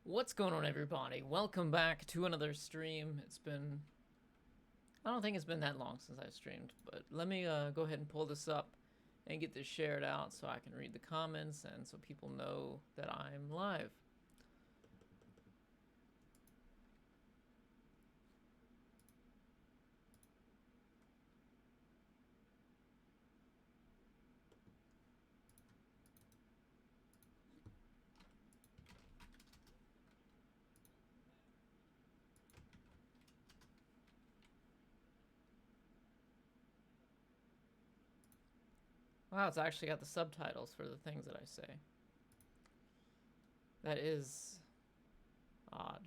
What's going on, everybody? Welcome back to another stream. I don't think it's been that long since I streamed, but let me go ahead and pull this up and get this shared out so I can read the comments and so people know that I'm live. Wow, it's actually got the subtitles for the things that I say. That is odd.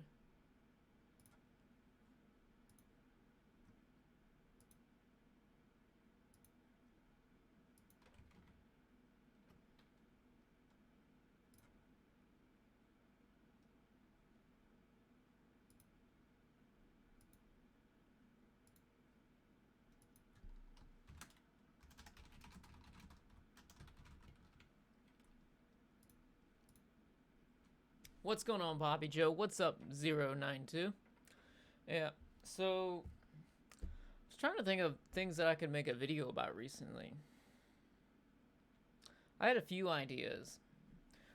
What's going on, Bobby Joe? What's up, 092? Yeah, so I was trying to think of things that I could make a video about recently. I had a few ideas.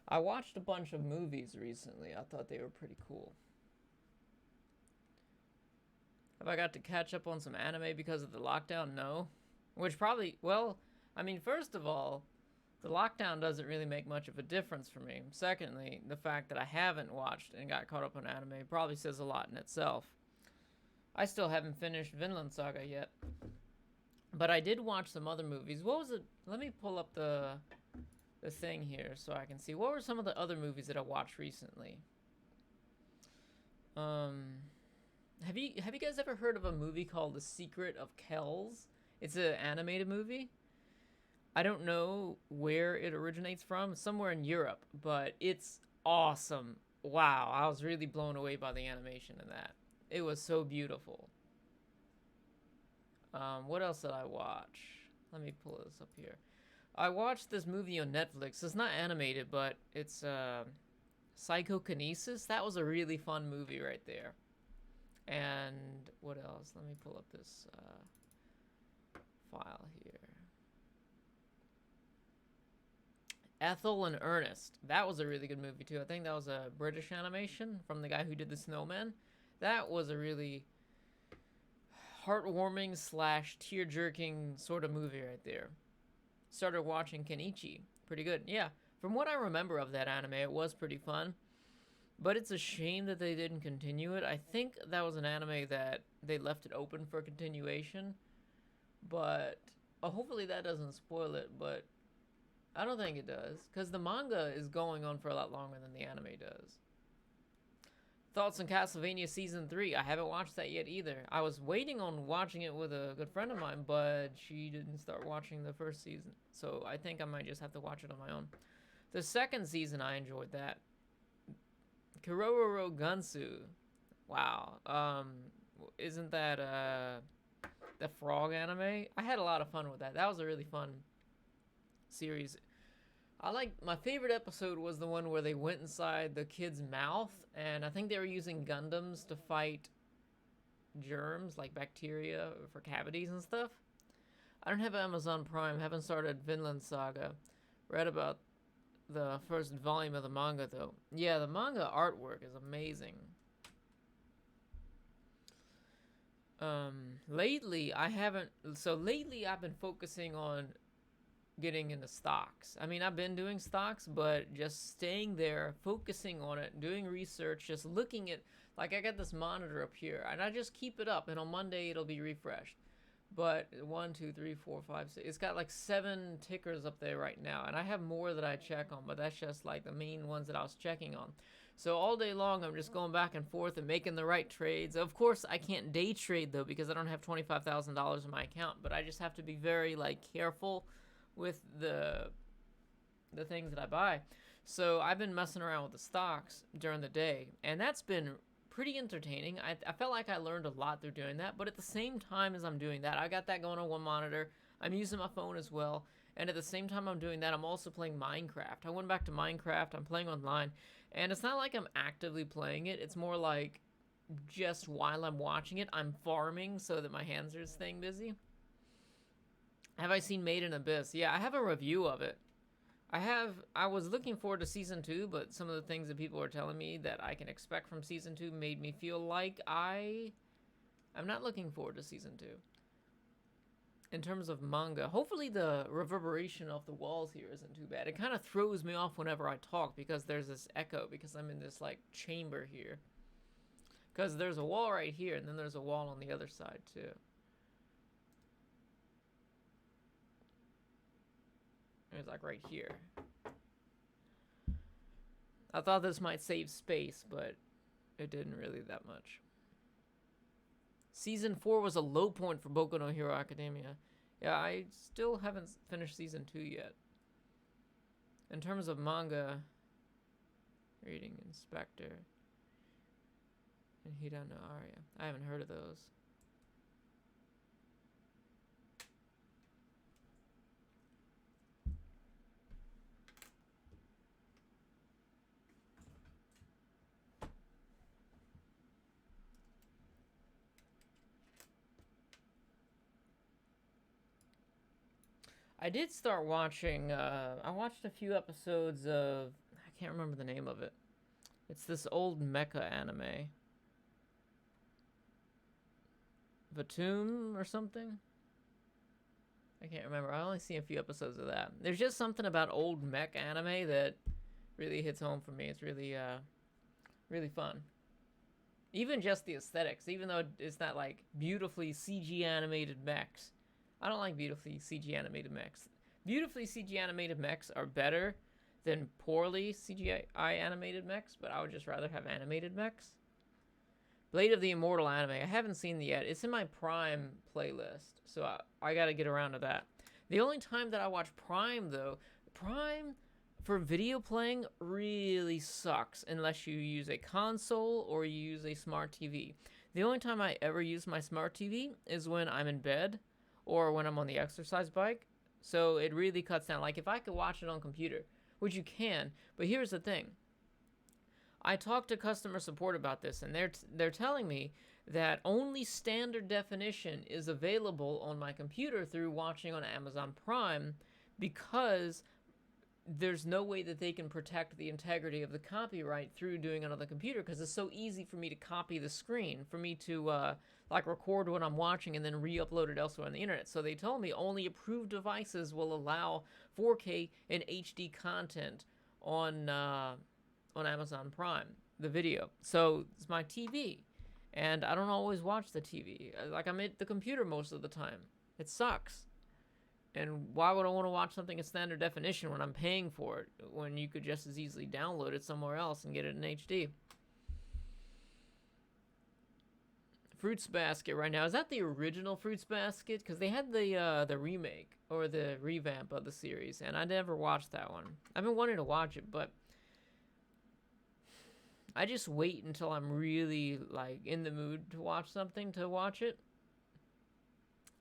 I watched a bunch of movies recently. I thought they were pretty cool. Have I got to catch up on some anime because of the lockdown? No. Which probably, well, I mean, first of all, the lockdown doesn't really make much of a difference for me. Secondly, the fact that I haven't watched and got caught up on anime probably says a lot in itself. I still haven't finished Vinland Saga yet. But I did watch some other movies. What was it? Let me pull up the thing here so I can see. What were some of the other movies that I watched recently? Have you guys ever heard of a movie called The Secret of Kells? It's an animated movie. I don't know where it originates from, somewhere in Europe, but it's awesome. Wow, I was really blown away by the animation in that. It was so beautiful. What else did I watch? Let me pull this up here. I watched this movie on Netflix. It's not animated, but it's Psychokinesis. That was a really fun movie right there. And what else? Let me pull up this file here. Ethel and Ernest. That was a really good movie too. I think that was a British animation from the guy who did The Snowman. That was a really heartwarming / tear-jerking sort of movie right there. Started watching Kenichi. Pretty good. Yeah, from what I remember of that anime, it was pretty fun. But it's a shame that they didn't continue it. I think that was an anime that they left it open for continuation. But hopefully that doesn't spoil it, but I don't think it does, because the manga is going on for a lot longer than the anime does. Thoughts on Castlevania Season 3? I haven't watched that yet either. I was waiting on watching it with a good friend of mine, but she didn't start watching the first season. So I think I might just have to watch it on my own. The second season, I enjoyed that. Kurororo Gunsu. Wow. Isn't that the frog anime? I had a lot of fun with that. That was a really fun series. My favorite episode was the one where they went inside the kid's mouth, and I think they were using Gundams to fight germs like bacteria for cavities and stuff. I don't have Amazon Prime, haven't started Vinland Saga. Read about the first volume of the manga though. Yeah, the manga artwork is amazing. Lately I've been focusing on getting into stocks. I mean, I've been doing stocks, but just staying there, focusing on it, doing research, just looking at, like, I got this monitor up here, and I just keep it up, and on Monday it'll be refreshed. But 1, 2, 3, 4, 5, 6, it's got like 7 tickers up there right now, and I have more that I check on, but that's just like the main ones that I was checking on. So all day long, I'm just going back and forth and making the right trades. Of course, I can't day trade though, because I don't have $25,000 in my account, but I just have to be very like careful with the things that I buy. So I've been messing around with the stocks during the day, and that's been pretty entertaining. I felt like I learned a lot through doing that, but at the same time as I'm doing that, I got that going on one monitor. I'm using my phone as well, and at the same time I'm doing that, I'm also playing Minecraft. I went back to Minecraft. I'm playing online, And it's not like I'm actively playing it. It's more like just while I'm watching it, I'm farming so that my hands are staying busy. Have I seen Made in Abyss? Yeah, I have a review of it. I was looking forward to season 2, but some of the things that people are telling me that I can expect from season 2 made me feel like I'm not looking forward to season 2. In terms of manga, hopefully the reverberation of the walls here isn't too bad. It kind of throws me off whenever I talk because there's this echo because I'm in this like chamber here. Because there's a wall right here and then there's a wall on the other side too. It's like right here. I thought this might save space, but it didn't really that much. Season 4 was a low point for Boku no Hero Academia. Yeah, I still haven't finished Season 2 yet. In terms of manga, Reading Inspector, and Hida no Aria. I haven't heard of those. I did start watching, I watched a few episodes of, I can't remember the name of it. It's this old mecha anime. Vatum or something? I can't remember. I only seen a few episodes of that. There's just something about old mech anime that really hits home for me. It's really, really fun. Even just the aesthetics, even though it's not like beautifully CG animated mechs. I don't like beautifully CG animated mechs. Beautifully CG animated mechs are better than poorly CGI animated mechs, but I would just rather have animated mechs. Blade of the Immortal anime. I haven't seen it yet. It's in my Prime playlist, so I gotta get around to that. The only time that I watch Prime, though, Prime for video playing really sucks unless you use a console or you use a smart TV. The only time I ever use my smart TV is when I'm in bed or when I'm on the exercise bike. So it really cuts down. Like if I could watch it on computer, which you can, but here's the thing. I talked to customer support about this, and they're telling me that only standard definition is available on my computer through watching on Amazon Prime because there's no way that they can protect the integrity of the copyright through doing it on the computer because it's so easy for me to copy the screen, for me to like record what I'm watching and then re-upload it elsewhere on the internet. So they told me only approved devices will allow 4K and HD content on Amazon Prime, the video. So it's my TV, and I don't always watch the TV. Like I'm at the computer most of the time. It sucks. And why would I want to watch something in standard definition when I'm paying for it, when you could just as easily download it somewhere else and get it in HD? Fruits Basket right now. Is that the original Fruits Basket? Because they had the remake or the revamp of the series, and I never watched that one. I've been wanting to watch it, but I just wait until I'm really like in the mood to watch something to watch it.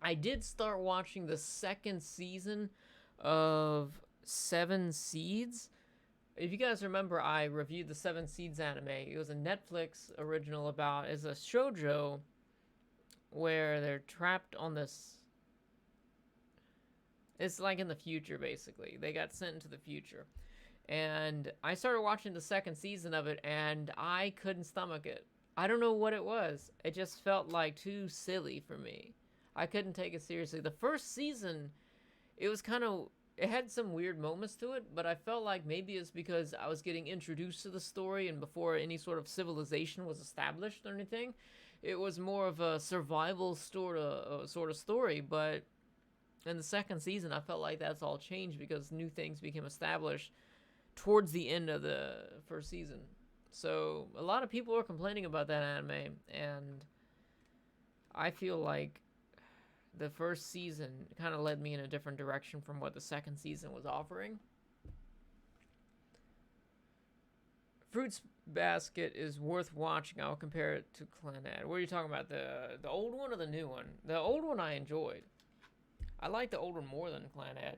I did start watching the second season of Seven Seeds. If you guys remember, I reviewed the Seven Seeds anime. It was a Netflix original about, it's a shoujo where they're trapped on this, it's like in the future basically. They got sent into the future. And I started watching the second season of it and I couldn't stomach it. I don't know what it was. It just felt like too silly for me. I couldn't take it seriously. The first season, it was kind of, it had some weird moments to it, but I felt like maybe it's because I was getting introduced to the story and before any sort of civilization was established or anything. It was more of a survival sort of story, but in the second season, I felt like that's all changed because new things became established towards the end of the first season. So a lot of people are complaining about that anime, and I feel like the first season kind of led me in a different direction from what the second season was offering. Fruits Basket is worth watching. I'll compare it to Clannad. What are you talking about? The old one or the new one? The old one I enjoyed. I like the old one more than Clannad.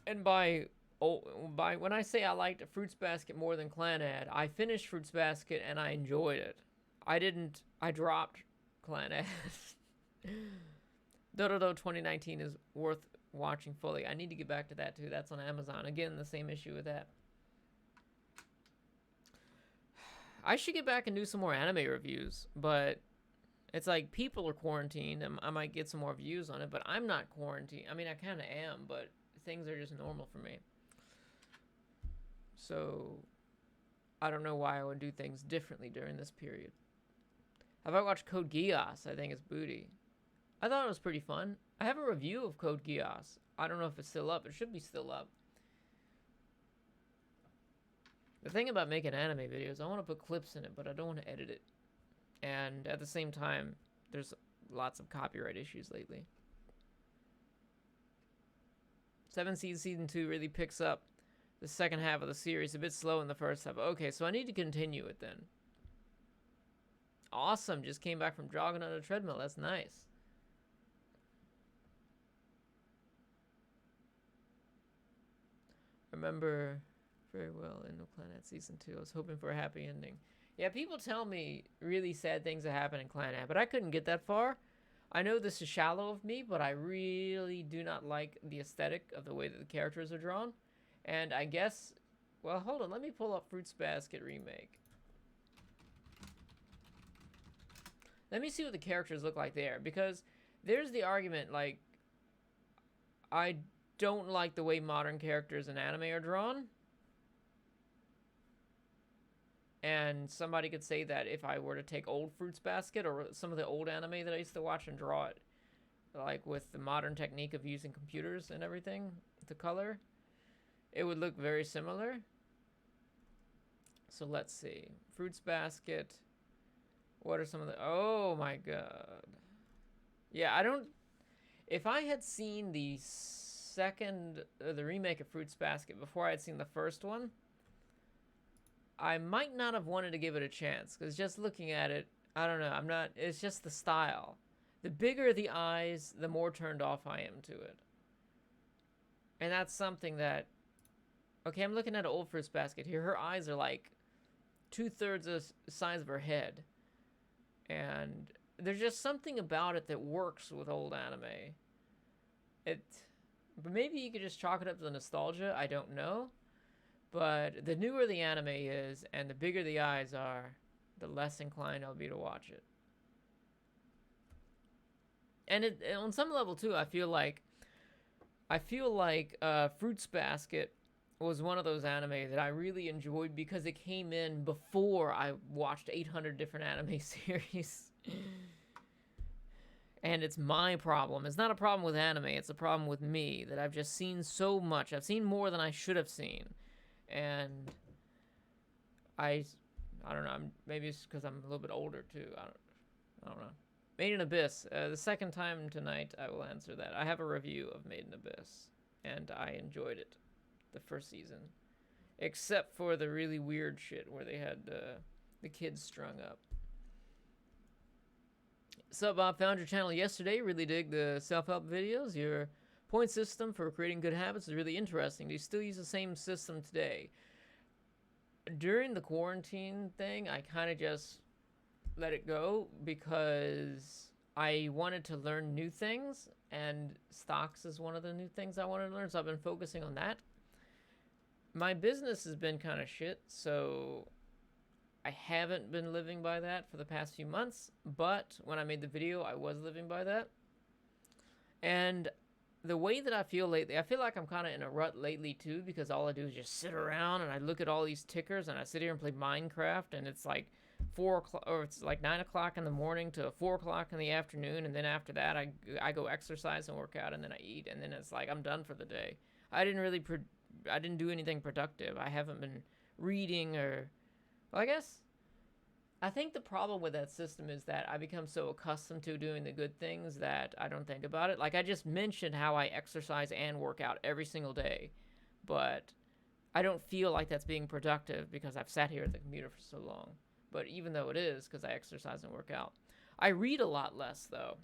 And by when I say I liked Fruits Basket more than Clanad, I finished Fruits Basket and I enjoyed it. I dropped Clanad. Dododo 2019 is worth watching fully. I need to get back to that too. That's on Amazon. Again, the same issue with that. I should get back and do some more anime reviews, but it's like people are quarantined and I might get some more views on it, but I'm not quarantined. I mean, I kind of am, but things are just normal for me. So I don't know why I would do things differently during this period. Have I watched Code Geass? I think it's booty. I thought it was pretty fun. I have a review of Code Geass. I don't know if it's still up. It should be still up. The thing about making anime videos, I want to put clips in it, but I don't want to edit it. And at the same time, there's lots of copyright issues lately. Seven Seas Season 2 really picks up the second half of the series, a bit slow in the first half. Okay, so I need to continue it then. Awesome, just came back from jogging on a treadmill. That's nice. Remember very well in No Planet Season 2. I was hoping for a happy ending. Yeah, people tell me really sad things that happen in Clannad, but I couldn't get that far. I know this is shallow of me, but I really do not like the aesthetic of the way that the characters are drawn. And I guess, well, hold on, let me pull up Fruits Basket Remake. Let me see what the characters look like there, because there's the argument, like, I don't like the way modern characters in anime are drawn. And somebody could say that if I were to take old Fruits Basket or some of the old anime that I used to watch and draw it, like with the modern technique of using computers and everything to color, it would look very similar. So let's see. Fruits Basket. What are some of the... Oh my god. Yeah, I don't... If I had seen the the remake of Fruits Basket before I had seen the first one, I might not have wanted to give it a chance, because just looking at it, I don't know, it's just the style. The bigger the eyes, the more turned off I am to it. And that's something that, okay, I'm looking at an old Fruits Basket here. Her eyes are like 2/3 the size of her head. And there's just something about it that works with old anime. But maybe you could just chalk it up to the nostalgia, I don't know. But the newer the anime is, and the bigger the eyes are, the less inclined I'll be to watch it. And on some level too, I feel like Fruits Basket was one of those anime that I really enjoyed because it came in before I watched 800 different anime series. And it's my problem. It's not a problem with anime, it's a problem with me, that I've just seen so much. I've seen more than I should have seen. And I don't know, maybe it's because I'm a little bit older too. I don't know. Made in Abyss. The second time tonight I will answer that. I have a review of Made in Abyss, and I enjoyed it, the first season. Except for the really weird shit where they had the kids strung up. So Bob, found your channel yesterday. Really dig the self-help videos. Your point system for creating good habits is really interesting. Do you still use the same system today? During the quarantine thing, I kind of just let it go because I wanted to learn new things, and stocks is one of the new things I wanted to learn, so I've been focusing on that. My business has been kind of shit, so I haven't been living by that for the past few months, but when I made the video, I was living by that. And the way that I feel lately, I feel like I'm kind of in a rut lately too, because all I do is just sit around and I look at all these tickers and I sit here and play Minecraft, and it's like 4 o'clock, or it's like 9 o'clock in the morning to 4 o'clock in the afternoon, and then after that I go exercise and work out, and then I eat, and then it's like I'm done for the day. I didn't do anything productive. I haven't been reading or, well, I think the problem with that system is that I become so accustomed to doing the good things that I don't think about it. Like I just mentioned how I exercise and work out every single day, but I don't feel like that's being productive because I've sat here at the computer for so long. But even though it is, because I exercise and work out. I read a lot less, though.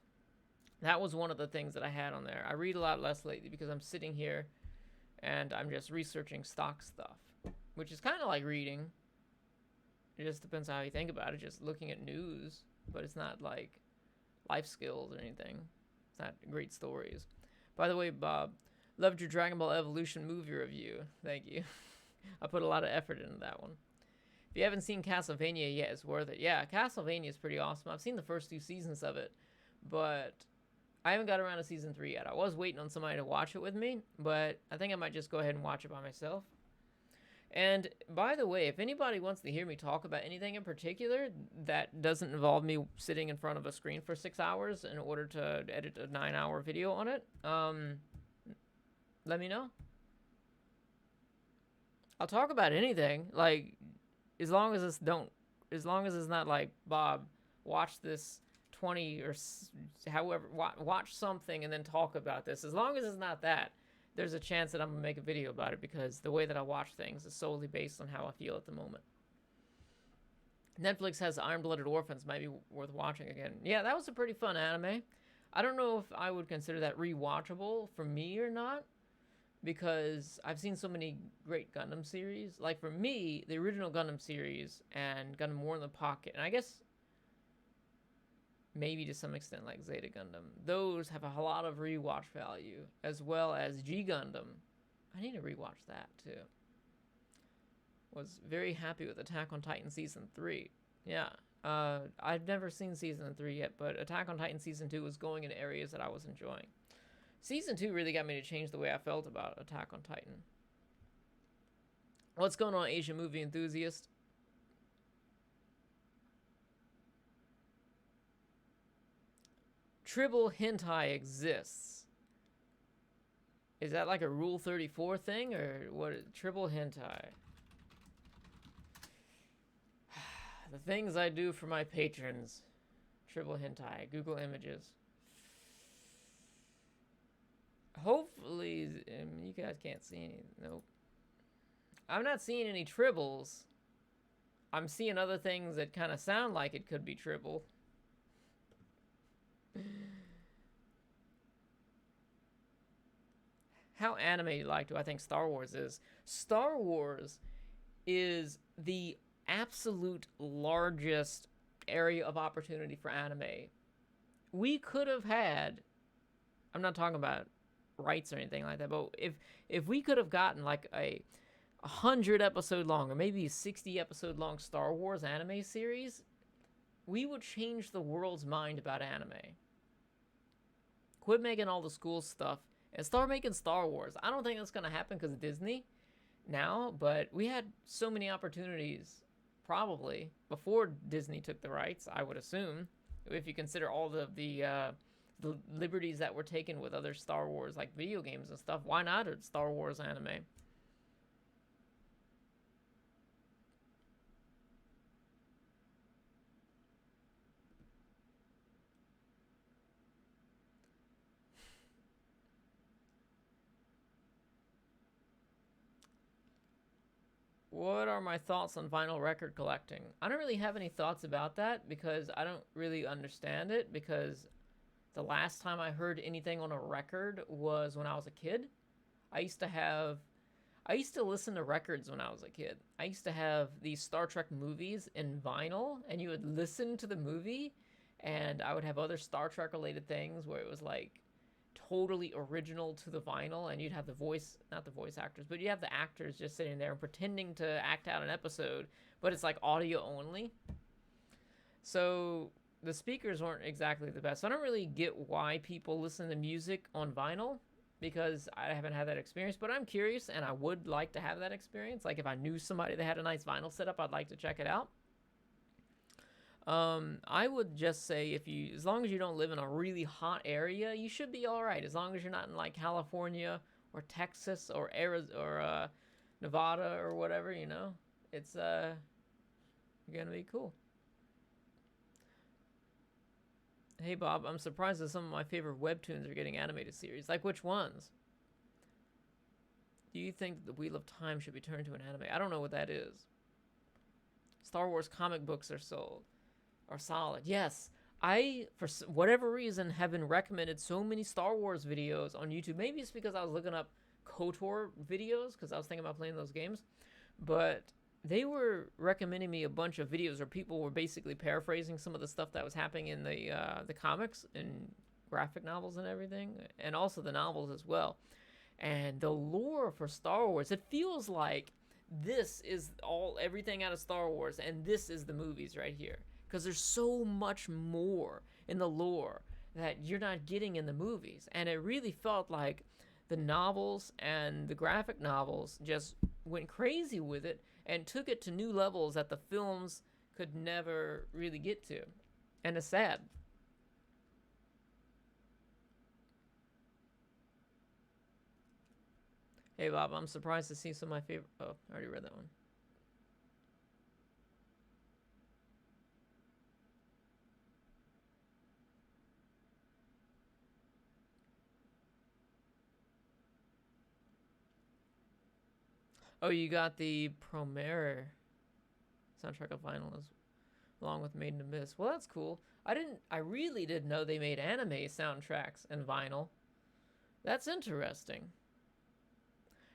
That was one of the things that I had on there. I read a lot less lately because I'm sitting here and I'm just researching stock stuff, which is kind of like reading. It just depends on how you think about it, just looking at news, but it's not like life skills or anything. It's not great stories. By the way, Bob, loved your Dragon Ball Evolution movie review. Thank you. I put a lot of effort into that one. If you haven't seen Castlevania yet, it's worth it. Yeah, Castlevania is pretty awesome. I've seen the first 2 seasons of it, but I haven't got around to season 3 yet. I was waiting on somebody to watch it with me, but I think I might just go ahead and watch it by myself. And by the way, if anybody wants to hear me talk about anything in particular that doesn't involve me sitting in front of a screen for 6 hours in order to edit a 9-hour video on it, let me know. I'll talk about anything, like, as long as it's not like, Bob, watch this 20 or however, watch something and then talk about this. As long as it's not that, there's a chance that I'm gonna make a video about it, because the way that I watch things is solely based on how I feel at the moment. Netflix has Iron-Blooded Orphans, might be worth watching again. Yeah, that was a pretty fun anime. I don't know if I would consider that rewatchable for me or not, because I've seen so many great Gundam series. Like, for me, the original Gundam series and Gundam War in the Pocket, and I guess maybe to some extent like Zeta Gundam, those have a lot of rewatch value, as well as G Gundam. I need to rewatch that too. Was very happy with Attack on Titan Season 3. Yeah, I've never seen Season 3 yet, but Attack on Titan Season 2 was going in areas that I was enjoying. Season 2 really got me to change the way I felt about Attack on Titan. What's going on, Asian movie enthusiast? Tribble hentai exists. Is that like a Rule 34 thing, or what? Tribble hentai. The things I do for my patrons. Tribble hentai. Google images. Hopefully, you guys can't see any. Nope. I'm not seeing any tribbles. I'm seeing other things that kind of sound like it could be tribble. How anime-like do I think Star Wars is? Star Wars is the absolute largest area of opportunity for anime. We could have had, I'm not talking about rights or anything like that, but if we could have gotten like a 100 episode long or maybe a 60 episode long Star Wars anime series, we would change the world's mind about anime. Quit making all the school stuff and start making Star Wars. I don't think that's going to happen because of Disney now, but we had so many opportunities probably before Disney took the rights, I would assume, if you consider all the liberties that were taken with other Star Wars, like video games and stuff. Why not a Star Wars anime? What are my thoughts on vinyl record collecting? I don't really have any thoughts about that because I don't really understand it, because the last time I heard anything on a record was when I was a kid. I used to listen to records when I was a kid. I used to have these Star Trek movies in vinyl, and you would listen to the movie, and I would have other Star Trek related things where it was like totally original to the vinyl, and you'd have not the voice actors, but you have the actors just sitting there and pretending to act out an episode, but it's like audio only. So the speakers weren't exactly the best. So I don't really get why people listen to music on vinyl, because I haven't had that experience, but I'm curious and I would like to have that experience. Like if I knew somebody that had a nice vinyl setup, I'd like to check it out. I would just say as long as you don't live in a really hot area, you should be all right. As long as you're not in like California or Texas or Arizona or Nevada or whatever, it's gonna be cool. Hey Bob, I'm surprised that some of my favorite webtoons are getting animated series. Like which ones? Do you think that the Wheel of Time should be turned to an anime? I don't know what that is. Star Wars comic books are solid. Yes, I, for whatever reason, have been recommended so many Star Wars videos on YouTube. Maybe it's because I was looking up KOTOR videos because I was thinking about playing those games, but they were recommending me a bunch of videos where people were basically paraphrasing some of the stuff that was happening in the comics and graphic novels and everything, and also the novels as well. And the lore for Star Wars, it feels like this is everything out of Star Wars, and this is the movies right here, because there's so much more in the lore that you're not getting in the movies. And it really felt like the novels and the graphic novels just went crazy with it and took it to new levels that the films could never really get to. And it's sad. Hey Bob, I'm surprised to see some of my favorite. Oh, I already read that one. Oh, you got the Promare soundtrack of vinyl along with Made in Abyss. Well, that's cool. I really didn't know they made anime soundtracks and vinyl. That's interesting.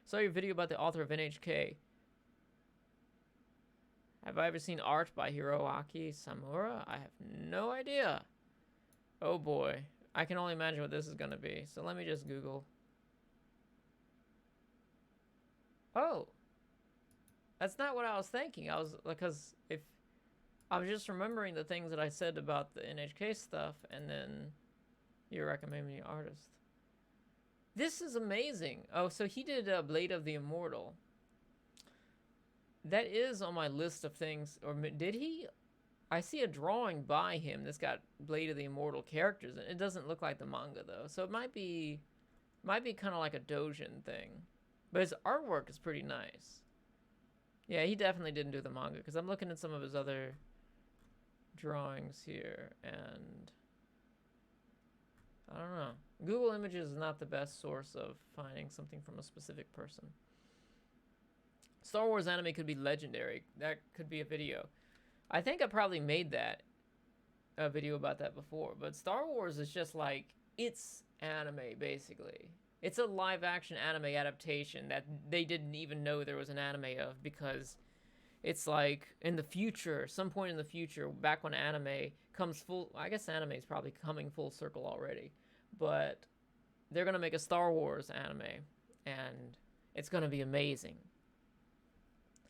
Saw your video about the author of NHK. Have I ever seen art by Hiroaki Samura? I have no idea. Oh boy. I can only imagine what this is going to be. So let me just Google. Oh. That's not what I was thinking. Because if I was just remembering the things that I said about the NHK stuff, and then you recommend me an artist. This is amazing. Oh, so he did Blade of the Immortal. That is on my list of things. Or did he? I see a drawing by him that's got Blade of the Immortal characters. It doesn't look like the manga, though. So it might be kind of like a Dojin thing. But his artwork is pretty nice. Yeah, he definitely didn't do the manga, because I'm looking at some of his other drawings here, and I don't know. Google Images is not the best source of finding something from a specific person. Star Wars anime could be legendary. That could be a video. I think I probably made that a video about that before, but Star Wars is just like, it's anime basically. It's a live action anime adaptation that they didn't even know there was an anime of, because it's like in the future, some point in the future, back when anime comes full, I guess anime is probably coming full circle already, but they're going to make a Star Wars anime, and it's going to be amazing.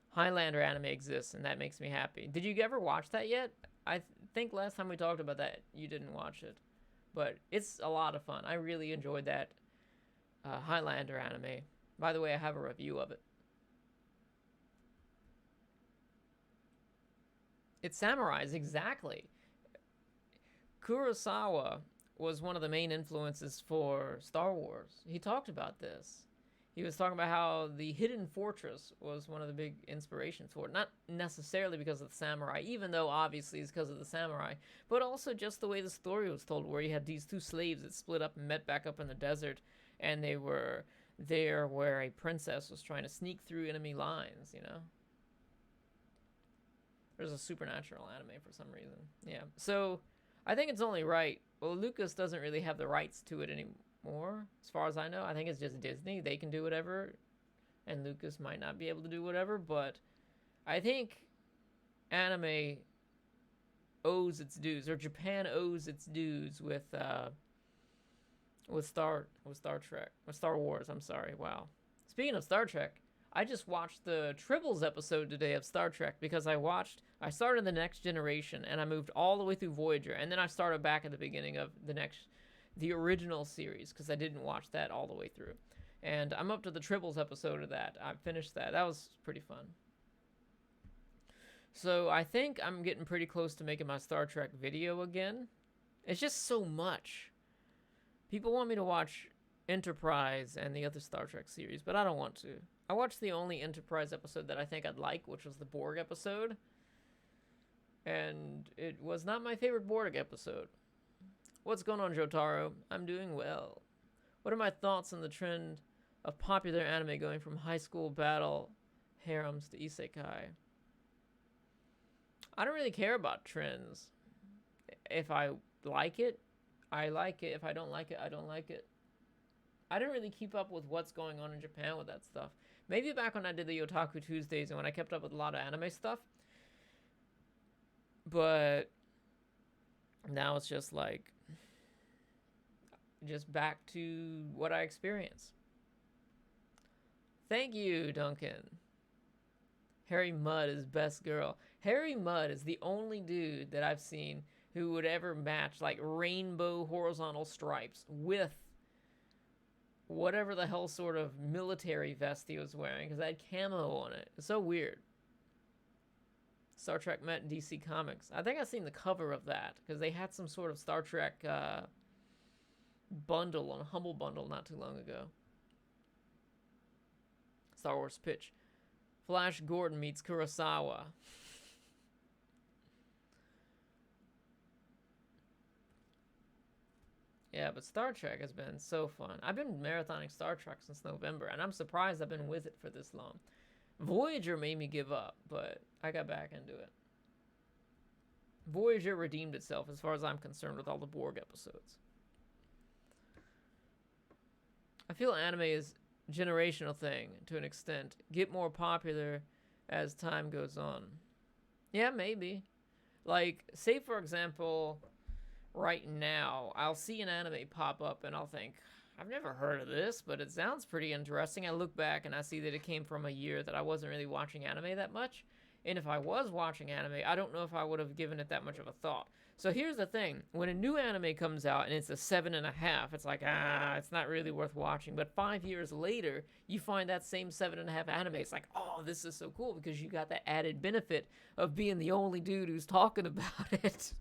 Highlander anime exists, and that makes me happy. Did you ever watch that yet? I think last time we talked about that, you didn't watch it, but it's a lot of fun. I really enjoyed that Highlander anime. By the way, I have a review of it. It's samurais, exactly. Kurosawa was one of the main influences for Star Wars. He talked about this. He was talking about how the Hidden Fortress was one of the big inspirations for it. Not necessarily because of the samurai, even though obviously it's because of the samurai, but also just the way the story was told, where you had these two slaves that split up and met back up in the desert, and they were there where a princess was trying to sneak through enemy lines, you know? There's a supernatural anime for some reason. Yeah, so I think it's only right. Well, Lucas doesn't really have the rights to it anymore, as far as I know. I think it's just Disney. They can do whatever, and Lucas might not be able to do whatever, but I think anime owes its dues, or Japan owes its dues with Star Wars. I'm sorry. Wow. Speaking of Star Trek, I just watched the Tribbles episode today of Star Trek, because I started the Next Generation, and I moved all the way through Voyager, and then I started back at the beginning of the original series, because I didn't watch that all the way through. And I'm up to the Tribbles episode of that. I finished that. That was pretty fun. So I think I'm getting pretty close to making my Star Trek video again. It's just so much. People want me to watch Enterprise and the other Star Trek series, but I don't want to. I watched the only Enterprise episode that I think I'd like, which was the Borg episode. And it was not my favorite Borg episode. What's going on, Jotaro? I'm doing well. What are my thoughts on the trend of popular anime going from high school battle harems to isekai? I don't really care about trends. If I like it, I like it. If I don't like it, I don't like it. I didn't really keep up with what's going on in Japan with that stuff. Maybe back when I did the Otaku Tuesdays and when I kept up with a lot of anime stuff. But now it's just like, just back to what I experienced. Thank you, Duncan. Harry Mudd is best girl. Harry Mudd is the only dude that I've seen who would ever match like rainbow horizontal stripes with whatever the hell sort of military vest he was wearing, because I had camo on it. It's so weird. Star Trek met in DC Comics. I think I've seen the cover of that because they had some sort of Star Trek bundle on a Humble Bundle not too long ago. Star Wars pitch. Flash Gordon meets Kurosawa. Yeah, but Star Trek has been so fun. I've been marathoning Star Trek since November, and I'm surprised I've been with it for this long. Voyager made me give up, but I got back into it. Voyager redeemed itself as far as I'm concerned with all the Borg episodes. I feel anime is a generational thing to an extent. Get more popular as time goes on. Yeah, maybe. Like, say for example, right now, I'll see an anime pop up and I'll think, I've never heard of this, but it sounds pretty interesting. I look back and I see that it came from a year that I wasn't really watching anime that much. And if I was watching anime, I don't know if I would have given it that much of a thought. So here's the thing. When a new anime comes out and it's a 7.5, it's like, it's not really worth watching. But 5 years later, you find that same 7.5 anime. It's like, oh, this is so cool because you got that added benefit of being the only dude who's talking about it.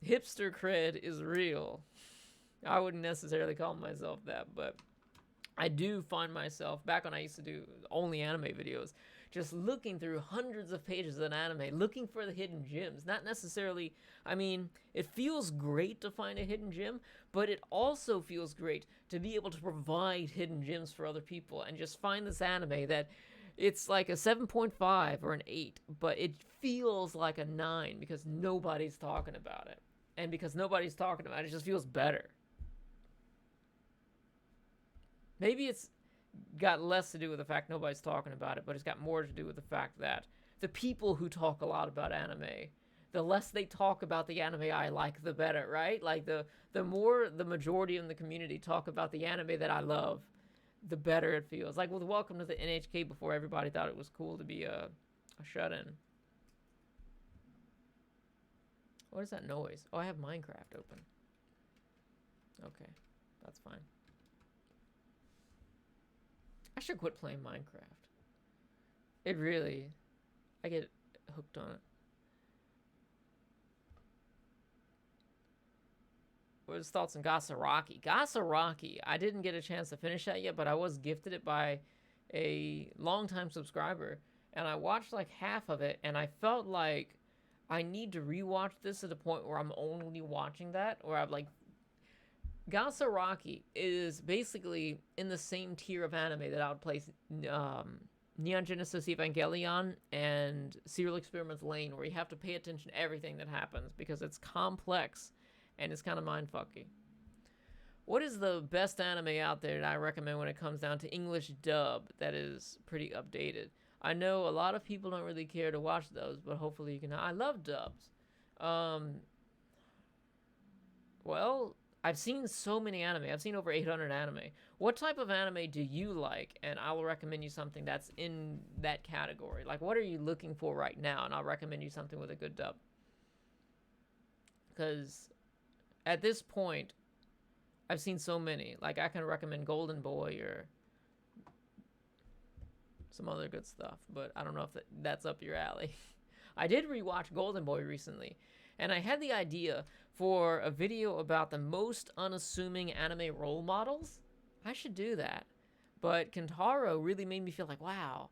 Hipster cred is real. I wouldn't necessarily call myself that, but I do find myself, back when I used to do only anime videos, just looking through hundreds of pages of an anime, looking for the hidden gems. Not necessarily, I mean, it feels great to find a hidden gem, but it also feels great to be able to provide hidden gems for other people and just find this anime that it's like a 7.5 or an 8, but it feels like a 9 because nobody's talking about it. And because nobody's talking about it, it just feels better. Maybe it's got less to do with the fact nobody's talking about it, but it's got more to do with the fact that the people who talk a lot about anime, the less they talk about the anime I like, the better, right? Like, the more the majority in the community talk about the anime that I love, the better it feels. Like with Welcome to the NHK before, everybody thought it was cool to be a shut-in. What is that noise? Oh, I have Minecraft open. Okay, that's fine. I should quit playing Minecraft. It really, I get hooked on it. What are his thoughts on Gasaraki? Gasaraki, I didn't get a chance to finish that yet, but I was gifted it by a longtime subscriber, and I watched like half of it, and I felt like I need to rewatch this to the point where I'm only watching that, or I'm like, Gasaraki is basically in the same tier of anime that I would place Neon Genesis Evangelion and Serial Experiments Lane, where you have to pay attention to everything that happens because it's complex and it's kind of mindfucky. What is the best anime out there that I recommend when it comes down to English dub that is pretty updated? I know a lot of people don't really care to watch those, but hopefully you can. I love dubs. Well, I've seen so many anime. I've seen over 800 anime. What type of anime do you like? And I will recommend you something that's in that category. Like, what are you looking for right now? And I'll recommend you something with a good dub. Because at this point, I've seen so many. Like, I can recommend Golden Boy or some other good stuff. But I don't know if that's up your alley. I did rewatch Golden Boy recently. And I had the idea for a video about the most unassuming anime role models. I should do that. But Kentaro really made me feel like, wow,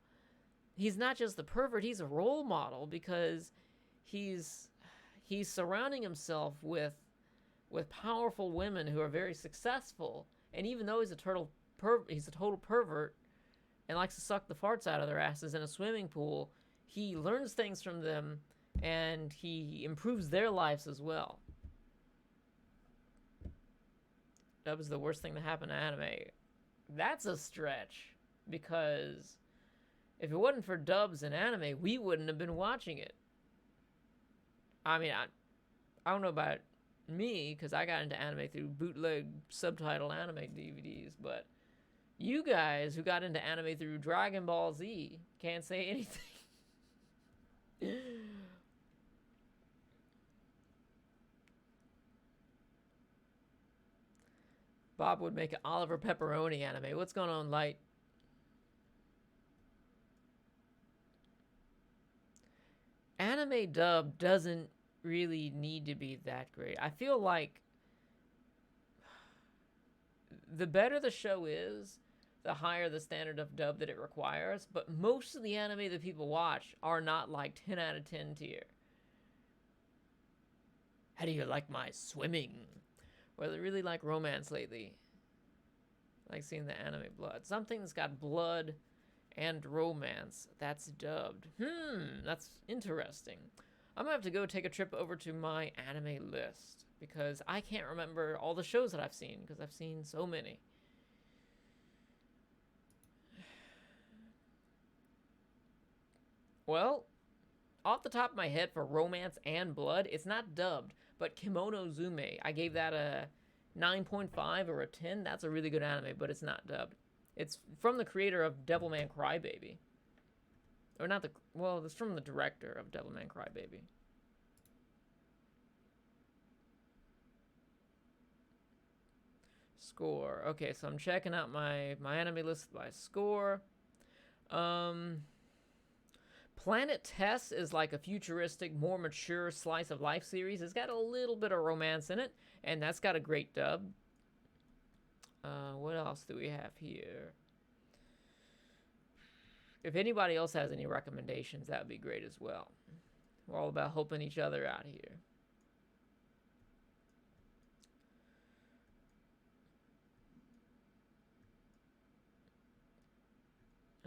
he's not just the pervert, he's a role model because he's surrounding himself with powerful women who are very successful. And even though he's a total pervert and likes to suck the farts out of their asses in a swimming pool, he learns things from them and he improves their lives as well. Dub is the worst thing to happen to anime. That's a stretch, because if it wasn't for dubs in anime, we wouldn't have been watching it. I mean, I don't know about me, because I got into anime through bootleg subtitled anime DVDs, but you guys who got into anime through Dragon Ball Z can't say anything. Bob would make an Oliver Pepperoni anime. What's going on, Light? Anime dub doesn't really need to be that great. I feel like the better the show is, the higher the standard of dub that it requires. But most of the anime that people watch are not like 10 out of 10 tier. How do you like my swimming? Well, I really like romance lately. I like seeing the anime blood. Something that's got blood and romance that's dubbed. That's interesting. I'm gonna have to go take a trip over to my anime list, because I can't remember all the shows that I've seen, because I've seen so many. Well, off the top of my head, for romance and blood, it's not dubbed, but Kimono Zume, I gave that a 9.5 or a 10. That's a really good anime, but it's not dubbed. It's from the creator of Devilman Crybaby. Or not the... Well, it's from the director of Devilman Crybaby. Score. Okay, so I'm checking out my anime list by score. Planet Test is like a futuristic, more mature slice of life series. It's got a little bit of romance in it, and that's got a great dub. What else do we have here? If anybody else has any recommendations, that would be great as well. We're all about helping each other out here.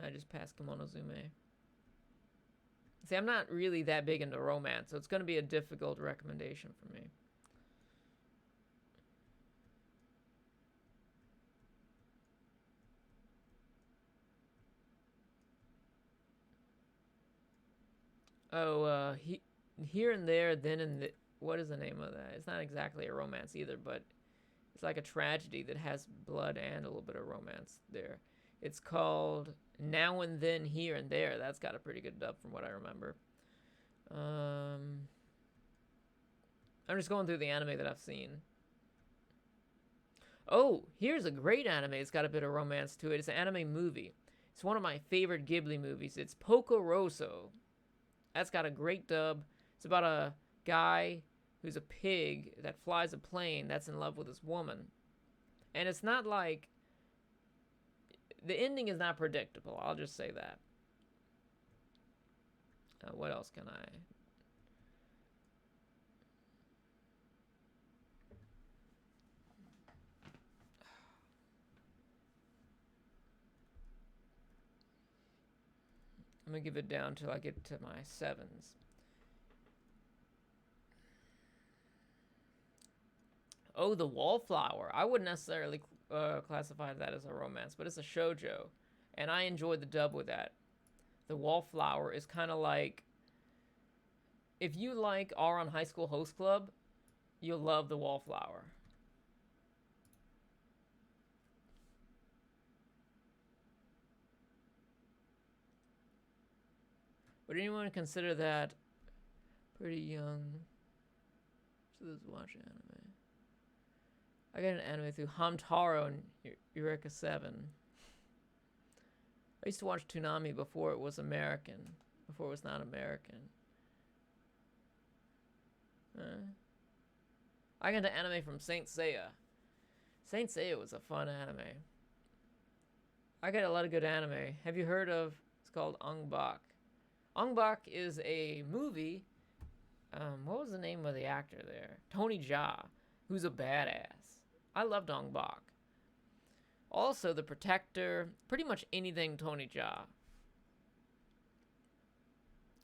I just passed Kimono Zume. See, I'm not really that big into romance, so it's going to be a difficult recommendation for me. Oh, here and there, then and the... What is the name of that? It's not exactly a romance either, but it's like a tragedy that has blood and a little bit of romance there. It's called Now and Then, Here and There. That's got a pretty good dub from what I remember. I'm just going through the anime that I've seen. Oh, here's a great anime. It's got a bit of romance to it. It's an anime movie. It's one of my favorite Ghibli movies. It's Poco Rosso. That's got a great dub. It's about a guy who's a pig that flies a plane that's in love with this woman. And it's not like... The ending is not predictable. I'll just say that. What else can I... I'm going to give it down till I get to my 7s. Oh, The Wallflower. I wouldn't necessarily classify that as a romance, but it's a shoujo. And I enjoyed the dub with that. The Wallflower is kind of like... If you like Ouran High School Host Club, you'll love The Wallflower. Would anyone consider that pretty young to watch anime? I got an anime through Hamtaro and Eureka 7. I used to watch Toonami before it was American. Before it was not American. I got into anime from Saint Seiya. Saint Seiya was a fun anime. I got a lot of good anime. Have you heard of... It's called Ong Bak. Ong Bak is a movie. What was the name of the actor there? Tony Jaa, who's a badass. I loved Ong Bak. Also, The Protector. Pretty much anything Tony Jaa.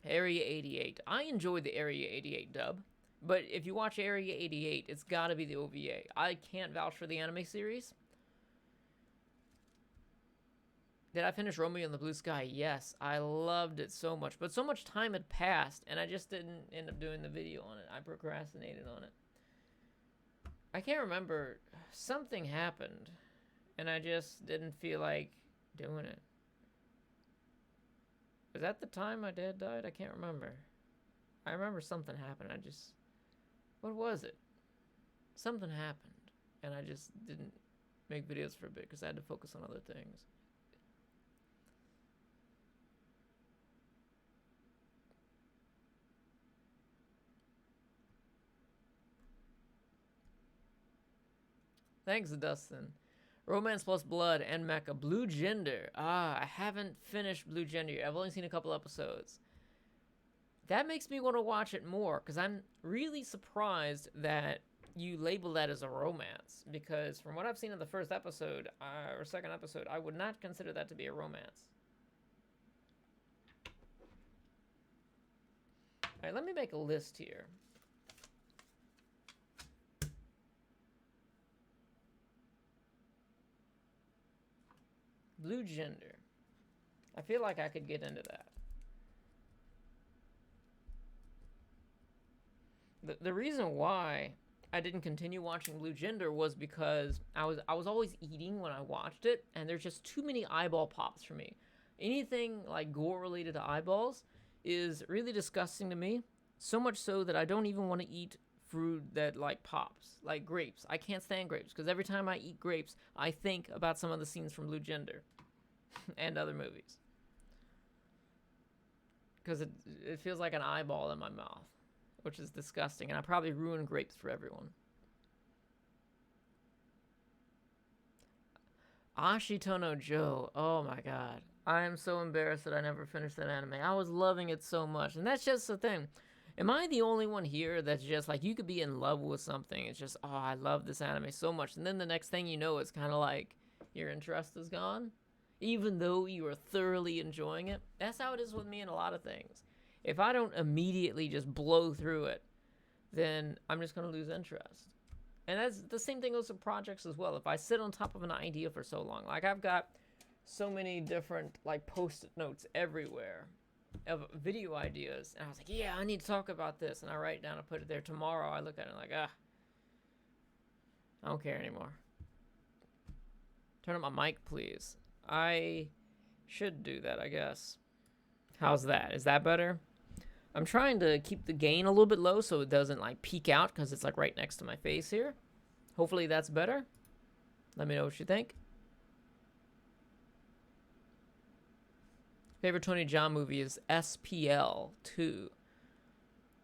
Area 88. I enjoyed the Area 88 dub. But if you watch Area 88, it's got to be the OVA. I can't vouch for the anime series. Did I finish Romeo and the Blue Sky? Yes, I loved it so much. But so much time had passed, and I just didn't end up doing the video on it. I procrastinated on it. I can't remember. Something happened, and I just didn't feel like doing it. Was that the time my dad died? I can't remember. I remember something happened. What was it? Something happened, and I just didn't make videos for a bit because I had to focus on other things. Thanks, Dustin. Romance Plus Blood and Mecha. Blue Gender. I haven't finished Blue Gender yet. I've only seen a couple episodes. That makes me want to watch it more, because I'm really surprised that you label that as a romance. Because from what I've seen in the first episode, or second episode, I would not consider that to be a romance. Alright, let me make a list here. Blue Gender. I feel like I could get into that. The reason why I didn't continue watching Blue Gender was because I was always eating when I watched it, and there's just too many eyeball pops for me. Anything like gore related to eyeballs is really disgusting to me. So much so that I don't even want to eat fruit that like pops, like grapes. I can't stand grapes because every time I eat grapes, I think about some of the scenes from Blue Gender and other movies. Because it feels like an eyeball in my mouth, which is disgusting, and I probably ruin grapes for everyone. Ashitono Joe. Oh my god. I am so embarrassed that I never finished that anime. I was loving it so much, and that's just the thing. Am I the only one here that's just like, you could be in love with something, it's just, oh, I love this anime so much, and then the next thing you know, it's kind of like your interest is gone, even though you are thoroughly enjoying it? That's how it is with me in a lot of things. If I don't immediately just blow through it, then I'm just going to lose interest. And that's the same thing goes with projects as well. If I sit on top of an idea for so long, like I've got so many different like post-it notes everywhere of video ideas, and I was like, yeah, I need to talk about this, and I write it down and put it there. Tomorrow I look at it like, I don't care anymore. Turn up my mic, please. I should do that, I guess. How's that? Is that better? I'm trying to keep the gain a little bit low so it doesn't like peek out because it's like right next to my face here. Hopefully that's better. Let me know what you think. Favorite Tony Jaa movie is SPL 2.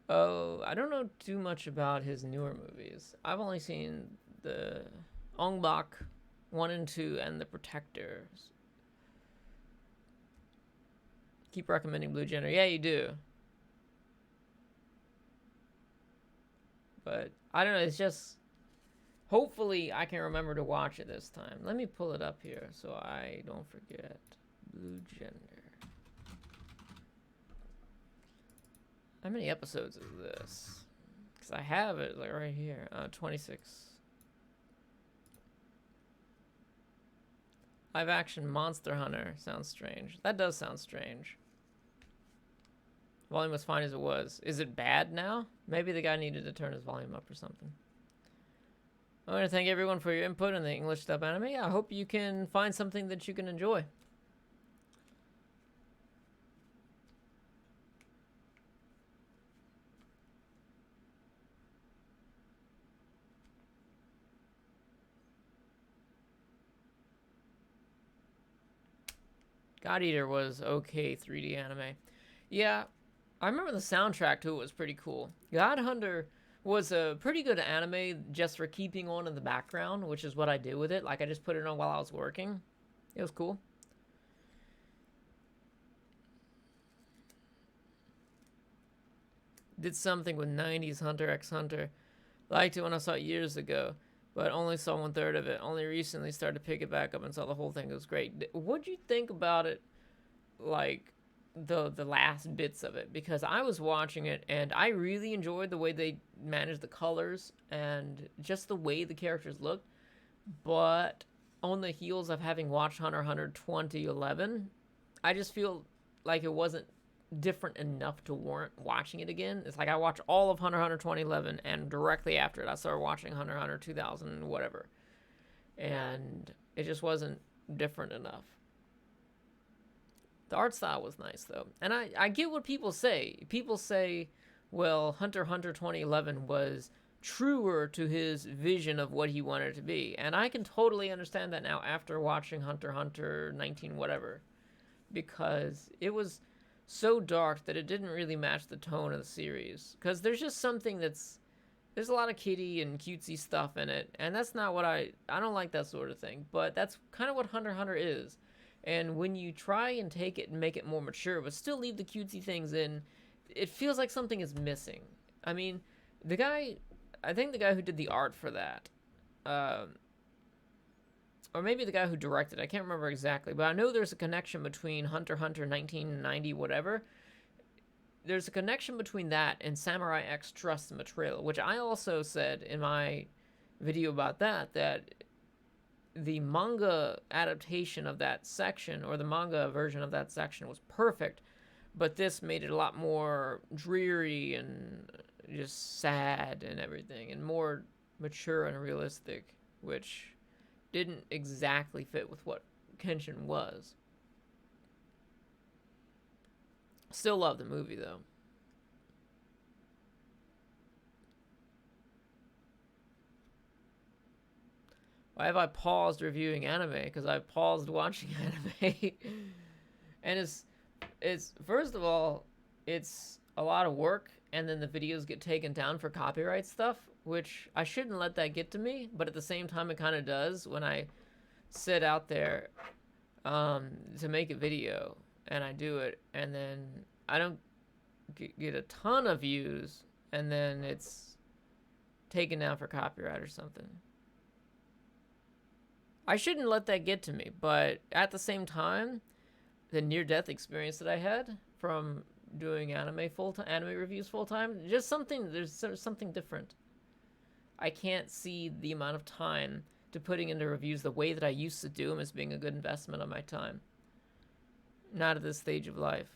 Oh, I don't know too much about his newer movies. I've only seen the Ong Bak 1 and 2 and The Protectors. Keep recommending Blue Gender. Yeah, you do. But I don't know, it's just, hopefully I can remember to watch it this time. Let me pull it up here so I don't forget. Blue Gender. How many episodes is this? Because I have it like right here. 26. Live action Monster Hunter. Sounds strange. That does sound strange. Volume was fine as it was. Is it bad now? Maybe the guy needed to turn his volume up or something. I want to thank everyone for your input in the English dub anime. I hope you can find something that you can enjoy. God Eater was okay 3D anime. Yeah, I remember the soundtrack to it was pretty cool. God Hunter was a pretty good anime just for keeping on in the background, which is what I did with it. Like, I just put it on while I was working. It was cool. Did something with 90s Hunter x Hunter. Liked it when I saw it years ago, but only saw 1/3 of it. Only recently started to pick it back up and saw the whole thing. It was great. What'd you think about it, like, the last bits of it, because I was watching it and I really enjoyed the way they managed the colors and just the way the characters looked. But on the heels of having watched Hunter x Hunter 2011, I just feel like it wasn't different enough to warrant watching it again. It's like I watched all of Hunter x Hunter 2011, and directly after it I started watching Hunter x Hunter 2000 whatever, and it just wasn't different enough. The art style was nice though, and I get what people say. People say, well, Hunter x Hunter 2011 was truer to his vision of what he wanted it to be, and I can totally understand that now after watching Hunter x Hunter 19 whatever, because it was so dark that it didn't really match the tone of the series. Because there's just something there's a lot of kitty and cutesy stuff in it, and that's not what I don't like that sort of thing, but that's kind of what Hunter x Hunter is. And when you try and take it and make it more mature, but still leave the cutesy things in, it feels like something is missing. I mean, I think the guy who did the art for that, or maybe the guy who directed, I can't remember exactly, but I know there's a connection between Hunter x Hunter 1990 whatever. There's a connection between that and Samurai X Trust the Betrayal, which I also said in my video about that the manga adaptation of that section, or the manga version of that section, was perfect, but this made it a lot more dreary and just sad and everything, and more mature and realistic, which didn't exactly fit with what Kenshin was. Still love the movie though. Why have I paused reviewing anime? Because I paused watching anime. And it's first of all, it's a lot of work, and then the videos get taken down for copyright stuff, which I shouldn't let that get to me, but at the same time it kind of does when I sit out there to make a video and I do it, and then I don't get a ton of views, and then it's taken down for copyright or something. I shouldn't let that get to me, but at the same time, the near-death experience that I had from doing anime reviews full-time, there's something different. I can't see the amount of time to putting into reviews the way that I used to do them as being a good investment of my time. Not at this stage of life.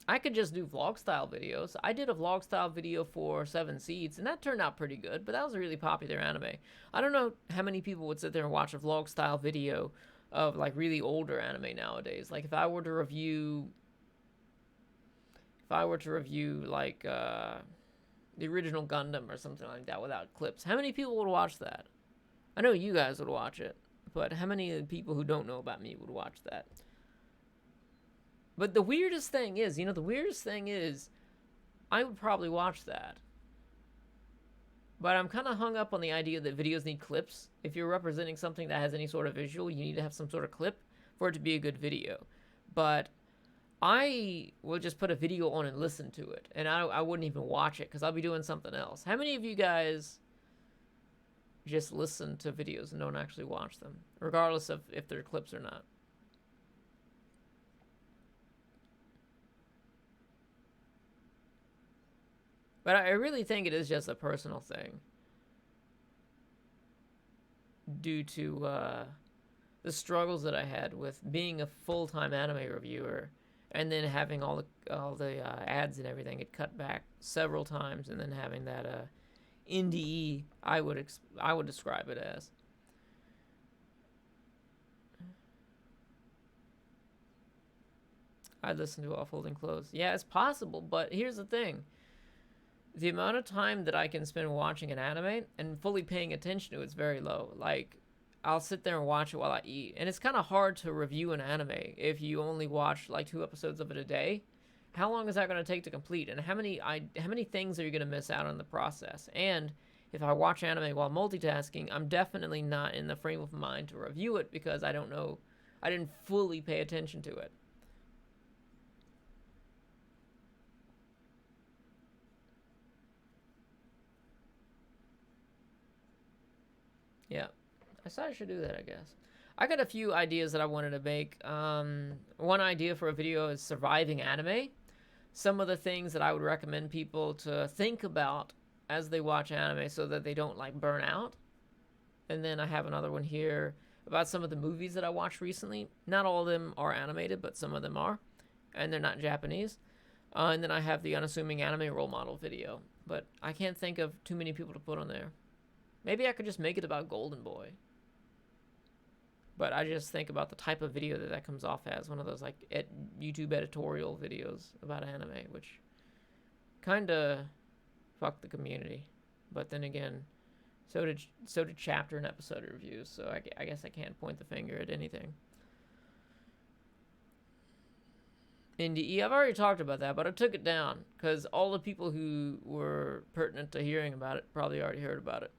I could just do vlog-style videos. I did a vlog-style video for Seven Seeds, and that turned out pretty good, but that was a really popular anime. I don't know how many people would sit there and watch a vlog-style video of, like, really older anime nowadays. Like, if I were to review, like, the original Gundam or something like that without clips, how many people would watch that? I know you guys would watch it, but how many people who don't know about me would watch that? But the weirdest thing is, I would probably watch that. But I'm kind of hung up on the idea that videos need clips. If you're representing something that has any sort of visual, you need to have some sort of clip for it to be a good video. But I will just put a video on and listen to it, and I wouldn't even watch it because I'll be doing something else. How many of you guys just listen to videos and don't actually watch them, regardless of if they're clips or not? But I really think it is just a personal thing, due to the struggles that I had with being a full-time anime reviewer, and then having all the ads and everything get cut back several times, and then having that indie I would describe it as. I listen to While Folding Clothes. Yeah, it's possible, but here's the thing. The amount of time that I can spend watching an anime and fully paying attention to it's very low. Like, I'll sit there and watch it while I eat. And it's kind of hard to review an anime if you only watch like 2 episodes of it a day. How long is that going to take to complete? And how many things are you going to miss out on the process? And if I watch anime while multitasking, I'm definitely not in the frame of mind to review it because I didn't fully pay attention to it. Yeah. I thought I should do that, I guess. I got a few ideas that I wanted to make. One idea for a video is surviving anime. Some of the things that I would recommend people to think about as they watch anime so that they don't like burn out. And then I have another one here about some of the movies that I watched recently. Not all of them are animated, but some of them are. And they're not Japanese. And then I have the unassuming anime role model video. But I can't think of too many people to put on there. Maybe I could just make it about Golden Boy. But I just think about the type of video that comes off as. One of those like YouTube editorial videos about anime, which kind of fucked the community. But then again, so did chapter and episode reviews. So I guess I can't point the finger at anything. NDE, I've already talked about that, but I took it down because all the people who were pertinent to hearing about it probably already heard about it.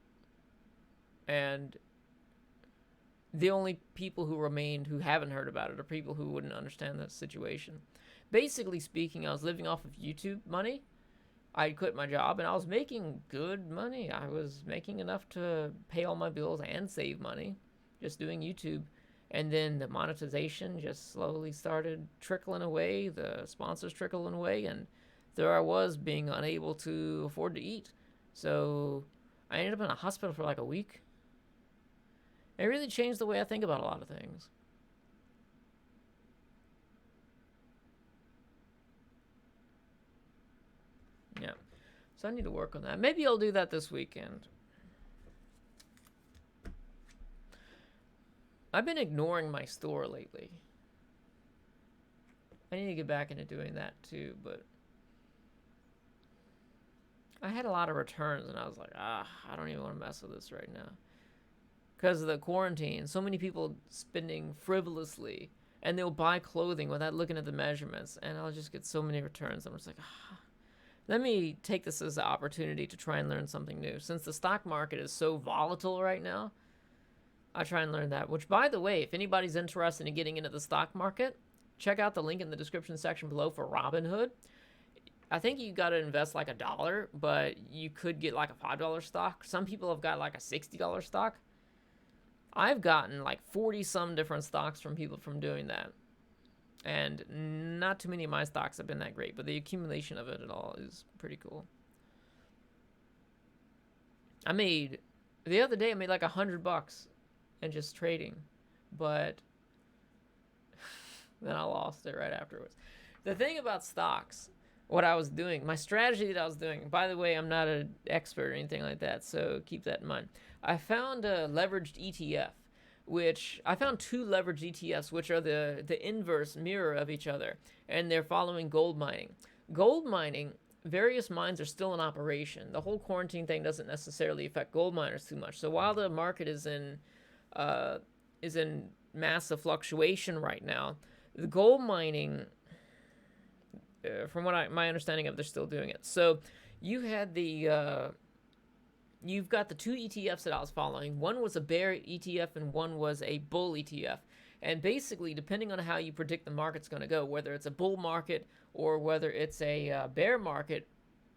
And the only people who remained who haven't heard about it are people who wouldn't understand the situation. Basically speaking, I was living off of YouTube money. I quit my job and I was making good money. I was making enough to pay all my bills and save money just doing YouTube. And then the monetization just slowly started trickling away, the sponsors trickling away, and there I was being unable to afford to eat. So I ended up in a hospital for like a week. It really changed the way I think about a lot of things. Yeah. So I need to work on that. Maybe I'll do that this weekend. I've been ignoring my store lately. I need to get back into doing that too, but I had a lot of returns and I was like, I don't even want to mess with this right now. Because of the quarantine, so many people spending frivolously and they'll buy clothing without looking at the measurements, and I'll just get so many returns. I'm just like, let me take this as an opportunity to try and learn something new. Since the stock market is so volatile right now, I try and learn that. Which, by the way, if anybody's interested in getting into the stock market, check out the link in the description section below for Robinhood. I think you got to invest like $1, but you could get like a $5 stock. Some people have got like a $60 stock. I've gotten like 40 some different stocks from people from doing that. And not too many of my stocks have been that great, but the accumulation of it at all is pretty cool. The other day I made like $100 and just trading, but then I lost it right afterwards. The thing about stocks, what I was doing, my strategy that I was doing, by the way, I'm not an expert or anything like that, so keep that in mind. I found a leveraged ETF, which I found 2 leveraged ETFs, which are the inverse mirror of each other, and they're following gold mining. Gold mining, various mines are still in operation. The whole quarantine thing doesn't necessarily affect gold miners too much. So while the market is in massive fluctuation right now, the gold mining, from what my understanding of, they're still doing it. So you had you've got the 2 ETFs that I was following. One was a bear ETF and one was a bull ETF. And basically, depending on how you predict the market's going to go, whether it's a bull market or whether it's a bear market,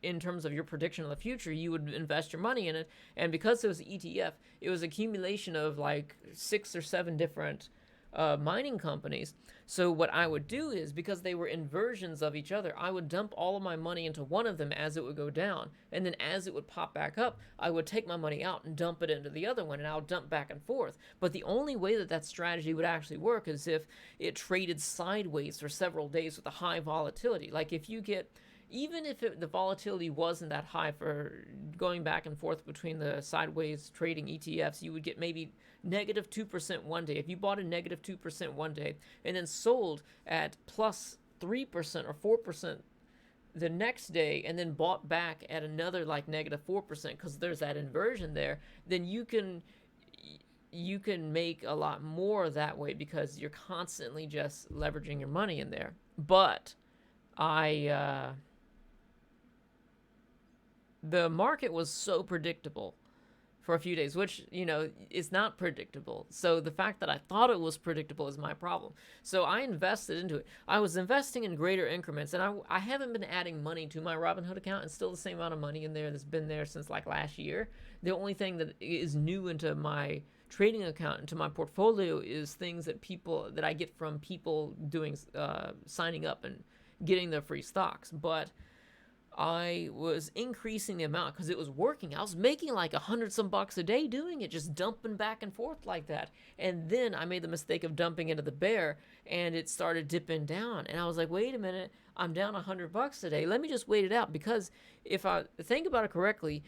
in terms of your prediction of the future, you would invest your money in it. And because it was an ETF, it was accumulation of like 6 or 7 different mining companies. So what I would do is, because they were inversions of each other, I would dump all of my money into one of them as it would go down, and then as it would pop back up, I would take my money out and dump it into the other one, and I'll dump back and forth. But the only way that strategy would actually work is if it traded sideways for several days with a high volatility. Like if you get, even if the volatility wasn't that high for going back and forth between the sideways trading ETFs, you would get maybe negative 2% one day. If you bought a negative 2% one day and then sold at plus 3% or 4% the next day and then bought back at another like negative 4% because there's that inversion there, then you can make a lot more that way because you're constantly just leveraging your money in there. But the market was so predictable for a few days, which, is not predictable. So the fact that I thought it was predictable is my problem. So I invested into it. I was investing in greater increments, and I haven't been adding money to my Robinhood account. It's still the same amount of money in there that's been there since like last year. The only thing that is new into my trading account into my portfolio is things that I get from people doing signing up and getting their free stocks. But I was increasing the amount because it was working. I was making like $100 some a day doing it, just dumping back and forth like that. And then I made the mistake of dumping into the bear, and it started dipping down. And I was like, wait a minute, I'm down $100 a day. Let me just wait it out, because if I think about it correctly,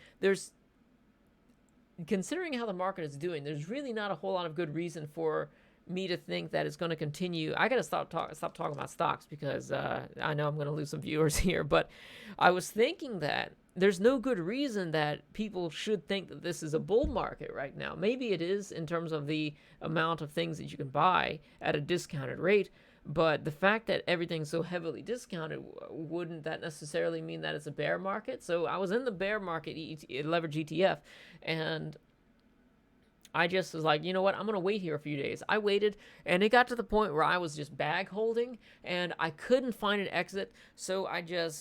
considering how the market is doing, there's really not a whole lot of good reason for me to think that it's going to continue. I got to stop talking about stocks, because I know I'm going to lose some viewers here, but I was thinking that there's no good reason that people should think that this is a bull market right now. Maybe it is in terms of the amount of things that you can buy at a discounted rate, but the fact that everything's so heavily discounted, wouldn't that necessarily mean that it's a bear market? So I was in the bear market leverage ETF, and I just was like, you know what, I'm going to wait here a few days. I waited, and it got to the point where I was just bag holding, and I couldn't find an exit. So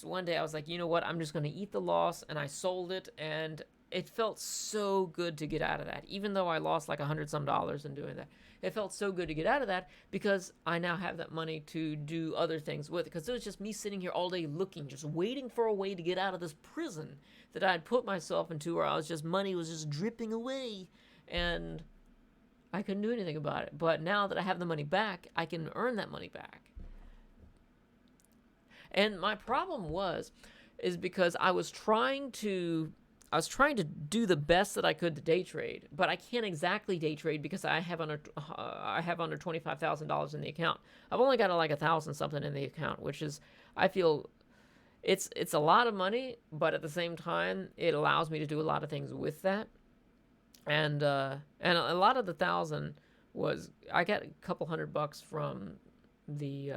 one day I was like, you know what, I'm just going to eat the loss, and I sold it, and it felt so good to get out of that. Even though I lost like $100 some in doing that, it felt so good to get out of that, because I now have that money to do other things with it. Because it was just me sitting here all day looking, just waiting for a way to get out of this prison that I had put myself into, where money was just dripping away, and I couldn't do anything about it. But now that I have the money back, I can earn that money back. And my problem is because I was trying to do the best that I could to day trade, but I can't exactly day trade because I have under $25,000 in the account. I've only got like 1,000 something in the account, which is, I feel it's a lot of money, but at the same time, it allows me to do a lot of things with that. And a lot of the 1,000 was, I got a couple $100 from the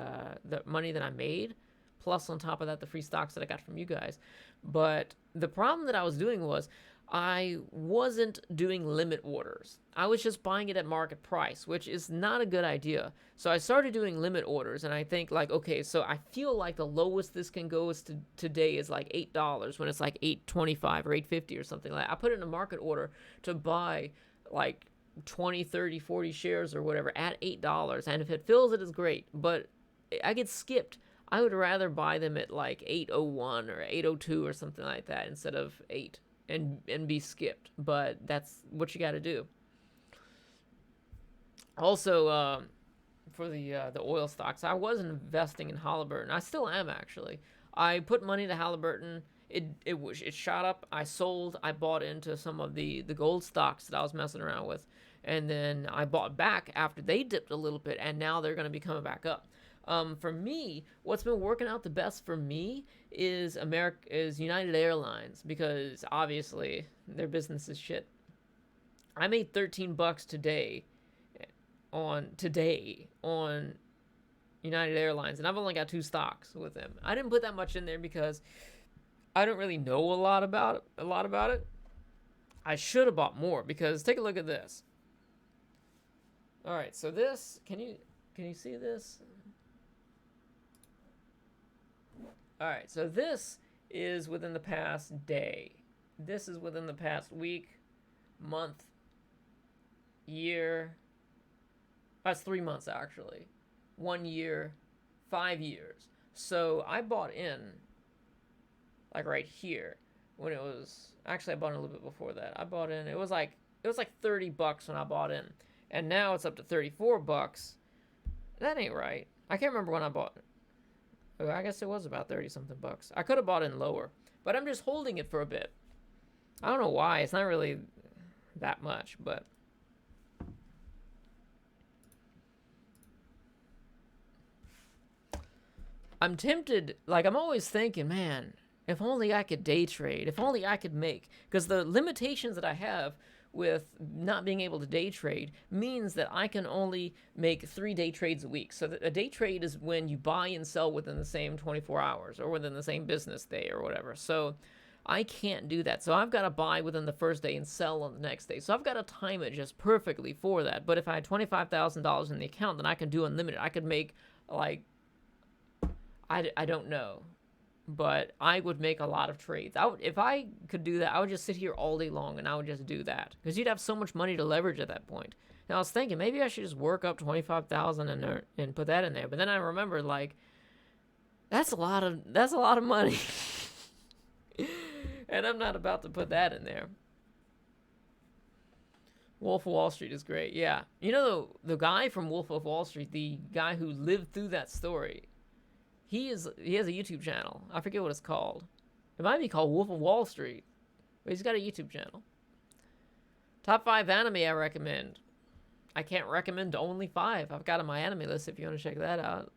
money that I made, plus on top of that the free stocks that I got from you guys. But the problem that I was doing was I wasn't doing limit orders. I was just buying it at market price, which is not a good idea. So I started doing limit orders, and I think like, okay, so I feel like the lowest this can go is today is like $8, when it's like $8.25 or $8.50 or something like that. I put in a market order to buy like 20, 30, 40 shares or whatever at $8, and if it fills, it is great, but I get skipped. I would rather buy them at like 8.01 or 8.02 or something like that instead of 8 and be skipped. But that's what you got to do. Also, for the oil stocks, I was investing in Halliburton. I still am, actually. I put money to Halliburton. It shot up. I sold. I bought into some of the gold stocks that I was messing around with, and then I bought back after they dipped a little bit, and now they're going to be coming back up. For me, what's been working out the best for me is United Airlines, because obviously their business is shit. I made $13 today on United Airlines, and I've only got 2 stocks with them. I didn't put that much in there because I don't really know a lot about it. I should have bought more, because take a look at this. All right, so this, can you see this? All right, so this is within the past day. This is within the past week, month, year. That's 3 months, actually. 1 year, 5 years. So I bought in, like right here, when it was, actually I bought in a little bit before that. I bought in, it was like $30 when I bought in. And now it's up to $34. That ain't right. I can't remember when I bought it. I guess it was about 30 something bucks. I could have bought in lower, but I'm just holding it for a bit. I don't know why. It's not really that much, but I'm tempted. Like, I'm always thinking, man, if only I could day trade, if only I could make, because the limitations that I have with not being able to day trade means that I can only make 3 day trades a week. So a day trade is when you buy and sell within the same 24 hours or within the same business day or whatever. So I can't do that. So I've got to buy within the first day and sell on the next day. So I've got to time it just perfectly for that. But if I had $25,000 in the account, then I could do unlimited. I could make like, I don't know, but I would make a lot of trades. If I could do that, I would just sit here all day long and I would just do that because you'd have so much money to leverage at that point. And I was thinking maybe I should just work up 25,000 and put that in there. But then I remembered like that's a lot of money, and I'm not about to put that in there. Wolf of Wall Street is great. Yeah, you know the guy from Wolf of Wall Street, the guy who lived through that story. He has a YouTube channel. I forget what it's called. It might be called Wolf of Wall Street. But he's got a YouTube channel. Top 5 anime I recommend. I can't recommend only 5. I've got on my anime list if you want to check that out.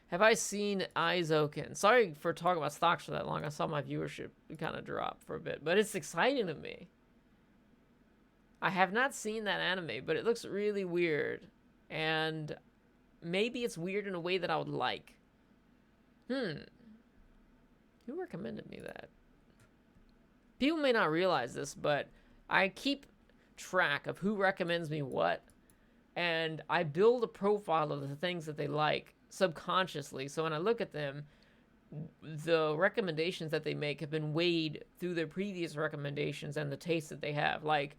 Have I seen Aizoken? Sorry for talking about stocks for that long. I saw my viewership kind of drop for a bit. But it's exciting to me. I have not seen that anime, but it looks really weird. And maybe it's weird in a way that I would like. Who recommended me that? People may not realize this, but I keep track of who recommends me what, and I build a profile of the things that they like subconsciously. So when I look at them, the recommendations that they make have been weighed through their previous recommendations and the taste that they have. Like,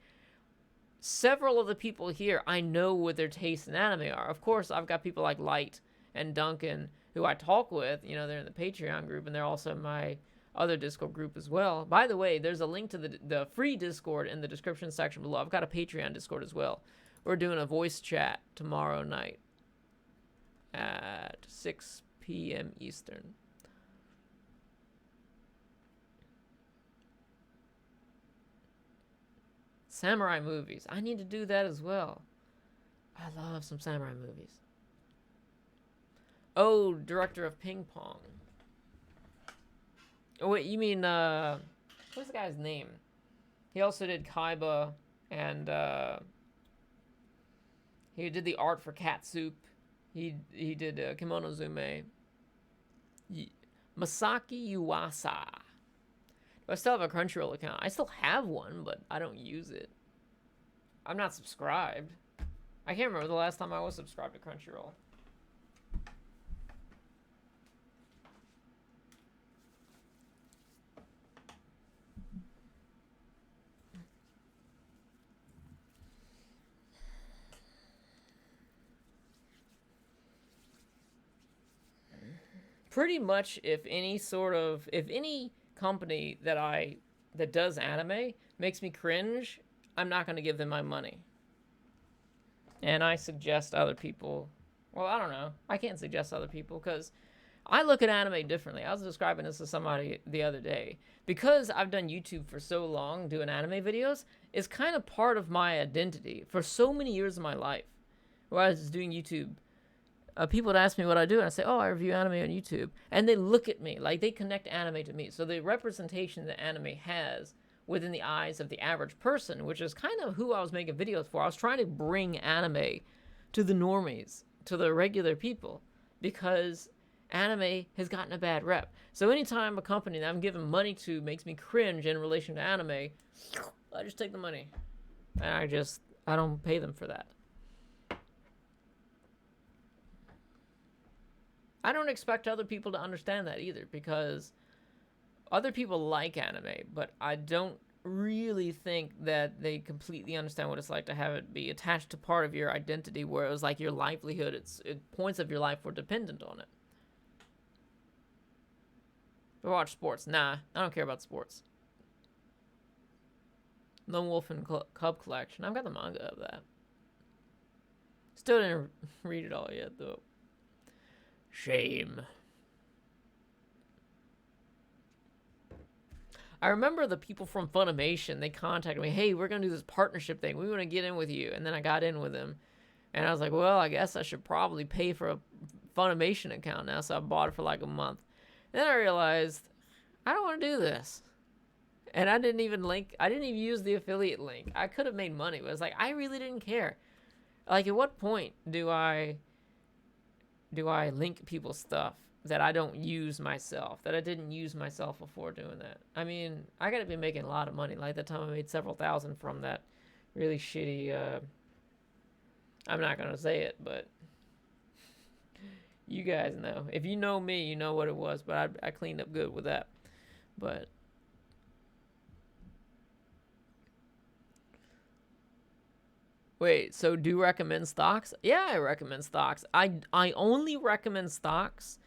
several of the people here, I know what their tastes in anime are. Of course, I've got people like Light and Duncan who I talk with. You know, they're in the Patreon group, and they're also in my other Discord group as well. By the way, there's a link to the free Discord in the description section below. I've got a Patreon Discord as well. We're doing a voice chat tomorrow night at 6 p.m. Eastern. Samurai movies. I need to do that as well. I love some samurai movies. Oh, director of Ping Pong. Oh, wait, you mean, what's the guy's name? He also did Kaiba, and, he did the art for Cat Soup. He did, Kimono Zume. Masaki Yuasa. I still have a Crunchyroll account. I still have one, but I don't use it. I'm not subscribed. I can't remember the last time I was subscribed to Crunchyroll. Pretty much, if any company that does anime makes me cringe, I'm not going to give them my money. And I suggest other people. Well, I don't know. I can't suggest other people because I look at anime differently. I was describing this to somebody the other day. Because I've done YouTube for so long, doing anime videos, it's kind of part of my identity for so many years of my life. Where I was doing YouTube, people would ask me what I do, and I say, oh, I review anime on YouTube. And they look at me, like they connect anime to me. So the representation that anime has within the eyes of the average person, which is kind of who I was making videos for. I was trying to bring anime to the normies, to the regular people, because anime has gotten a bad rep. So anytime a company that I'm giving money to makes me cringe in relation to anime, I just take the money. And I don't pay them for that. I don't expect other people to understand that either, because other people like anime, but I don't really think that they completely understand what it's like to have it be attached to part of your identity, where it was like your livelihood, points of your life were dependent on it. I watch sports. Nah, I don't care about sports. Lone Wolf and Cub Collection. I've got the manga of that. Still didn't read it all yet, though. Shame. I remember the people from Funimation, they contacted me, hey, we're going to do this partnership thing. We want to get in with you. And then I got in with them. And I was like, well, I guess I should probably pay for a Funimation account now. So I bought it for like a month. And then I realized, I don't want to do this. And I didn't even use the affiliate link. I could have made money, but it's like, I really didn't care. Like, at what point do I link people's stuff that I don't use myself, that I didn't use myself before doing that? I mean, I gotta be making a lot of money. Like that time I made several thousand from that really shitty, I'm not gonna say it, but You guys know. If you know me, you know what it was. But I cleaned up good with that. But wait, so do you recommend stocks? Yeah, I recommend stocks. I only recommend stocks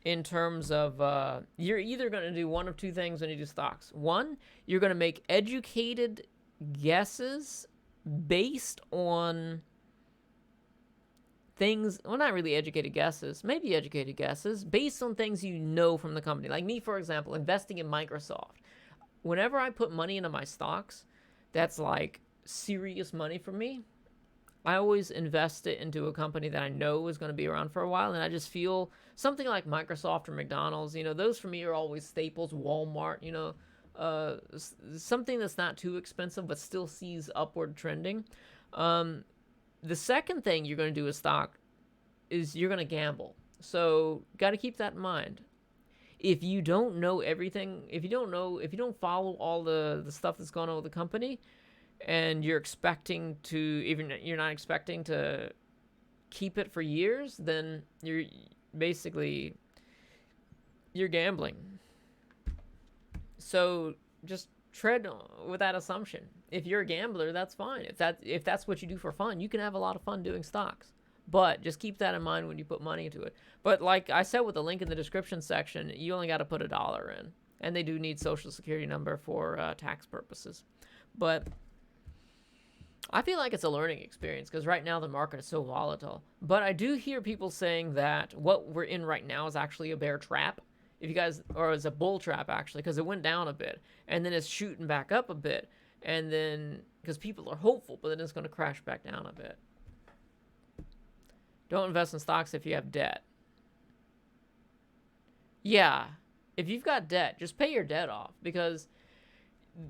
in terms of you're either going to do one of two things when you do stocks. One, you're going to make educated guesses based on things, well, not really educated guesses, maybe educated guesses based on things you know from the company. Like me, for example, investing in Microsoft. Whenever I put money into my stocks, that's like serious money for me. I always invest it into a company that I know is going to be around for a while, and I just feel something like Microsoft or McDonald's, those for me are always staples. Walmart, something that's not too expensive but still sees upward trending. The second thing you're going to do with stock is you're going to gamble. So got to keep that in mind. If you don't know everything, if you don't follow all the stuff that's going on with the company, and you're not expecting to keep it for years, then you're gambling. So just tread with that assumption. If you're a gambler, that's fine. If that's what you do for fun, you can have a lot of fun doing stocks. But just keep that in mind when you put money into it. But like I said with the link in the description section, you only got to put $1 in. And they do need social security number for tax purposes. But I feel like it's a learning experience because right now the market is so volatile. But I do hear people saying that what we're in right now is actually a bear trap. Or it's a bull trap actually, because it went down a bit and then it's shooting back up a bit. And then, because people are hopeful, but then it's going to crash back down a bit. Don't invest in stocks if you have debt. Yeah, if you've got debt, just pay your debt off, because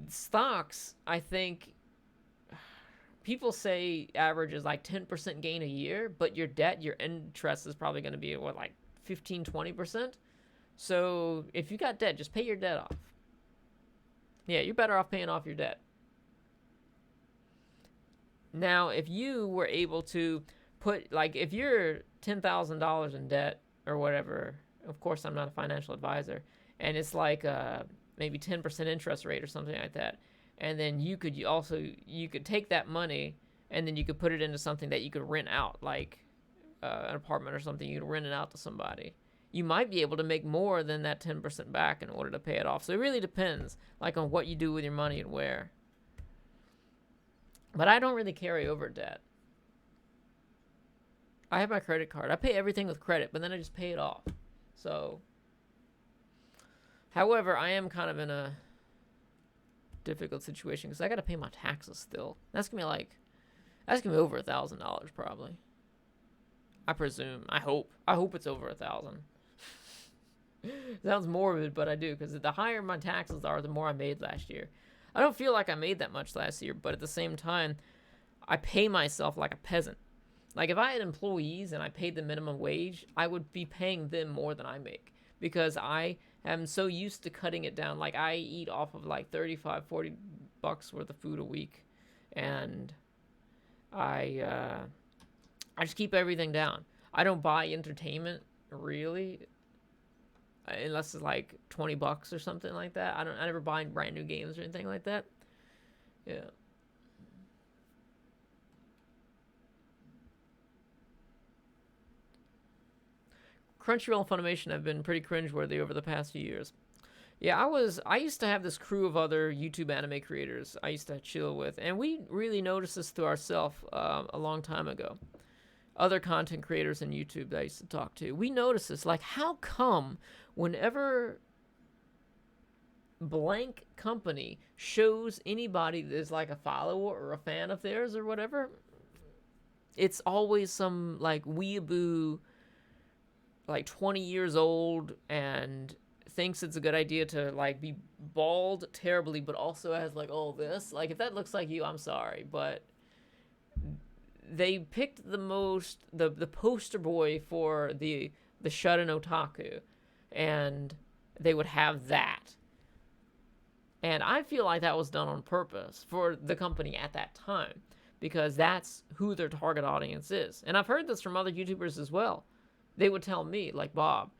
stocks, I think, people say average is like 10% gain a year, but your interest is probably going to be, like 15, 20%? So if you got debt, just pay your debt off. Yeah, you're better off paying off your debt. Now, if you were able to if you're $10,000 in debt or whatever, of course I'm not a financial advisor, and it's like maybe 10% interest rate or something like that, and then you could take that money and then you could put it into something that you could rent out, like an apartment or something. You could rent it out to somebody. You might be able to make more than that 10% back in order to pay it off. So it really depends, like, on what you do with your money and where. But I don't really carry over debt. I have my credit card. I pay everything with credit, but then I just pay it off. So, however, I am kind of in a difficult situation because I got to pay my taxes still. That's gonna be over $1,000 probably. I presume. I hope it's over 1,000. Sounds morbid, but I do, because the higher my taxes are, the more I made last year. I don't feel like I made that much last year, but at the same time, I pay myself like a peasant. Like, if I had employees and I paid the minimum wage, I would be paying them more than I make, because I am so used to cutting it down. Like, I eat off of like $35, $40 worth of food a week, and I just keep everything down. I don't buy entertainment, really, unless it's like $20 or something like that. I never buy brand new games or anything like that. Yeah. Crunchyroll and Funimation have been pretty cringeworthy over the past few years. Yeah, I used to have this crew of other YouTube anime creators I used to chill with, and we really noticed this to ourselves a long time ago. Other content creators in YouTube that I used to talk to, we noticed this. Like, how come whenever blank company shows anybody that's like a follower or a fan of theirs or whatever, it's always some like weeaboo, like 20 years old, and thinks it's a good idea to like be bald terribly, but also has like all this. Like, if that looks like you, I'm sorry, but they picked the poster boy for the Shudden Otaku, and they would have that. And I feel like that was done on purpose for the company at that time, because that's who their target audience is. And I've heard this from other YouTubers as well. They would tell me, like, Bob,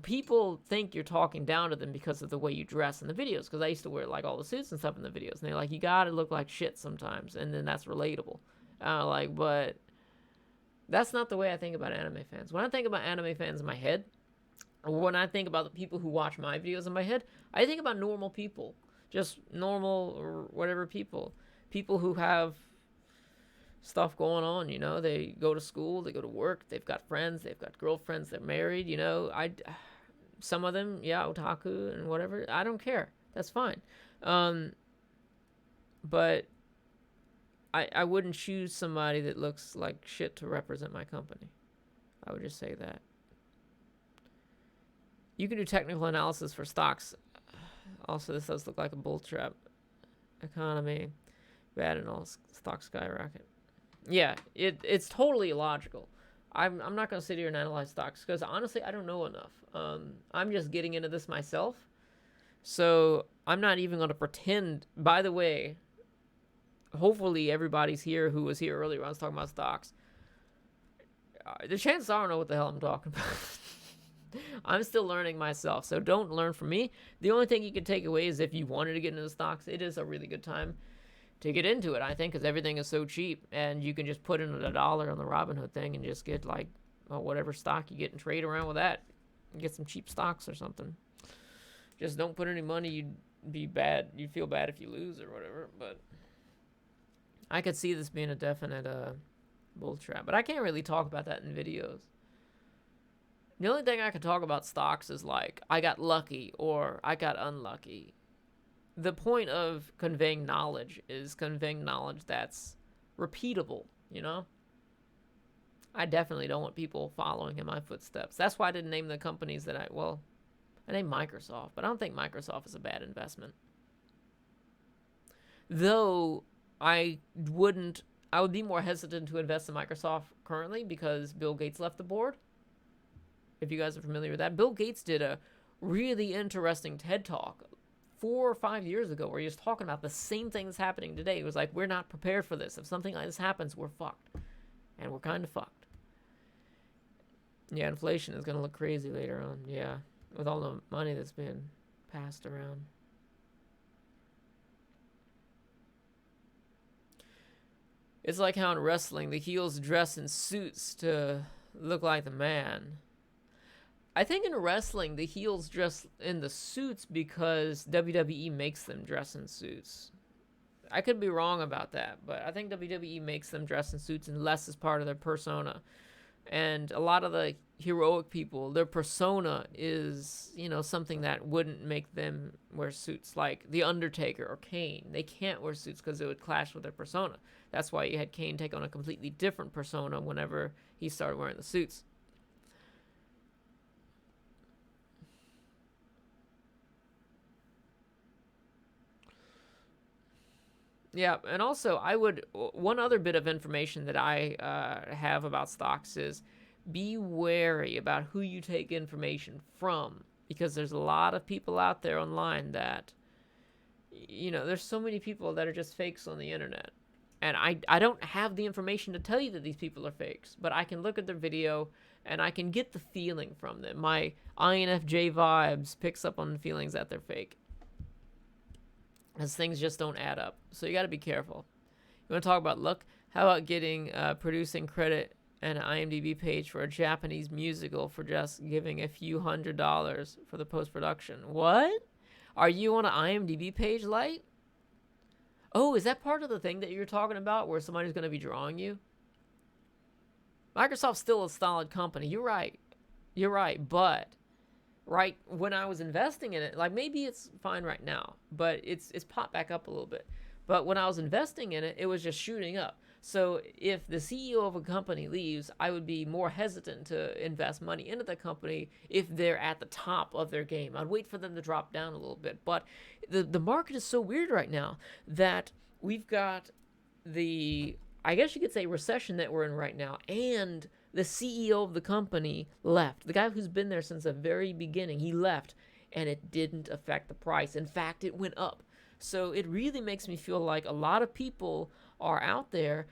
people think you're talking down to them because of the way you dress in the videos. Because I used to wear like all the suits and stuff in the videos, and they're like, you gotta look like shit sometimes, and then that's relatable. Like, but that's not the way I think about anime fans. When I think about anime fans in my head, or when I think about the people who watch my videos in my head, I think about normal people, just normal or whatever people who have stuff going on, you know. They go to school, they go to work, they've got friends, they've got girlfriends, they're married, you know. Some of them, yeah, otaku and whatever, I don't care, that's fine. But I wouldn't choose somebody that looks like shit to represent my company. I would just say that. You can do technical analysis for stocks. Also, this does look like a bull trap. Economy bad and all stocks skyrocket. Yeah, it's totally illogical. I'm not going to sit here and analyze stocks because honestly, I don't know enough. I'm just getting into this myself. So I'm not even going to pretend. By the way, hopefully everybody's here who was here earlier when I was talking about stocks. The chances are I don't know what the hell I'm talking about. I'm still learning myself, so don't learn from me. The only thing you can take away is if you wanted to get into stocks, it is a really good time to get into it, I think, because everything is so cheap, and you can just put in $1 on the Robinhood thing and just get like whatever stock you get and trade around with that. Get some cheap stocks or something. Just don't put any money. You'd be bad. You'd feel bad if you lose or whatever. But I could see this being a definite bull trap, but I can't really talk about that in videos. The only thing I can talk about stocks is like I got lucky or I got unlucky. The point of conveying knowledge is conveying knowledge that's repeatable, you know? I definitely don't want people following in my footsteps. That's why I didn't name the companies that I named Microsoft, but I don't think Microsoft is a bad investment. Though I would be more hesitant to invest in Microsoft currently because Bill Gates left the board. If you guys are familiar with that, Bill Gates did a really interesting TED Talk 4 or 5 years ago where he was talking about the same thing that's happening today. It was like, we're not prepared for this. If something like this happens, we're fucked. And we're kind of fucked. Yeah, inflation is going to look crazy later on. Yeah, with all the money that's being passed around. It's like how in wrestling, the heels dress in suits to look like the man. I think in wrestling, the heels dress in the suits because WWE makes them dress in suits. I could be wrong about that, but I think WWE makes them dress in suits unless it's part of their persona. And a lot of the heroic people, their persona is, you know, something that wouldn't make them wear suits. Like The Undertaker or Kane. They can't wear suits because it would clash with their persona. That's why you had Kane take on a completely different persona whenever he started wearing the suits. Yeah, and also one other bit of information that I have about stocks is be wary about who you take information from, because there's a lot of people out there online that, you know, there's so many people that are just fakes on the internet. And I don't have the information to tell you that these people are fakes, but I can look at their video and I can get the feeling from them. My INFJ vibes picks up on the feelings that they're fake. As things just don't add up. So you got to be careful. You want to talk about luck? How about getting producing credit and an IMDb page for a Japanese musical for just giving a few $100s for the post-production? What? Are you on an IMDb page, Light? Oh, is that part of the thing that you're talking about where somebody's going to be drawing you? Microsoft's still a solid company. You're right. You're right. But right when I was investing in it, like maybe it's fine right now, but it's popped back up a little bit. But when I was investing in it, it was just shooting up. So if the CEO of a company leaves, I would be more hesitant to invest money into the company if they're at the top of their game. I'd wait for them to drop down a little bit. But the market is so weird right now that we've got the, I guess you could say, recession that we're in right now, and the CEO of the company left. The guy who's been there since the very beginning, he left, and it didn't affect the price. In fact, it went up. So it really makes me feel like a lot of people are out there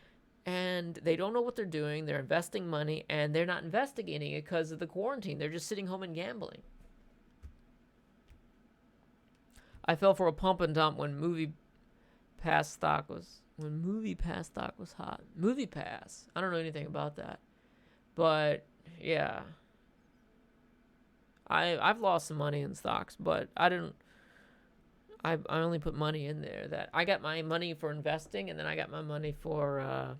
and they don't know what they're doing. They're investing money, and they're not investigating it because of the quarantine. They're just sitting home and gambling. I fell for a pump and dump when MoviePass stock was hot. MoviePass. I don't know anything about that, but yeah, I've lost some money in stocks, but I didn't. I only put money in there that I got my money for investing, and then I got my money for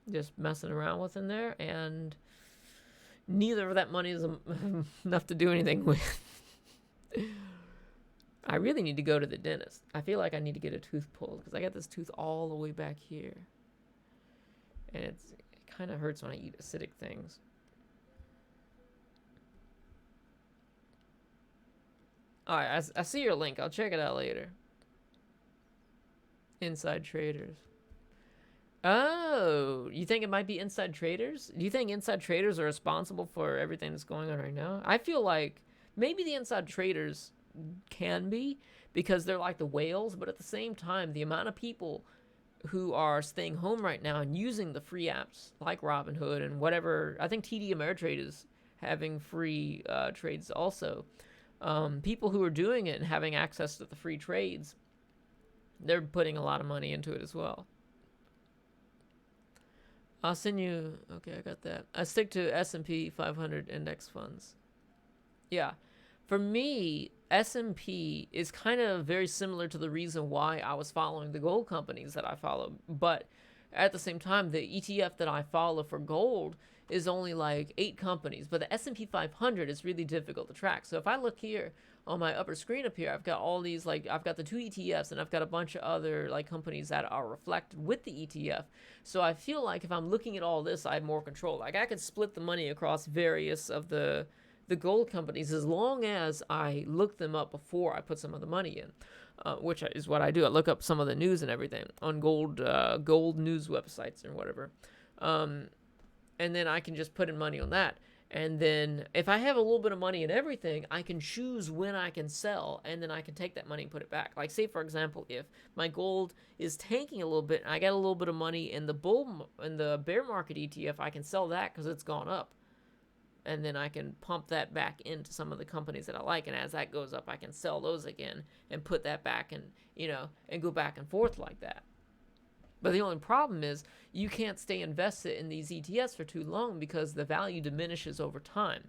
just messing around with in there, and neither of that money is enough to do anything with. I really need to go to the dentist. I feel like I need to get a tooth pulled because I got this tooth all the way back here, and it kind of hurts when I eat acidic things. All right, I see your link. I'll check it out later. Inside Traders. Oh, you think it might be inside traders? Do you think inside traders are responsible for everything that's going on right now? I feel like maybe the inside traders can be because they're like the whales, but at the same time, the amount of people who are staying home right now and using the free apps like Robinhood and whatever, I think TD Ameritrade is having free trades also. People who are doing it and having access to the free trades, they're putting a lot of money into it as well. I'll send you. Okay, I got that. I stick to S&P 500 index funds. Yeah. For me, S&P is kind of very similar to the reason why I was following the gold companies that I follow. But at the same time, the ETF that I follow for gold is only like 8 companies. But the S&P 500 is really difficult to track. So if I look here on my upper screen up here, I've got all these, like, I've got the 2 ETFs, and I've got a bunch of other, like, companies that are reflected with the ETF. So I feel like if I'm looking at all this, I have more control. Like, I could split the money across various of the gold companies as long as I look them up before I put some of the money in, which is what I do. I look up some of the news and everything on gold news websites or whatever. And then I can just put in money on that. And then if I have a little bit of money in everything, I can choose when I can sell, and then I can take that money and put it back. Like, say, for example, if my gold is tanking a little bit and I got a little bit of money in the bear market ETF, I can sell that because it's gone up. And then I can pump that back into some of the companies that I like. And as that goes up, I can sell those again and put that back and, and go back and forth like that. But the only problem is you can't stay invested in these ETFs for too long because the value diminishes over time.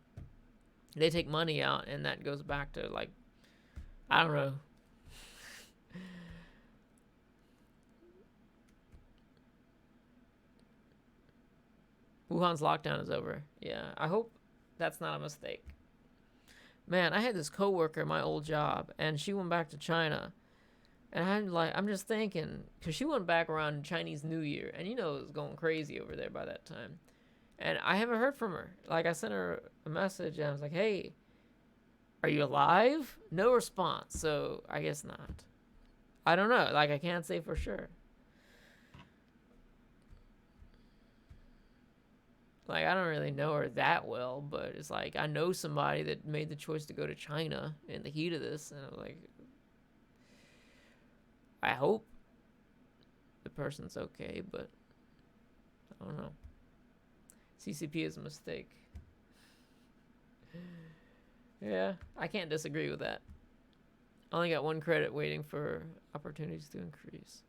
They take money out, and that goes back to, like, I don't know. Wuhan's lockdown is over. Yeah, I hope that's not a mistake. Man, I had this coworker at my old job, and she went back to China. And I'm just thinking, because she went back around Chinese New Year, and it was going crazy over there by that time. And I haven't heard from her. Like, I sent her a message, and I was like, hey, are you alive? No response, so I guess not. I don't know. Like, I can't say for sure. Like, I don't really know her that well, but it's like, I know somebody that made the choice to go to China in the heat of this, and I'm like, I hope the person's okay, but I don't know. CCP is a mistake. Yeah, I can't disagree with that. I only got 1 credit waiting for opportunities to increase.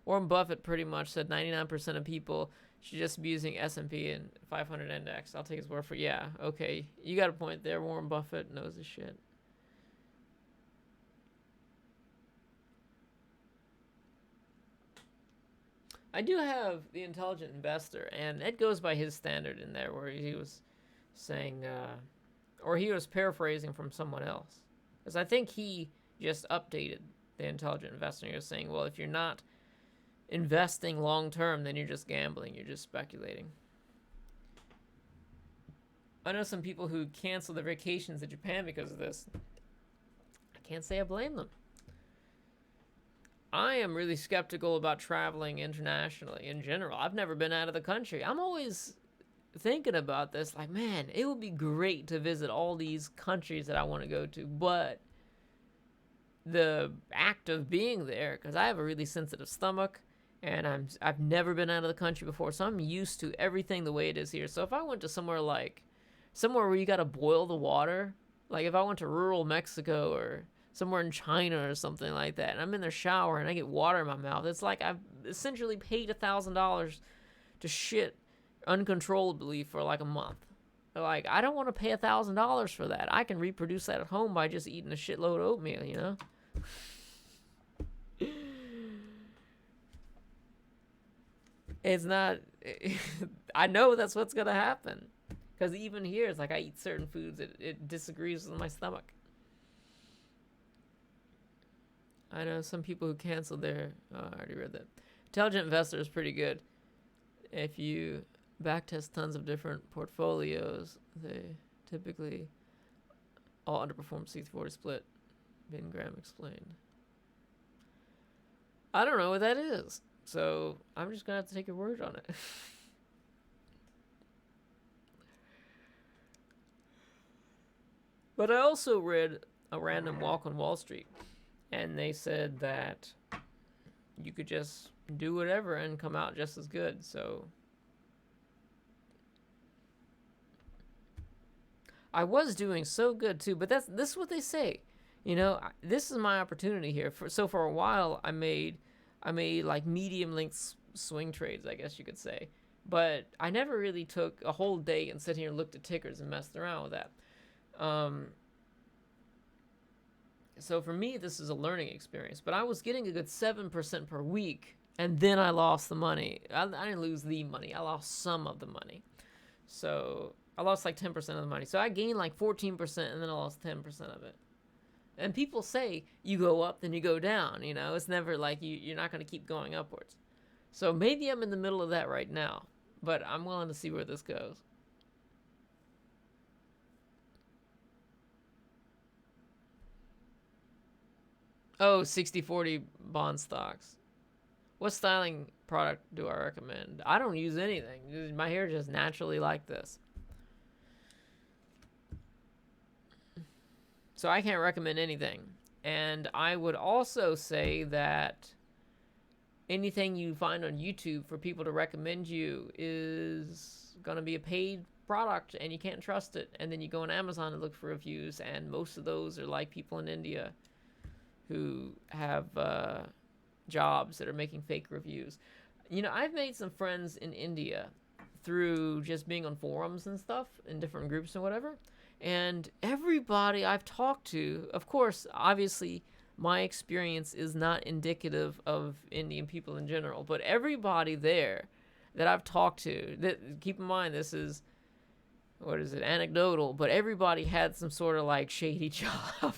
Warren Buffett pretty much said 99% of people should just be using S&P and 500 index. I'll take his word for it. Yeah, okay. You got a point there. Warren Buffett knows his shit. I do have The Intelligent Investor, and it goes by his standard in there where he was saying, or he was paraphrasing from someone else. Because I think he just updated The Intelligent Investor. He was saying, well, if you're not investing long term, then you're just gambling, you're just speculating. I know some people who cancel their vacations to Japan because of this. I can't say I blame them. I am really skeptical about traveling internationally in general. I've never been out of the country. I'm always thinking about this, like, man, it would be great to visit all these countries that I want to go to, but the act of being there, because I have a really sensitive stomach, and I've never been out of the country before, so I'm used to everything the way it is here. So if I went to somewhere where you got to boil the water, like if I went to rural Mexico or somewhere in China or something like that, and I'm in their shower and I get water in my mouth, it's like I've essentially paid $1,000 to shit uncontrollably for like a month. Like, I don't want to pay $1,000 for that. I can reproduce that at home by just eating a shitload of oatmeal, you know? It's not. I know that's what's gonna happen, because even here, it's like I eat certain foods, it disagrees with my stomach. I know some people who canceled their. Oh, I already read that. Intelligent Investor is pretty good. If you backtest tons of different portfolios, they typically all underperform 60-40 split. Ben Graham explained. I don't know what that is, so I'm just gonna have to take your word on it. But I also read a random walk on Wall Street, and they said that you could just do whatever and come out just as good. So I was doing so good too, but this is what they say. You know, this is my opportunity here. For a while, I made like medium length swing trades, I guess you could say. But I never really took a whole day and sit here and looked at tickers and messed around with that. So for me, this is a learning experience. But I was getting a good 7% per week, and then I lost the money. I didn't lose the money. I lost some of the money. So I lost like 10% of the money. So I gained like 14%, and then I lost 10% of it. And people say you go up, then you go down. You know, it's never like you're not going to keep going upwards. So maybe I'm in the middle of that right now, but I'm willing to see where this goes. Oh, 60-40 bond stocks. What styling product do I recommend? I don't use anything. My hair just naturally like this. So I can't recommend anything. And I would also say that anything you find on YouTube for people to recommend you is going to be a paid product, and you can't trust it. And then you go on Amazon and look for reviews, and most of those are like people in India who have jobs that are making fake reviews. You know, I've made some friends in India through just being on forums and stuff in different groups and whatever. And everybody I've talked to, of course, obviously, my experience is not indicative of Indian people in general, but everybody there that I've talked to, that, keep in mind, this is, anecdotal, but everybody had some sort of like shady job.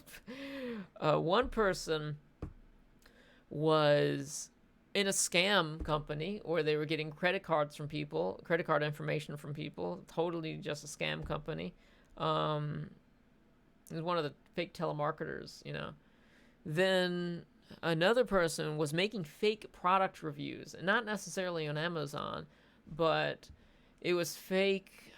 One person was in a scam company where they were getting credit card information from people, totally just a scam company. It was one of the fake telemarketers, you know. Then another person was making fake product reviews, and not necessarily on Amazon, but it was fake.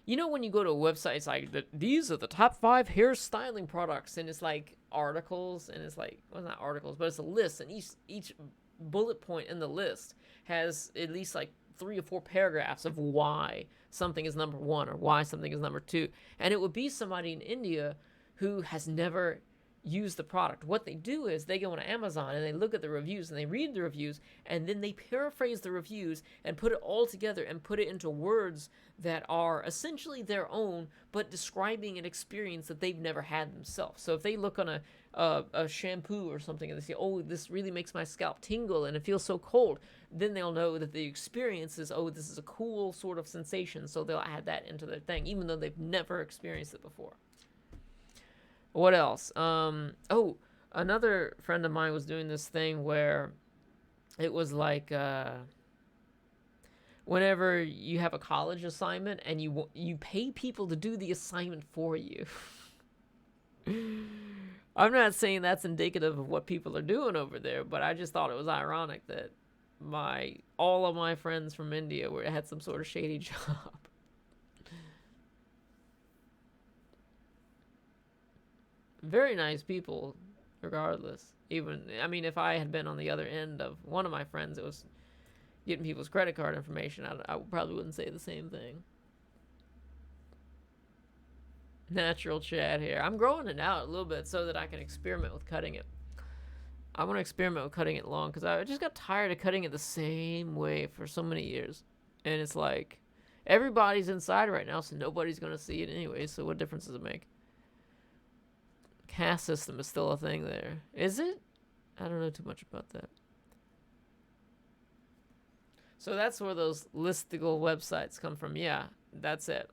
You know, when you go to a website, it's like, these are the top 5 hair styling products, and it's like articles, and it's like, well, not articles, but it's a list, and each bullet point in the list has at least like 3 or 4 paragraphs of why something is number 1 or why something is number 2. And it would be somebody in India who has never used the product. What they do is they go on Amazon and they look at the reviews and they read the reviews, and then they paraphrase the reviews and put it all together and put it into words that are essentially their own, but describing an experience that they've never had themselves. So if they look on a shampoo or something and they say, oh, this really makes my scalp tingle and it feels so cold, then they'll know that the experience is, oh, this is a cool sort of sensation, so they'll add that into their thing, even though they've never experienced it before. What else? Oh, another friend of mine was doing this thing where it was like whenever you have a college assignment and you pay people to do the assignment for you. I'm not saying that's indicative of what people are doing over there, but I just thought it was ironic that all of my friends from India had some sort of shady job. Very nice people, regardless. Even, I mean, if I had been on the other end of one of my friends, it was getting people's credit card information, I probably wouldn't say the same thing. Natural Chad hair. I'm growing it out a little bit so that I can experiment with cutting it. I want to experiment with cutting it long because I just got tired of cutting it the same way for so many years. And it's like, everybody's inside right now, so nobody's going to see it anyway, so what difference does it make? Caste system is still a thing there. Is it? I don't know too much about that. So that's where those listicle websites come from. Yeah, that's it.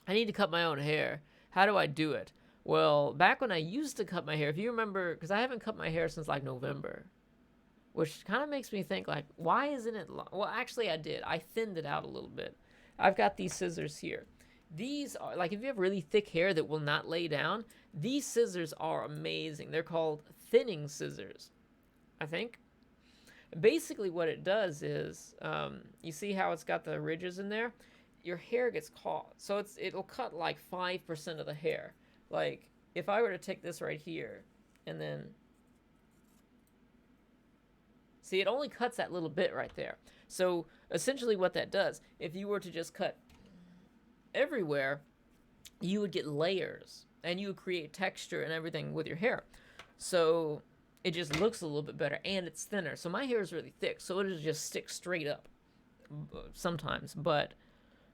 I need to cut my own hair. How do I do it? Well, back when I used to cut my hair, if you remember, because I haven't cut my hair since like November, which kind of makes me think like, why isn't it long? Well, actually I did. I thinned it out a little bit. I've got these scissors here. These are, like, if you have really thick hair that will not lay down, these scissors are amazing. They're called thinning scissors, I think. Basically what it does is, you see how it's got the ridges in there? Your hair gets caught. So it'll cut like 5% of the hair. Like, if I were to take this right here, and then, see, it only cuts that little bit right there. So, essentially what that does, if you were to just cut everywhere, you would get layers, and you would create texture and everything with your hair. So, it just looks a little bit better, and it's thinner. So, my hair is really thick, so it'll just stick straight up sometimes, but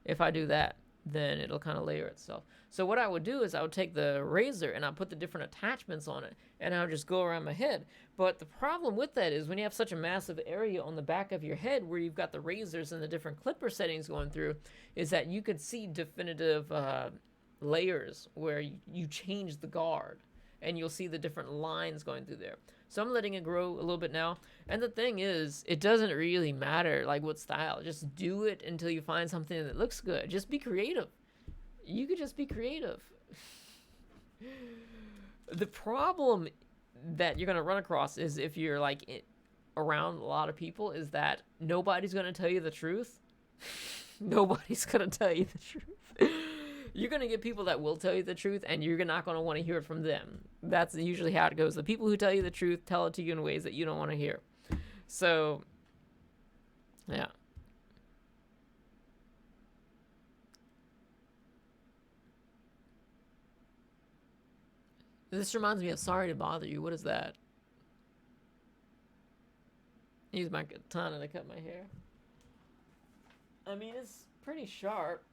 if I do that, then it'll kind of layer itself. So what I would do is I would take the razor and I'll put the different attachments on it, and I'll just go around my head. But the problem with that is when you have such a massive area on the back of your head where you've got the razors and the different clipper settings going through, is that you could see definitive layers where you change the guard, and you'll see the different lines going through there. So I'm letting it grow a little bit now. And the thing is, it doesn't really matter like what style. Just do it until you find something that looks good. Just be creative. You could just be creative. The problem that you're going to run across is if you're like around a lot of people is that nobody's going to tell you the truth. Nobody's going to tell you the truth. You're going to get people that will tell you the truth, and you're not going to want to hear it from them. That's usually how it goes. The people who tell you the truth tell it to you in ways that you don't want to hear. So, yeah. This reminds me of Sorry to Bother You. What is that? Use my katana to cut my hair. I mean, it's pretty sharp.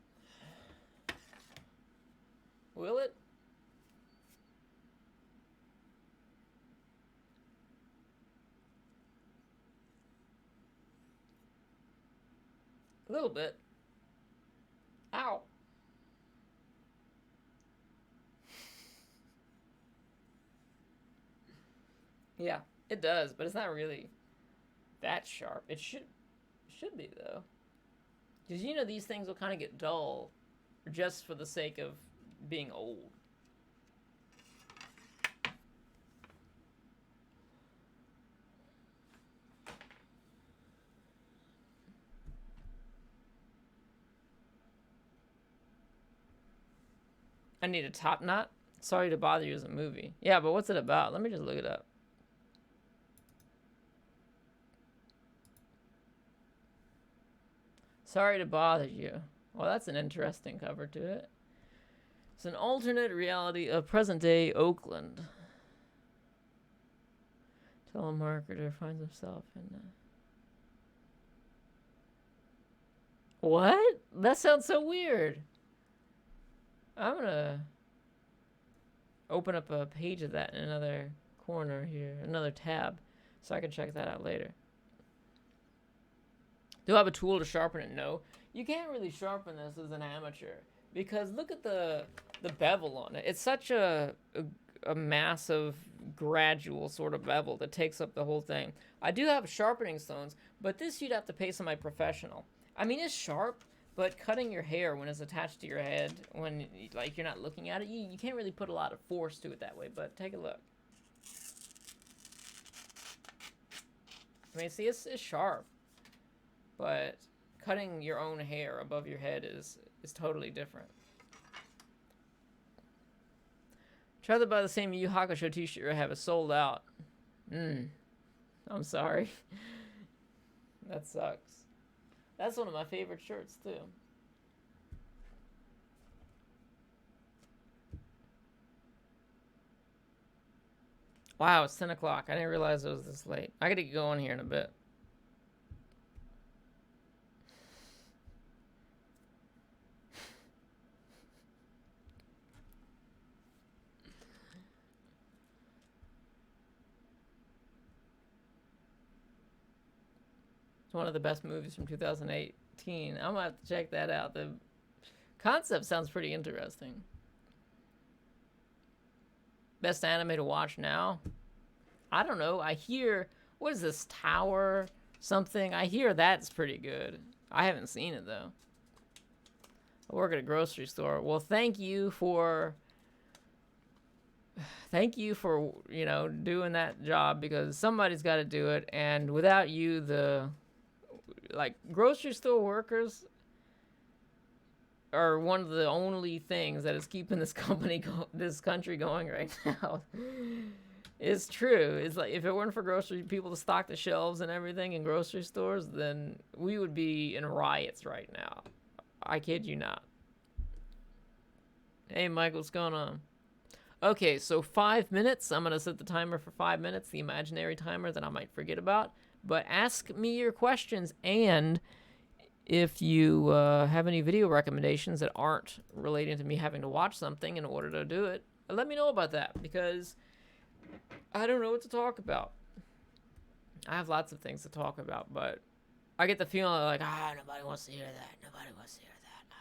Will it? A little bit. Ow. Yeah, it does, but it's not really that sharp. It should be though. Because you know these things will kind of get dull just for the sake of being old. I need a top knot. Sorry to Bother You is a movie. Yeah, but what's it about? Let me just look it up. Sorry to Bother You. Well, that's an interesting cover to it. It's an alternate reality of present-day Oakland. Telemarketer finds himself in What? That sounds so weird. I'm gonna open up a page of that in another corner here, another tab, so I can check that out later. Do I have a tool to sharpen it? No. You can't really sharpen this as an amateur because look at the bevel on it. It's such a massive gradual sort of bevel that takes up the whole thing. I do have sharpening stones, but this you'd have to pay somebody professional. I mean, it's sharp, but cutting your hair when it's attached to your head, when like you're not looking at it, you can't really put a lot of force to it that way, but take a look. I mean, see, it's sharp, but cutting your own hair above your head is totally different. I'm Tried to buy the same Yu Hakusho t-shirt I have. It sold out. I'm sorry. That sucks. That's one of my favorite shirts, too. Wow, it's 10 o'clock. I didn't realize it was this late. I gotta get going here in a bit. It's one of the best movies from 2018. I'm gonna have to check that out. The concept sounds pretty interesting. Best anime to watch now? I don't know. I hear, what is this, Tower something? I hear that's pretty good. I haven't seen it, though. I work at a grocery store. Well, thank you for, you know, doing that job, because somebody's got to do it. And without you, like, grocery store workers are one of the only things that is keeping this this country going right now. It's true. It's like, if it weren't for grocery people to stock the shelves and everything in grocery stores, then we would be in riots right now. I kid you not. Hey, Mike, what's going on? Okay, so 5 minutes. I'm going to set the timer for 5 minutes, the imaginary timer that I might forget about. But ask me your questions, and if you have any video recommendations that aren't relating to me having to watch something in order to do it, let me know about that, because I don't know what to talk about. I have lots of things to talk about, but I get the feeling like, nobody wants to hear that. Nobody wants to hear that.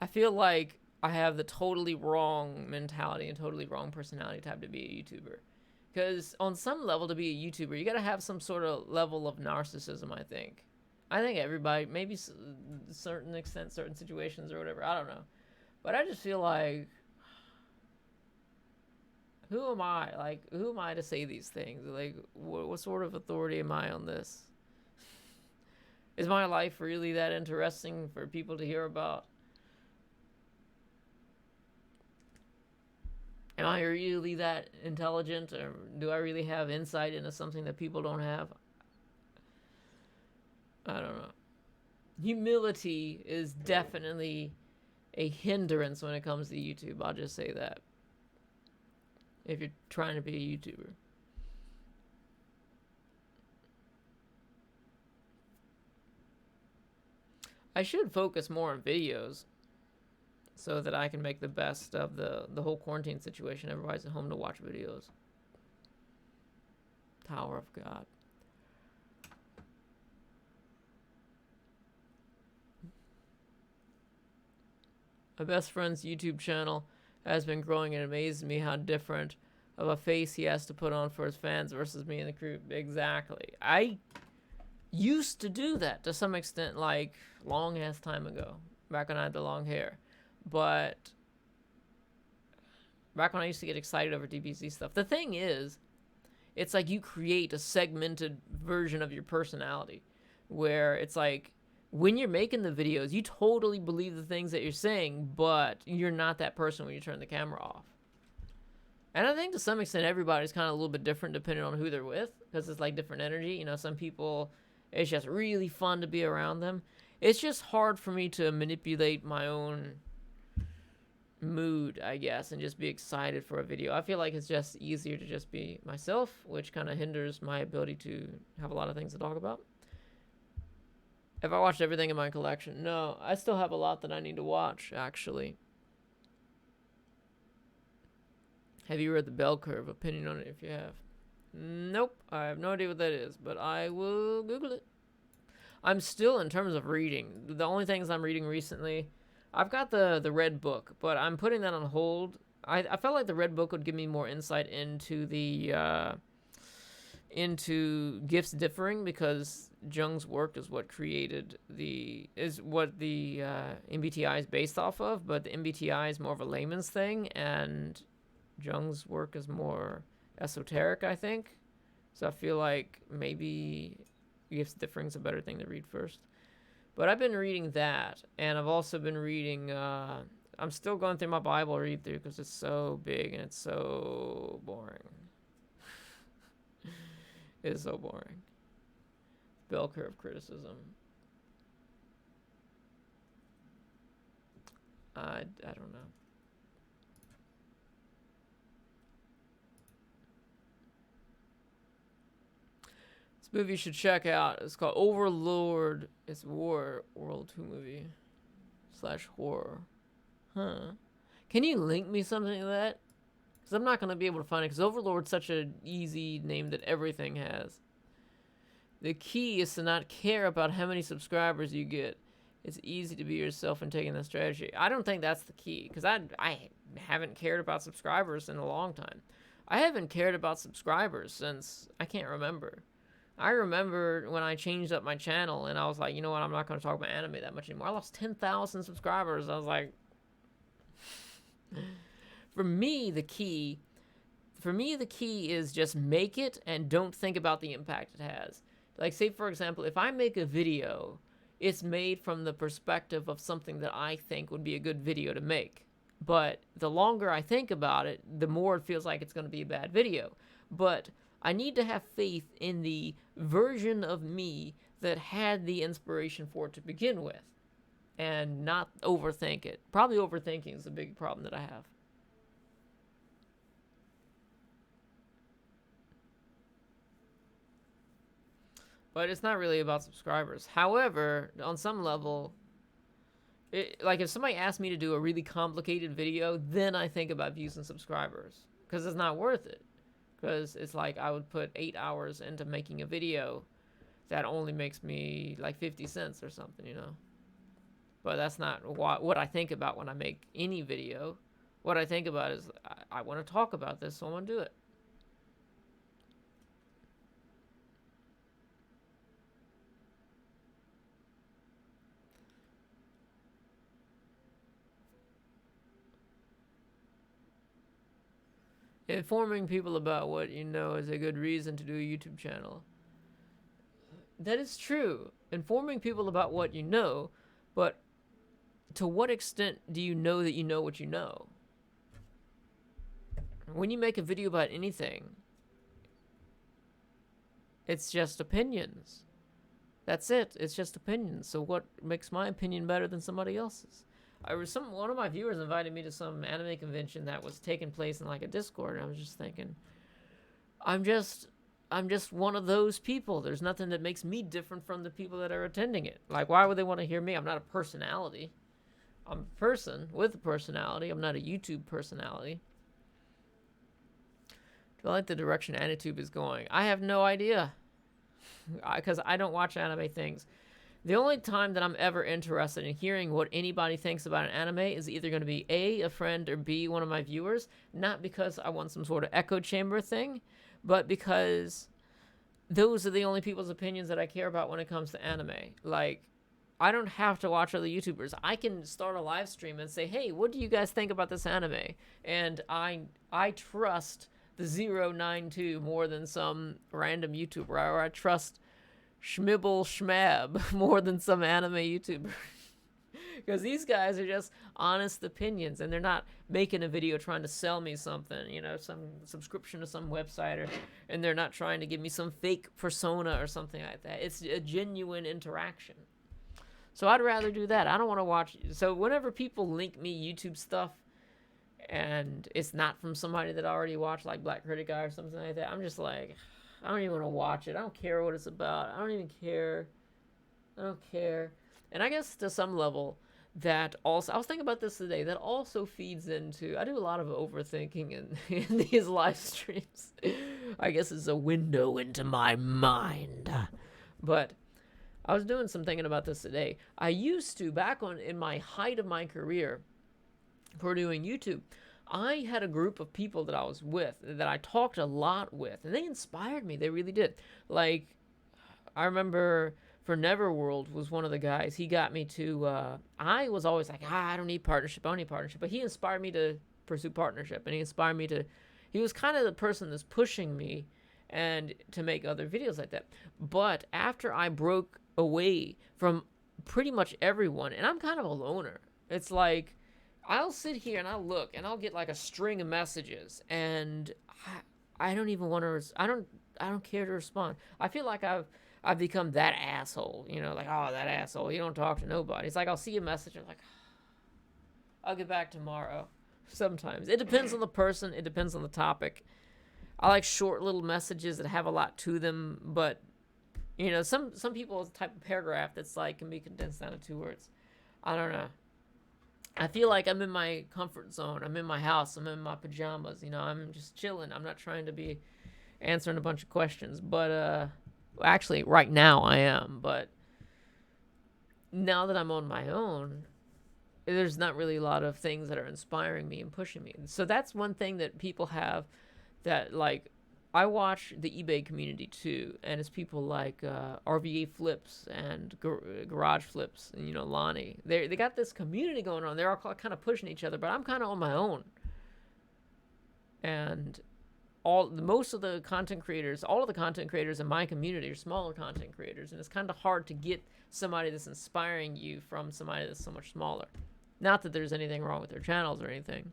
I feel like I have the totally wrong mentality and totally wrong personality type to be a YouTuber. Because on some level, to be a YouTuber, you got to have some sort of level of narcissism, I think. I think everybody, maybe to a certain extent, certain situations or whatever, I don't know. But I just feel like, who am I? Like, who am I to say these things? Like, what sort of authority am I on this? Is my life really that interesting for people to hear about? Am I really that intelligent, or do I really have insight into something that people don't have? I don't know. Humility is definitely a hindrance when it comes to YouTube. I'll just say that. If you're trying to be a YouTuber. I should focus more on videos so that I can make the best of the whole quarantine situation. Everybody's at home to watch videos. Tower of God. My best friend's YouTube channel has been growing. It amazes me how different of a face he has to put on for his fans versus me and the crew. Exactly. I used to do that to some extent, like, long ass time ago, back when I had the long hair. But back when I used to get excited over DBZ stuff, the thing is, it's like you create a segmented version of your personality, where it's like, when you're making the videos, you totally believe the things that you're saying, but you're not that person when you turn the camera off. And I think to some extent everybody's kind of a little bit different depending on who they're with, because it's like different energy. You know, some people, it's just really fun to be around them. It's just hard for me to manipulate my own mood, I guess, and just be excited for a video. I feel like it's just easier to just be myself, which kind of hinders my ability to have a lot of things to talk about. Have I watched everything in my collection? No, I still have a lot that I need to watch, actually. Have you read The Bell Curve? Opinion on it if you have. Nope, I have no idea what that is, but I will Google it. I'm still, in terms of reading, the only things I'm reading recently, I've got the Red Book, but I'm putting that on hold. I felt like the Red Book would give me more insight into the into gifts differing, because Jung's work is what created what the MBTI is based off of, but the MBTI is more of a layman's thing, and Jung's work is more esoteric, I think. So I feel like maybe gifts differing is a better thing to read first. But I've been reading that, and I've also been reading I'm still going through my Bible read through because it's so big and it's so boring. It's so boring. Bell curve criticism. I don't know. This movie you should check out. It's called Overlord. It's War World 2 movie / horror. Huh. Can you link me something to that? Because I'm not going to be able to find it. Because Overlord's such an easy name that everything has. The key is to not care about how many subscribers you get. It's easy to be yourself and taking that strategy. I don't think that's the key. Because I haven't cared about subscribers in a long time. I haven't cared about subscribers since I can't remember. I remember when I changed up my channel and I was like, you know what, I'm not going to talk about anime that much anymore. I lost 10,000 subscribers. I was like, for me, the key is just make it and don't think about the impact it has. Like, say, for example, if I make a video, it's made from the perspective of something that I think would be a good video to make. But the longer I think about it, the more it feels like it's going to be a bad video. But I need to have faith in the version of me that had the inspiration for it to begin with. And not overthink it. Probably overthinking is a big problem that I have. But it's not really about subscribers. However, on some level, like if somebody asked me to do a really complicated video, then I think about views and subscribers. Because it's not worth it. Because it's like I would put 8 hours into making a video that only makes me like 50 cents or something, you know. But that's not what I think about when I make any video. What I think about is I want to talk about this, so I'm going to do it. Informing people about what you know is a good reason to do a YouTube channel. That is true. Informing people about what you know, but to what extent do you know that you know what you know? When you make a video about anything, it's just opinions. That's it. It's just opinions. So what makes my opinion better than somebody else's? One of my viewers invited me to some anime convention that was taking place in like a Discord, and I was just thinking, I'm just one of those people. There's nothing that makes me different from the people that are attending it. Like, why would they want to hear me? I'm not a personality. I'm a person with a personality. I'm not a YouTube personality. Do I like the direction AniTube is going? I have no idea. Because I don't watch anime things. The only time that I'm ever interested in hearing what anybody thinks about an anime is either going to be A, friend, or B, one of my viewers. Not because I want some sort of echo chamber thing, but because those are the only people's opinions that I care about when it comes to anime. Like, I don't have to watch other YouTubers. I can start a live stream and say, hey, what do you guys think about this anime? And I trust the 092 more than some random YouTuber, or I trust Schmibble Schmab more than some anime YouTuber. Because these guys are just honest opinions, and they're not making a video trying to sell me something, you know, some subscription to some website, and they're not trying to give me some fake persona or something like that. It's a genuine interaction. So I'd rather do that. I don't want to watch. So whenever people link me YouTube stuff, and it's not from somebody that I already watched, like Black Critic Guy or something like that, I'm just like, I don't even want to watch it. I don't care what it's about. I don't even care. I don't care. And I guess to some level, that also, I was thinking about this today, that also feeds into, I do a lot of overthinking in these live streams. I guess it's a window into my mind. But I was doing some thinking about this today. I used to, in my height of my career for doing YouTube, I had a group of people that I was with, that I talked a lot with, and they inspired me. They really did. Like, I remember for Neverworld was one of the guys. He got me to, I was always like, I don't need partnership, but he inspired me to pursue partnership, and he was kind of the person that's pushing me and to make other videos like that. But after I broke away from pretty much everyone, and I'm kind of a loner, it's like, I'll sit here and I'll look and I'll get like a string of messages, and I don't even want to. I don't care to respond. I feel like I've become that asshole. You know, like, oh, that asshole. You don't talk to nobody. It's like I'll see a message. I'm like, I'll get back tomorrow. Sometimes it depends on the person. It depends on the topic. I like short little messages that have a lot to them, but you know, some people type of paragraph that's like can be condensed down to 2 words. I don't know. I feel like I'm in my comfort zone. I'm in my house. I'm in my pajamas. You know, I'm just chilling. I'm not trying to be answering a bunch of questions. But actually, right now I am. But now that I'm on my own, there's not really a lot of things that are inspiring me and pushing me. So that's one thing that people have that, like, I watch the eBay community too, and it's people like RVA Flips and Garage Flips, and, you know, Lonnie. They got this community going on. They're all kind of pushing each other, but I'm kind of on my own. And most of the content creators, all of the content creators in my community are smaller content creators, and it's kind of hard to get somebody that's inspiring you from somebody that's so much smaller. Not that there's anything wrong with their channels or anything.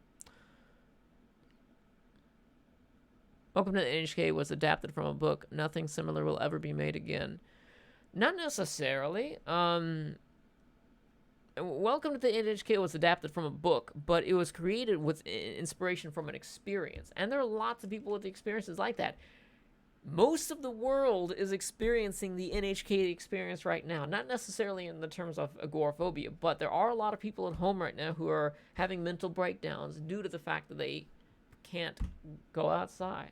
Welcome to the NHK was adapted from a book. Nothing similar will ever be made again. Not necessarily. Welcome to the NHK was adapted from a book, but it was created with inspiration from an experience. And there are lots of people with experiences like that. Most of the world is experiencing the NHK experience right now. Not necessarily in the terms of agoraphobia, but there are a lot of people at home right now who are having mental breakdowns due to the fact that they can't go outside.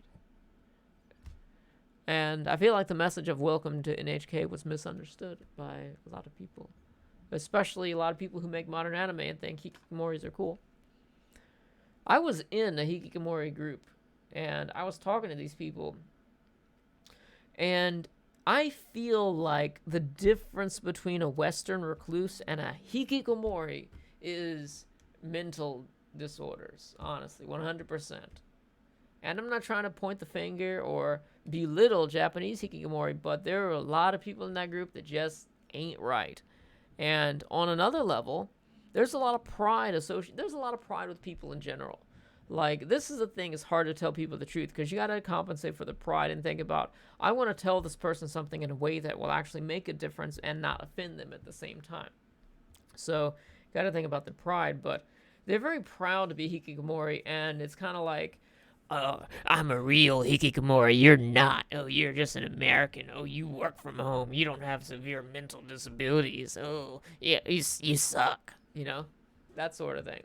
And I feel like the message of welcome to NHK was misunderstood by a lot of people. Especially a lot of people who make modern anime and think hikikomoris are cool. I was in a hikikomori group, and I was talking to these people, and I feel like the difference between a Western recluse and a hikikomori is mental disorders, honestly, 100%. And I'm not trying to point the finger or belittle Japanese hikikomori, but there are a lot of people in that group that just ain't right. And on another level, there's a lot of pride associated. There's a lot of pride with people in general. Like, this is the thing, it's hard to tell people the truth because you got to compensate for the pride and think about, I want to tell this person something in a way that will actually make a difference and not offend them at the same time. So, got to think about the pride, but they're very proud to be hikikomori, and it's kind of like, oh, I'm a real hikikomori. You're not. Oh, you're just an American. Oh, you work from home. You don't have severe mental disabilities. Oh, yeah, you suck. You know, that sort of thing.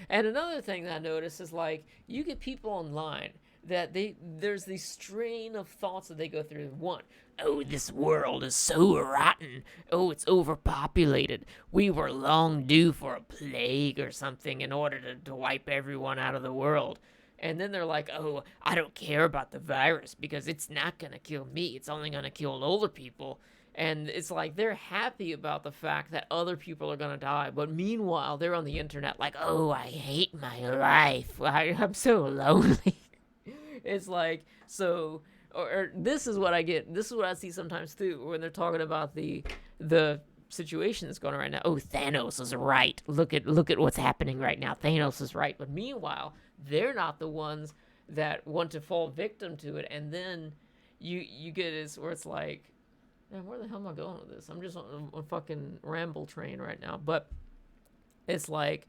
And another thing that I noticed is, like, you get people online that there's this strain of thoughts that they go through. One, oh, this world is so rotten. Oh, it's overpopulated. We were long due for a plague or something in order to wipe everyone out of the world. And then they're like, oh, I don't care about the virus because it's not going to kill me. It's only going to kill older people. And it's like they're happy about the fact that other people are going to die. But meanwhile, they're on the internet like, oh, I hate my life. I'm so lonely. It's like, so, or this is what I get. This is what I see sometimes too, when they're talking about the situation that's going on right now. Oh, Thanos is right. Look at what's happening right now. Thanos is right. But meanwhile, they're not the ones that want to fall victim to it. And then you get this where it's like, man, where the hell am I going with this? I'm just on a fucking ramble train right now. But it's like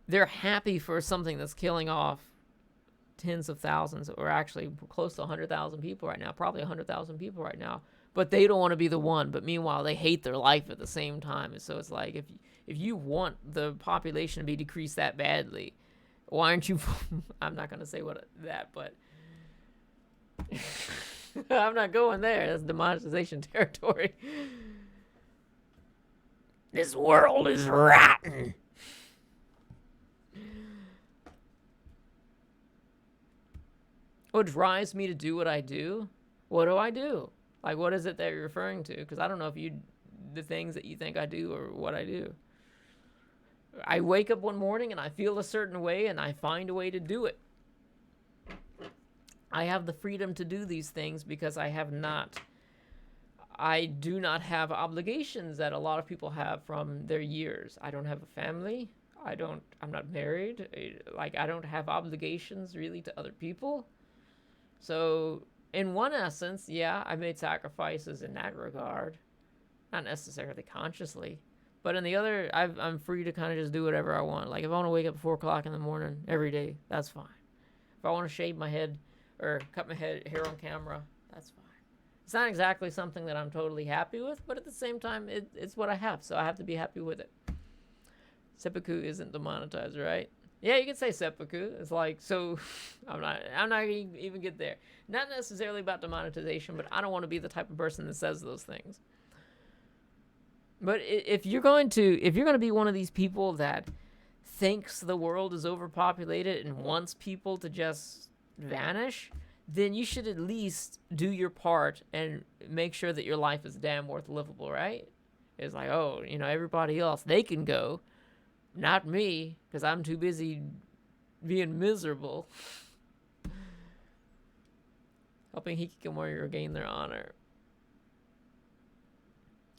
they're happy for something that's killing off tens of thousands, or actually close to 100,000 people right now, probably 100,000 people right now. But they don't want to be the one. But meanwhile, they hate their life at the same time. And so it's like, if you want the population to be decreased that badly, why aren't you? I'm not gonna say but I'm not going there. That's demonetization territory. This world is rotten. What drives me to do what I do? What do I do? Like, what is it that you're referring to? Because I don't know if the things that you think I do or what I do. I wake up one morning and I feel a certain way and I find a way to do it. I have the freedom to do these things because I have not I do not have obligations that a lot of people have from their years. I don't have a family. I'm not married. Like, I don't have obligations really to other people. So, in one essence, yeah, I made sacrifices in that regard. Not necessarily consciously. But in the other, I'm free to kind of just do whatever I want. Like, if I want to wake up at 4 o'clock in the morning every day, that's fine. If I want to shave my head or cut my hair on camera, that's fine. It's not exactly something that I'm totally happy with, but at the same time, it's what I have, so I have to be happy with it. Seppuku isn't demonetized, right? Yeah, you can say seppuku. It's like, so I'm not gonna even get there. Not necessarily about demonetization, but I don't want to be the type of person that says those things. But if you're going to be one of these people that thinks the world is overpopulated and wants people to just vanish, then you should at least do your part and make sure that your life is damn worth livable, right? It's like, oh, everybody else, they can go. Not me, because I'm too busy being miserable. Helping Hikikomori regain their honor.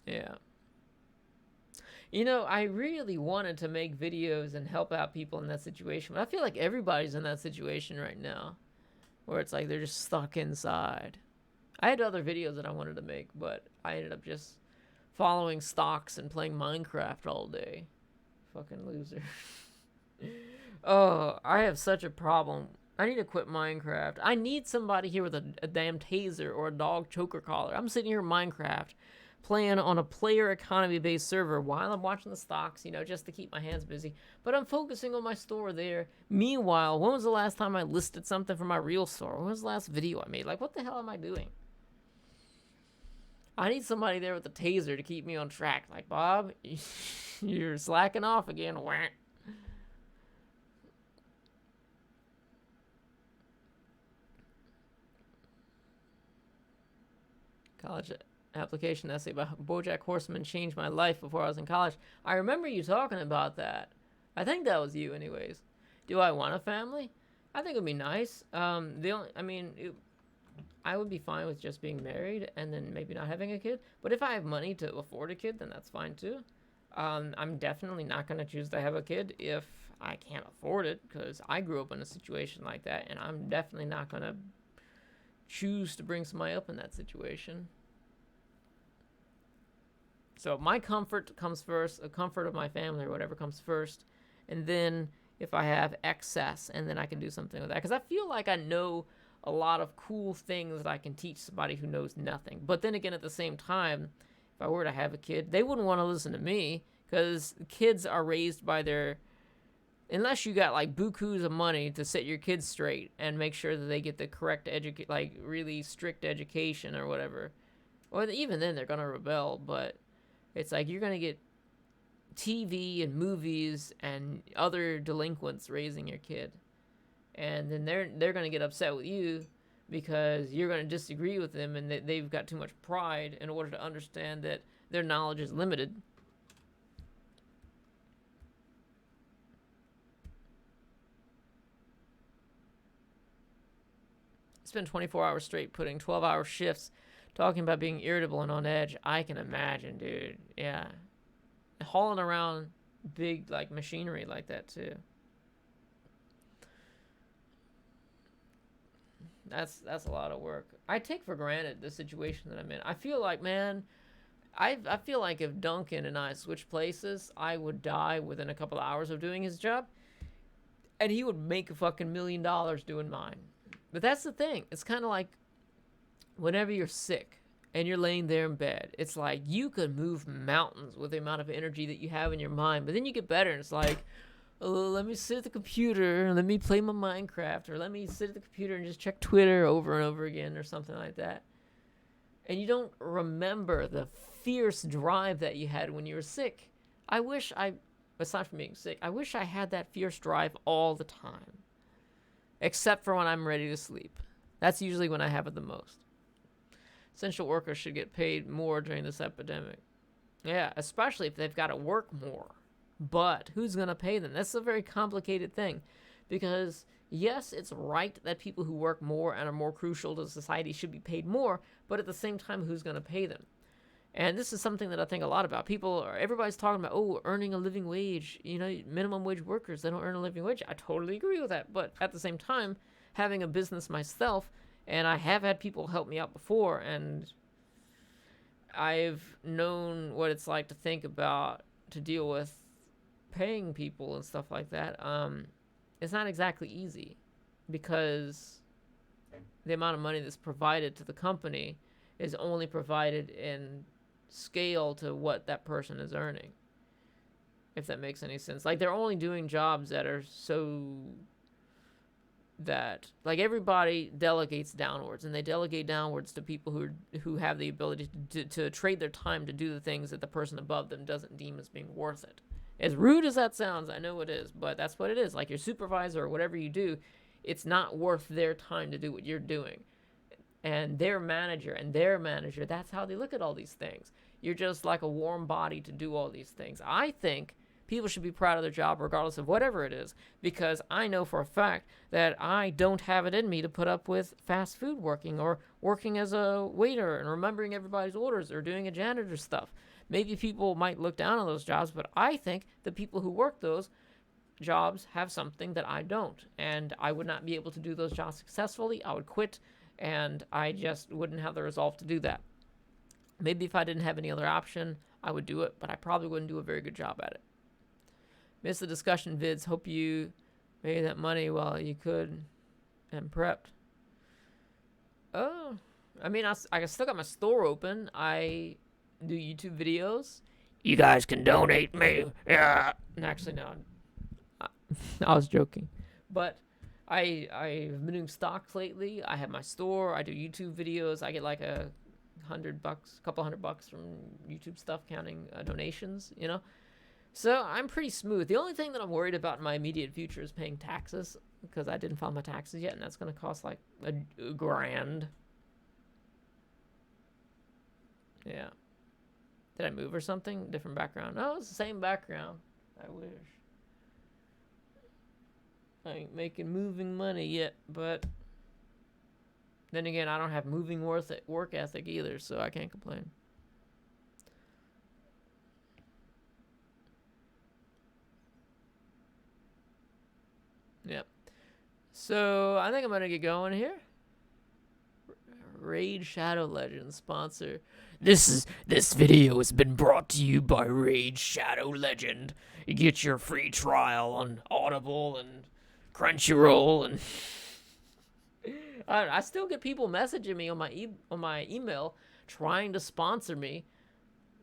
Yeah. I really wanted to make videos and help out people in that situation, but I feel like everybody's in that situation right now, where it's like they're just stuck inside. I had other videos that I wanted to make, but I ended up just following stocks and playing Minecraft all day. Fucking loser. Oh, I have such a problem. I need to quit Minecraft. I need somebody here with a damn taser or a dog choker collar. I'm sitting here in Minecraft playing on a player economy based server while I'm watching the stocks, just to keep my hands busy. But I'm focusing on my store there. Meanwhile, when was the last time I listed something for my real store? When was the last video I made? Like, what the hell am I doing? I need somebody there with a taser to keep me on track. Like, Bob, you're slacking off again. College application essay by BoJack Horseman changed my life before I was in college. I remember you talking about that. I think that was you, anyways. Do I want a family? I think it'd be nice. I would be fine with just being married and then maybe not having a kid. But if I have money to afford a kid, then that's fine too. I'm definitely not going to choose to have a kid if I can't afford it, because I grew up in a situation like that, and I'm definitely not going to choose to bring somebody up in that situation. So my comfort comes first, the comfort of my family or whatever comes first, and then if I have excess, and then I can do something with that. Because I feel like I know a lot of cool things that I can teach somebody who knows nothing. But then again, at the same time, if I were to have a kid, they wouldn't want to listen to me, because kids are raised by their... Unless you got like bukus of money to set your kids straight and make sure that they get the correct really strict education or whatever. Or even then they're going to rebel, but it's like you're going to get TV and movies and other delinquents raising your kid. And then they're going to get upset with you because you're going to disagree with them, and they've got too much pride in order to understand that their knowledge is limited. Spend 24 hours straight putting 12-hour shifts talking about being irritable and on edge. I can imagine, dude. Yeah. Hauling around big machinery like that too. That's a lot of work. I take for granted the situation that I'm in. I feel like, man, I feel like if Duncan and I switched places, I would die within a couple hours of doing his job, and he would make a fucking $1 million doing mine. But that's the thing. It's kind of like whenever you're sick and you're laying there in bed, it's like you could move mountains with the amount of energy that you have in your mind. But then you get better, and it's like, oh, let me sit at the computer and let me play my Minecraft, or let me sit at the computer and just check Twitter over and over again, or something like that. And you don't remember the fierce drive that you had when you were sick. Aside from being sick, I wish I had that fierce drive all the time. Except for when I'm ready to sleep. That's usually when I have it the most. Essential workers should get paid more during this epidemic. Yeah, especially if they've got to work more. But who's going to pay them? That's a very complicated thing. Because, yes, it's right that people who work more and are more crucial to society should be paid more, but at the same time, who's going to pay them? And this is something that I think a lot about. Everybody's talking about, oh, earning a living wage. Minimum wage workers, they don't earn a living wage. I totally agree with that. But at the same time, having a business myself, and I have had people help me out before, and I've known what it's like to deal with paying people and stuff like that. It's not exactly easy, because the amount of money that's provided to the company is only provided in scale to what that person is earning, if that makes any sense. Like, they're only doing jobs that are like, everybody delegates downwards, and they delegate downwards to people who have the ability to trade their time to do the things that the person above them doesn't deem as being worth it. As rude as that sounds, I know it is, but that's what it is. Like, your supervisor or whatever you do, it's not worth their time to do what you're doing. And their manager, that's how they look at all these things. You're just like a warm body to do all these things. I think people should be proud of their job regardless of whatever it is, because I know for a fact that I don't have it in me to put up with fast food working, or working as a waiter and remembering everybody's orders, or doing a janitor stuff. Maybe people might look down on those jobs, but I think the people who work those jobs have something that I don't, and I would not be able to do those jobs successfully. I would quit, and I just wouldn't have the resolve to do that. Maybe if I didn't have any other option, I would do it, but I probably wouldn't do a very good job at it. Miss the discussion vids. Hope you made that money while you could and prepped. Oh, I mean, I still got my store open. I do YouTube videos. You guys can donate me. Yeah. Actually, no. I was joking. But I've been doing stocks lately. I have my store. I do YouTube videos. I get like $100, couple $100 from YouTube stuff, counting donations, So I'm pretty smooth. The only thing that I'm worried about in my immediate future is paying taxes, because I didn't file my taxes yet, and that's going to cost like $1,000. Yeah. Did I move or something? Different background. No, it's the same background. I wish. I ain't making moving money yet, but then again, I don't have moving work ethic either, so I can't complain. Yep. So I think I'm gonna get going here. Raid Shadow Legends sponsor. This video has been brought to you by Raid Shadow Legend. You get your free trial on Audible and Crunchyroll, and I still get people messaging me on my email trying to sponsor me,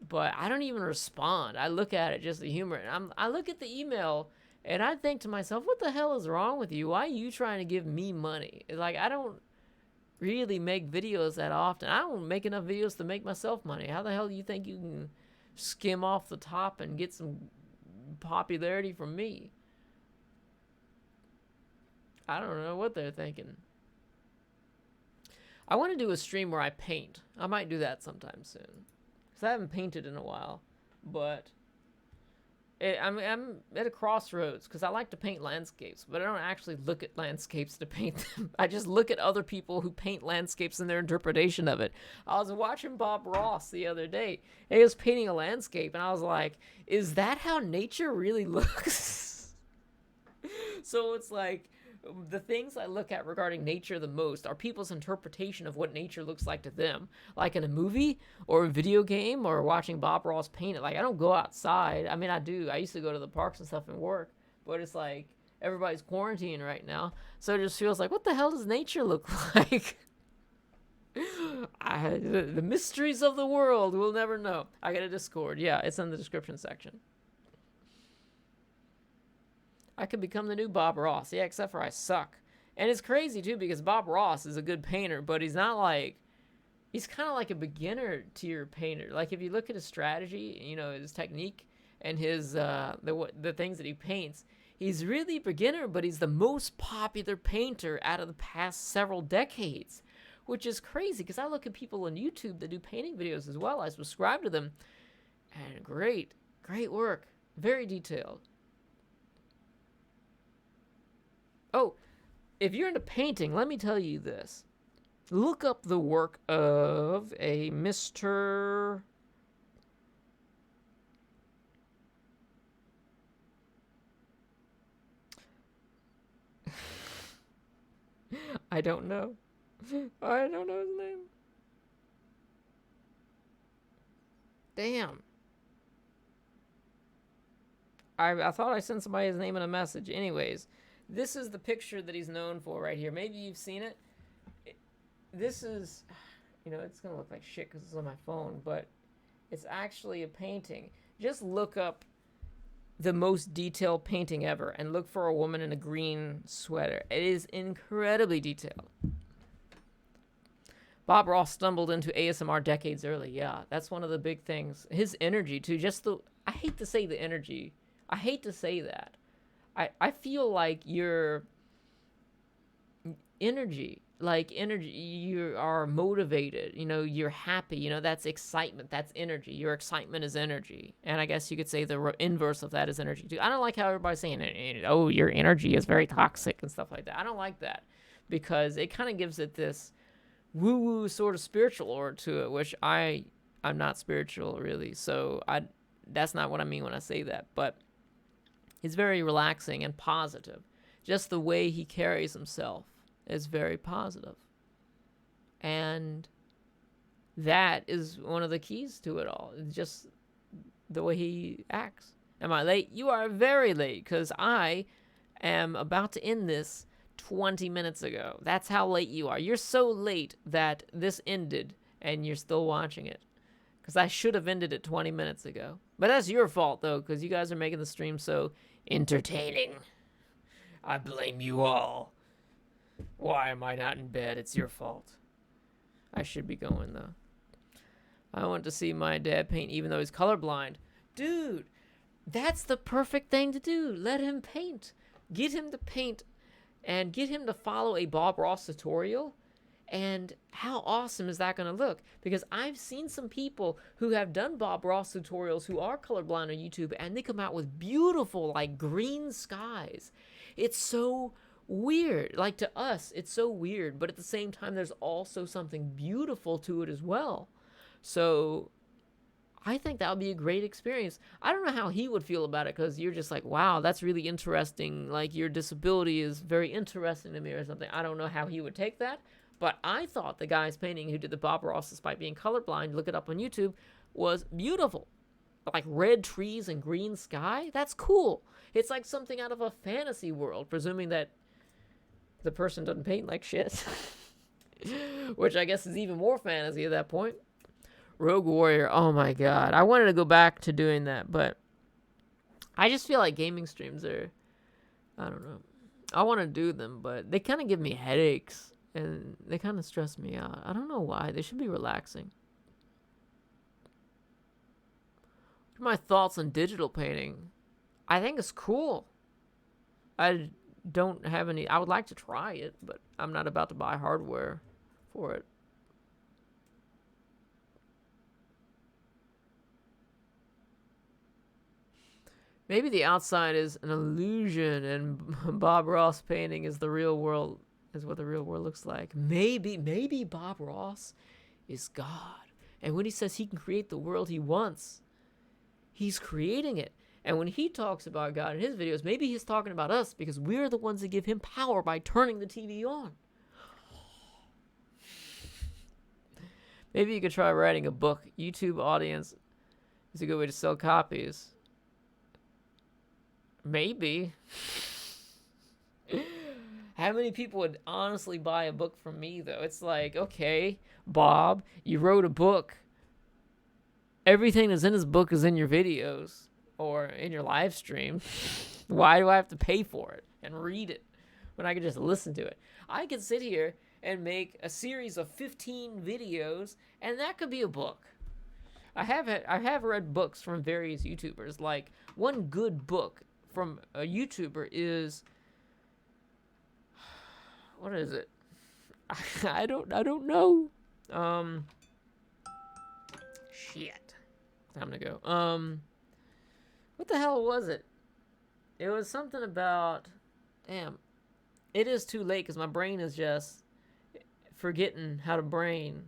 but I don't even respond. I look at it just the humor, and I look at the email and I think to myself, what the hell is wrong with you? Why are you trying to give me money? Like, I don't really make videos that often. I don't make enough videos to make myself money. How the hell do you think you can skim off the top and get some popularity from me? I don't know what they're thinking. I want to do a stream where I paint. I might do that sometime soon, because I haven't painted in a while. But I'm at a crossroads, because I like to paint landscapes, but I don't actually look at landscapes to paint them. I just look at other people who paint landscapes and their interpretation of it. I was watching Bob Ross the other day. He was painting a landscape, and I was like, is that how nature really looks? So it's like, the things I look at regarding nature the most are people's interpretation of what nature looks like to them. Like in a movie or a video game or watching Bob Ross paint it. Like, I don't go outside. I mean, I do. I used to go to the parks and stuff and work. But it's like, everybody's quarantined right now. So it just feels like, what the hell does nature look like? The mysteries of the world, we'll never know. I got a Discord. Yeah, it's in the description section. I could become the new Bob Ross. Yeah, except for I suck. And it's crazy, too, because Bob Ross is a good painter, but he's not like... He's kind of like a beginner tier painter. Like, if you look at his strategy, his technique, and his the things that he paints, he's really beginner, but he's the most popular painter out of the past several decades. Which is crazy, because I look at people on YouTube that do painting videos as well. I subscribe to them. And great work. Very detailed. Oh, if you're into painting, let me tell you this. Look up the work of a Mr. I don't know. I don't know his name. Damn. I thought I sent somebody his name in a message. Anyways, this is the picture that he's known for right here. Maybe you've seen it. This is, it's going to look like shit because it's on my phone, but it's actually a painting. Just look up the most detailed painting ever and look for a woman in a green sweater. It is incredibly detailed. Bob Ross stumbled into ASMR decades early. Yeah, that's one of the big things. His energy, too. I hate to say the energy. I hate to say that. I feel like your energy, you are motivated, you're happy, that's excitement, that's energy. Your excitement is energy. And I guess you could say the inverse of that is energy, too. I don't like how everybody's saying, oh, your energy is very toxic and stuff like that. I don't like that because it kind of gives it this woo-woo sort of spiritual aura to it, which I'm not spiritual, really. So that's not what I mean when I say that. But he's very relaxing and positive. Just the way he carries himself is very positive. And that is one of the keys to it all. It's just the way he acts. Am I late? You are very late because I am about to end this 20 minutes ago. That's how late you are. You're so late that this ended and you're still watching it. Because I should have ended it 20 minutes ago. But that's your fault, though, because you guys are making the stream so entertaining. I blame you all. Why am I not in bed? It's your fault. I should be going, though. I want to see my dad paint even though he's colorblind. Dude, that's the perfect thing to do. Let him paint. Get him to paint and get him to follow a Bob Ross tutorial. And how awesome is that going to look? Because I've seen some people who have done Bob Ross tutorials who are colorblind on YouTube, and they come out with beautiful, green skies. It's so weird. To us, it's so weird. But at the same time, there's also something beautiful to it as well. So I think that would be a great experience. I don't know how he would feel about it, because you're just like, wow, that's really interesting. Your disability is very interesting to me or something. I don't know how he would take that. But I thought the guy's painting who did the Bob Ross despite being colorblind, look it up on YouTube, was beautiful. Red trees and green sky. That's cool. It's like something out of a fantasy world, presuming that the person doesn't paint like shit. Which I guess is even more fantasy at that point. Rogue Warrior. Oh my god. I wanted to go back to doing that, but I just feel like gaming streams are, I don't know. I want to do them, but they kind of give me headaches. And they kind of stress me out. I don't know why. They should be relaxing. What are my thoughts on digital painting? I think it's cool. I don't have any... I would like to try it, but I'm not about to buy hardware for it. Maybe the outside is an illusion and Bob Ross painting is the real world... is what the real world looks like. Maybe Bob Ross is God. And when he says he can create the world he wants, he's creating it. And when he talks about God in his videos, maybe he's talking about us because we're the ones that give him power by turning the TV on. Maybe you could try writing a book. YouTube audience is a good way to sell copies. Maybe. How many people would honestly buy a book from me, though? It's like, okay, Bob, you wrote a book. Everything that's in this book is in your videos or in your live stream. Why do I have to pay for it and read it when I can just listen to it? I could sit here and make a series of 15 videos, and that could be a book. I have read books from various YouTubers. Like, one good book from a YouTuber is... what is it? I don't know. Shit. Time to go. What the hell was it? It was something about... Damn. It is too late because my brain is just forgetting how to brain.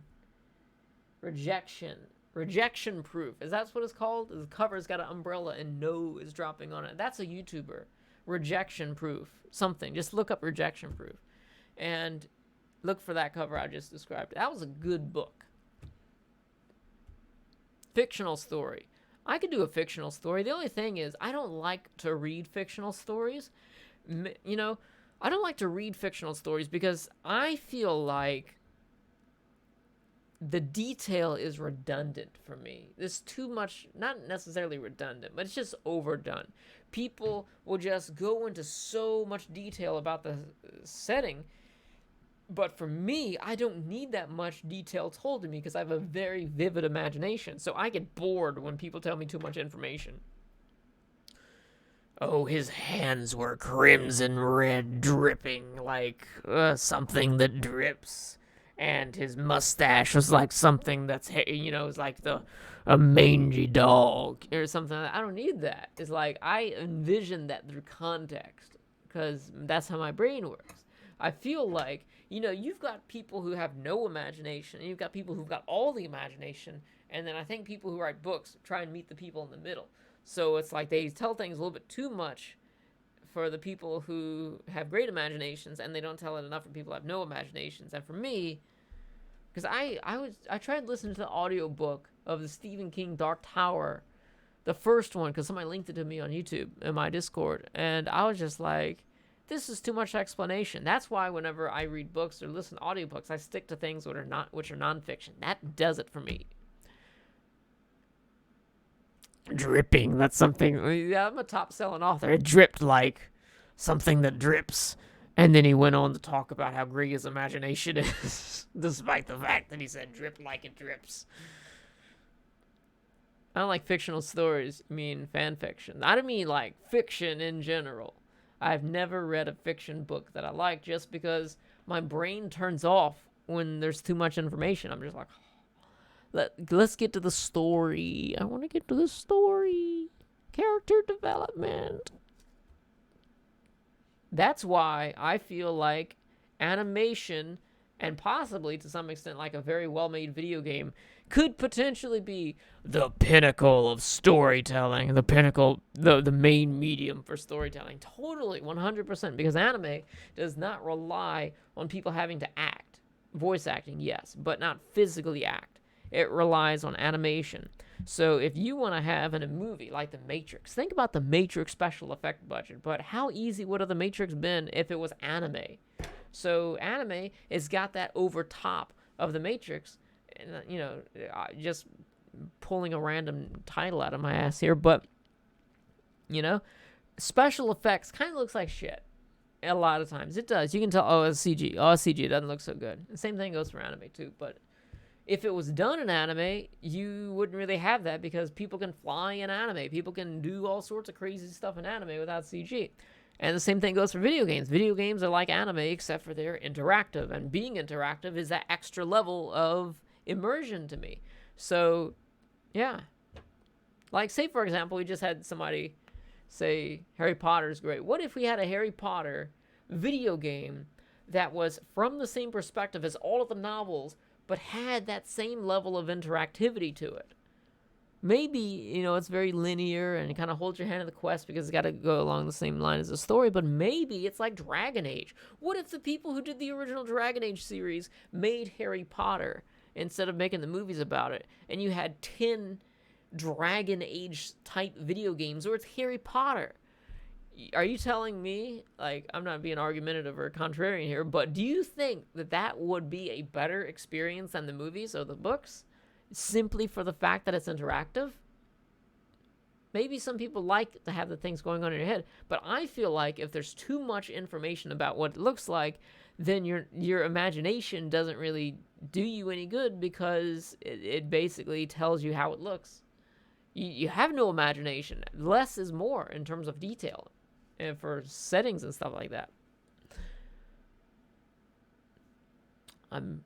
Rejection proof. Is that what it's called? The cover's got an umbrella and no is dropping on it. That's a YouTuber. Rejection proof. Something. Just look up rejection proof. And Look for that cover I just described. That was a good book. Fictional story. I could do a fictional story. The only thing is, I don't like to read fictional stories. You know, I don't like to read fictional stories because I feel like the detail is redundant for me. There's too much, not necessarily redundant, but it's just overdone. People will just go into so much detail about the setting. But for me, I don't need that much detail told to me because I have a very vivid imagination. So I get bored when people tell me too much information. Oh, his hands were crimson red, dripping like something that drips. And his mustache was like something that's, it's like a mangy dog or something. I don't need that. It's like I envision that through context because that's how my brain works. I feel like, you've got people who have no imagination, and you've got people who've got all the imagination, and then I think people who write books try and meet the people in the middle. So it's like they tell things a little bit too much for the people who have great imaginations, and they don't tell it enough for people who have no imaginations. And for me, because I tried listening to the audiobook of the Stephen King Dark Tower, the first one, because somebody linked it to me on YouTube in my Discord, and I was just like, this is too much explanation. That's why whenever I read books or listen to audiobooks, I stick to things which are nonfiction. That does it for me. Dripping, that's something. Yeah, I'm a top-selling author. It dripped like something that drips. And then he went on to talk about how great his imagination is, despite the fact that he said drip like it drips. I don't like fictional stories. I mean fan fiction. I don't mean like fiction in general. I've never read a fiction book that I like just because my brain turns off when there's too much information. I'm just like, let's get to the story. I want to get to the story. Character development. That's why I feel like animation, and possibly to some extent like a very well-made video game, could potentially be the pinnacle of storytelling, the pinnacle, the main medium for storytelling. Totally, 100%, because anime does not rely on people having to act. Voice acting, yes, but not physically act. It relies on animation. So if you want to have in a movie like The Matrix, think about the Matrix special effect budget, but how easy would have The Matrix been if it was anime? So anime has got that over top of The Matrix, and just pulling a random title out of my ass here, but special effects kind of looks like shit a lot of times. It does. You can tell, it's CG. It's CG. It doesn't look so good. The same thing goes for anime too, but if it was done in anime, you wouldn't really have that because people can fly in anime. People can do all sorts of crazy stuff in anime without CG. And the same thing goes for video games. Video games are like anime except for they're interactive. And being interactive is that extra level of immersion to me. So, yeah. Like, say, for example, we just had somebody say Harry Potter's great. What if we had a Harry Potter video game that was from the same perspective as all of the novels, but had that same level of interactivity to it? Maybe, it's very linear and it kind of holds your hand in the quest because it's got to go along the same line as the story, but maybe it's like Dragon Age. What if the people who did the original Dragon Age series made Harry Potter instead of making the movies about it, and you had 10 Dragon Age type video games where it's Harry Potter? Are you telling me, like, I'm not being argumentative or contrarian here, but do you think that that would be a better experience than the movies or the books? Simply for the fact that it's interactive? Maybe some people like to have the things going on in your head, but I feel like if there's too much information about what it looks like, then your imagination doesn't really do you any good because it basically tells you how it looks. You have no imagination. Less is more in terms of detail and for settings and stuff like that. I'm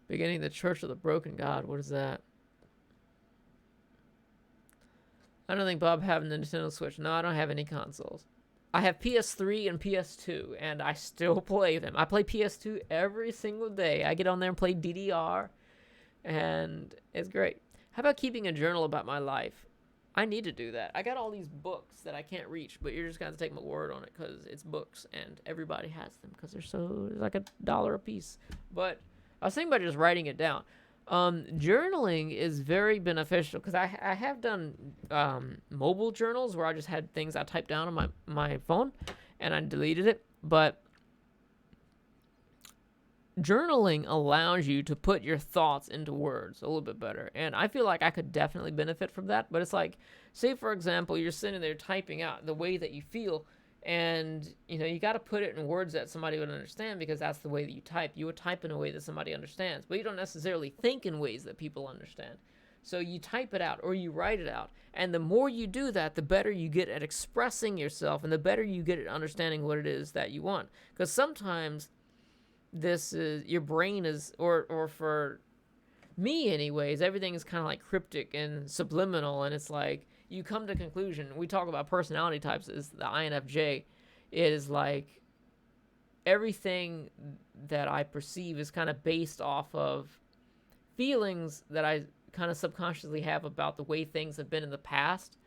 beginning the Church of the Broken God. What is that? I don't think Bob have a Nintendo Switch. No, I don't have any consoles. I have PS3 and PS2, and I still play them. I play PS2 every single day. I get on there and play DDR, and it's great. How about keeping a journal about my life? I need to do that. I got all these books that I can't reach, but you're just going to take my word on it because it's books and everybody has them because they're so, like $1 a piece. But I was thinking about just writing it down. Journaling is very beneficial because I have done mobile journals where I just had things I typed down on my phone and I deleted it. But journaling allows you to put your thoughts into words a little bit better. And I feel like I could definitely benefit from that. But it's like, say, for example, you're sitting there typing out the way that you feel. And, you got to put it in words that somebody would understand because that's the way that you type. You would type in a way that somebody understands. But you don't necessarily think in ways that people understand. So you type it out or you write it out. And the more you do that, the better you get at expressing yourself and the better you get at understanding what it is that you want. Because sometimes this is your brain is or for me anyways, everything is kind of like cryptic and subliminal, and it's like you come to conclusion. We talk about personality types is the INFJ. It is like everything that I perceive is kind of based off of feelings that I kind of subconsciously have about the way things have been in the past.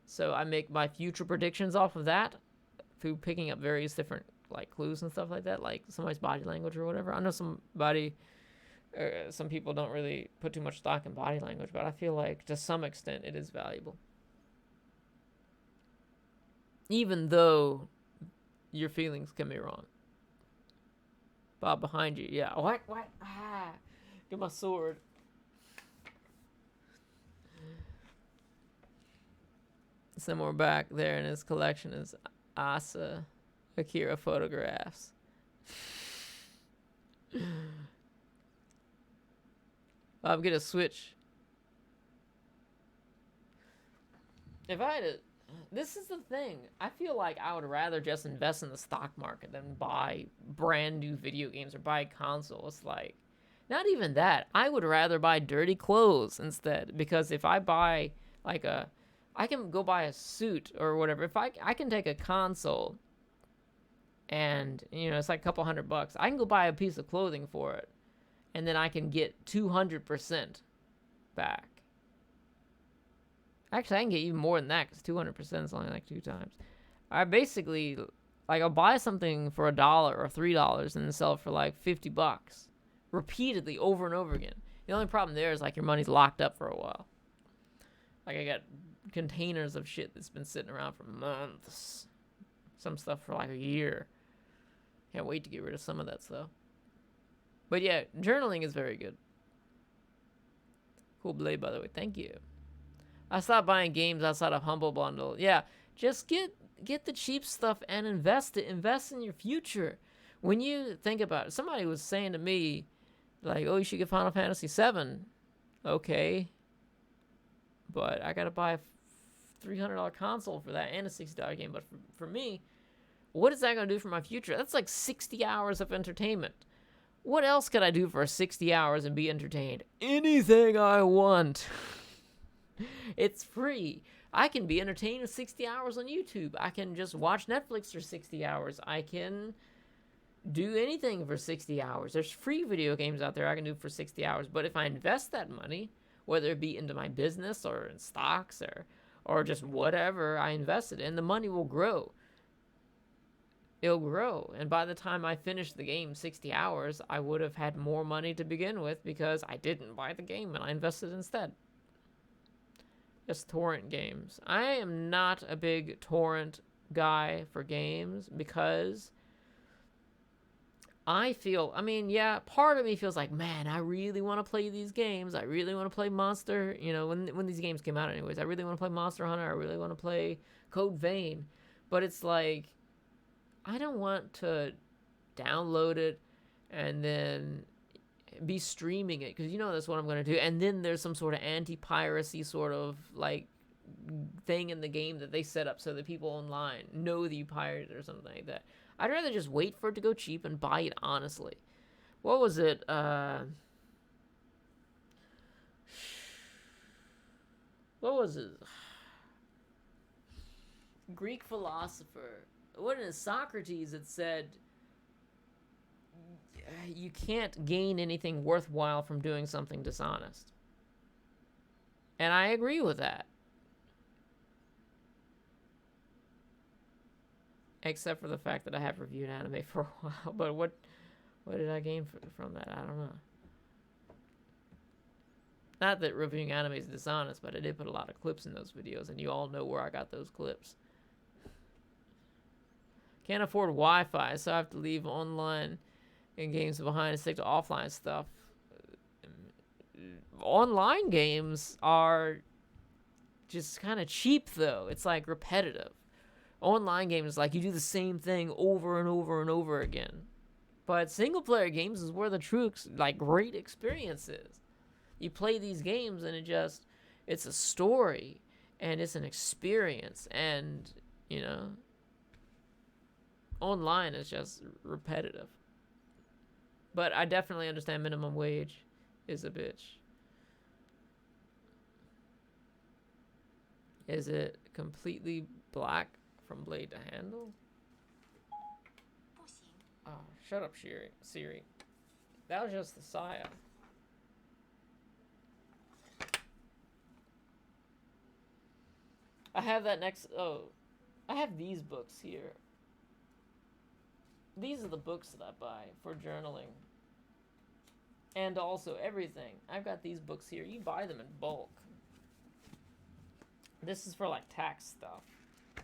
So I make my future predictions off of that through picking up various different like clues and stuff like that, like somebody's body language or whatever. I know some people don't really put too much stock in body language, but I feel like to some extent it is valuable. Even though your feelings can be wrong. Bob, behind you. Yeah. What? Get my sword. Somewhere back there in his collection is Asa Akira photographs. Bob, get a Switch. If I had a... This is the thing. I feel like I would rather just invest in the stock market than buy brand new video games or buy a console. It's like... Not even that. I would rather buy dirty clothes instead. Because if I buy like a... I can go buy a suit or whatever. If I can take a console and, it's like a couple $100. I can go buy a piece of clothing for it. And then I can get 200% back. Actually, I can get even more than that because 200% is only like 2 times. I basically, like, I'll buy something for $1 or $3 and then sell it for like $50 repeatedly over and over again. The only problem there is like your money's locked up for a while. Like I got containers of shit that's been sitting around for months. Some stuff for like a year. Can't wait to get rid of some of that stuff. But yeah, journaling is very good. Cool blade, by the way. Thank you. I stopped buying games outside of Humble Bundle. Yeah, just get the cheap stuff and invest it. Invest in your future. When you think about it, somebody was saying to me, like, oh, you should get Final Fantasy VII. Okay. But I got to buy a $300 console for that and a $60 game. But for me, what is that going to do for my future? That's like 60 hours of entertainment. What else could I do for 60 hours and be entertained? Anything I want. It's free. I can be entertained with 60 hours on YouTube. I can just watch Netflix for 60 hours. I can do anything for 60 hours. There's free video games out there I can do for 60 hours. But if I invest that money, whether it be into my business or in stocks or just whatever I invested in, the money will grow. It'll grow. And by the time I finish the game 60 hours, I would have had more money to begin with because I didn't buy the game and I invested instead. Just torrent games. I am not a big torrent guy for games because I feel, part of me feels like, man, I really want to play these games. I really want to play Monster, when these games came out anyways. I really want to play Monster Hunter. I really want to play Code Vein. But it's like, I don't want to download it and then be streaming it because that's what I'm going to do. And then there's some sort of anti-piracy sort of like thing in the game that they set up so that people online know that you pirated or something like that. I'd rather just wait for it to go cheap and buy it honestly. What was it? What was it? Greek philosopher. What is Socrates that said you can't gain anything worthwhile from doing something dishonest. And I agree with that. Except for the fact that I have reviewed anime for a while. But what did I gain from that? I don't know. Not that reviewing anime is dishonest, but I did put a lot of clips in those videos, and you all know where I got those clips. Can't afford Wi-Fi, so I have to leave online and games behind and stick to offline stuff. Online games are just kind of cheap, though. It's like repetitive. Online games, like you do the same thing over and over and over again. But single player games is where the true, like, great experience is. You play these games and it's a story and it's an experience, and, you know, online is just repetitive. But I definitely understand minimum wage is a bitch. Is it completely black from blade to handle? Oh, shut up, Siri. That was just the Saya. I have that next... Oh, I have these books here. These are the books that I buy for journaling. And also everything. I've got these books here. You buy them in bulk. This is for, like, tax stuff.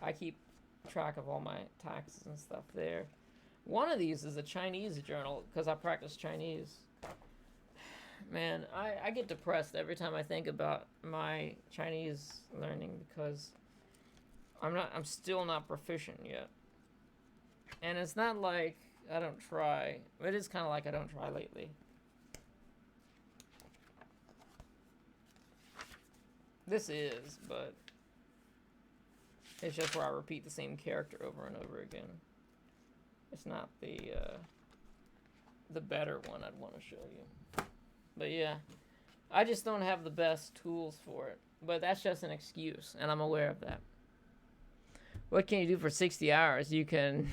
I keep track of all my taxes and stuff there. One of these is a Chinese journal because I practice Chinese. Man, I get depressed every time I think about my Chinese learning because I'm still not proficient yet. And it's not like I don't try. It is kind of like I don't try lately. This is, but it's just where I repeat the same character over and over again. It's not the better one I'd want to show you. But yeah, I just don't have the best tools for it. But that's just an excuse, and I'm aware of that. What can you do for 60 hours? You can...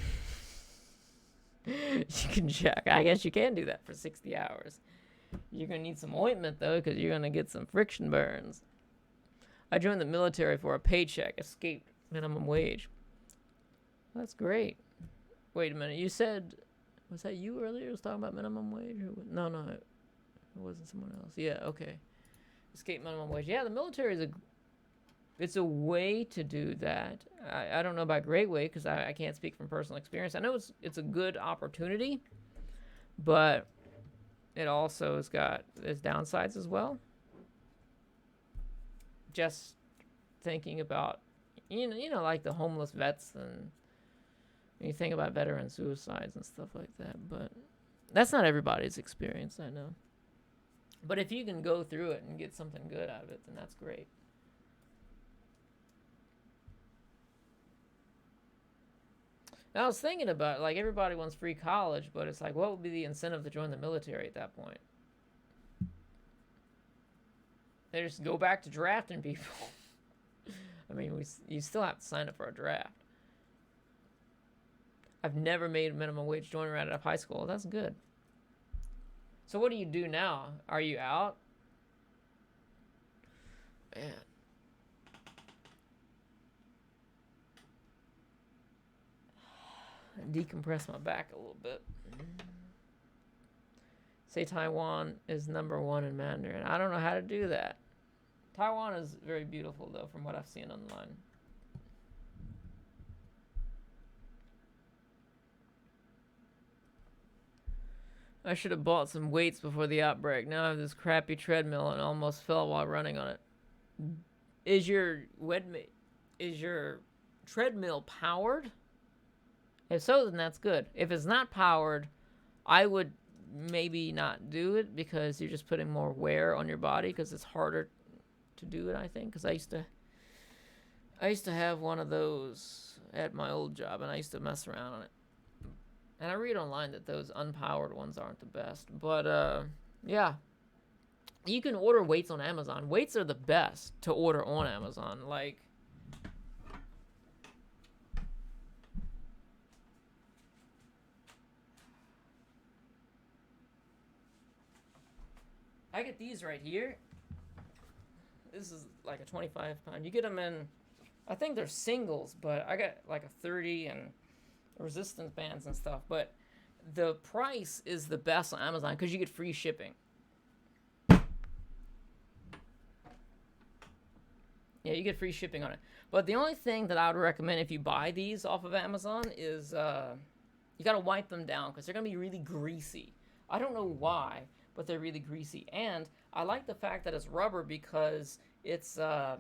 you can check. I guess you can do that for 60 hours. You're going to need some ointment, though, because you're going to get some friction burns. I joined the military for a paycheck. Escaped minimum wage. That's great. Wait a minute. You said... Was that you earlier? Was talking about minimum wage? No, it wasn't someone else. Yeah, okay. Escape minimum wage. Yeah, the military is it's a way to do that. I don't know about great way because I can't speak from personal experience. I know it's a good opportunity, but it also has got its downsides as well. Just thinking about, you know, like the homeless vets, and you think about veteran suicides and stuff like that, but that's not everybody's experience, I know. But if you can go through it and get something good out of it, then that's great. Now, I was thinking about, like, everybody wants free college, but it's like, what would be the incentive to join the military at that point? They just go back to drafting people. I mean, you still have to sign up for a draft. I've never made a minimum wage join right out of high school. That's good. So what do you do now? Are you out? Man. Decompress my back a little bit. Say Taiwan is #1 in Mandarin. I don't know how to do that. Taiwan is very beautiful, though, from what I've seen online. I should have bought some weights before the outbreak. Now I have this crappy treadmill and almost fell while running on it. Is your treadmill powered? If so, then that's good. If it's not powered, I would maybe not do it because you're just putting more wear on your body because it's harder to do it, I think. Because I used to have one of those at my old job, and I used to mess around on it. And I read online that those unpowered ones aren't the best. But, yeah. You can order weights on Amazon. Weights are the best to order on Amazon. Like, I get these right here. This is like a 25-pound. You get them in, I think they're singles, but I got like a 30 and resistance bands and stuff. But the price is the best on Amazon because you get free shipping. Yeah, you get free shipping on it. But the only thing that I would recommend if you buy these off of Amazon is you gotta wipe them down because they're gonna be really greasy. I don't know why, but they're really greasy. And I like the fact that it's rubber because it's not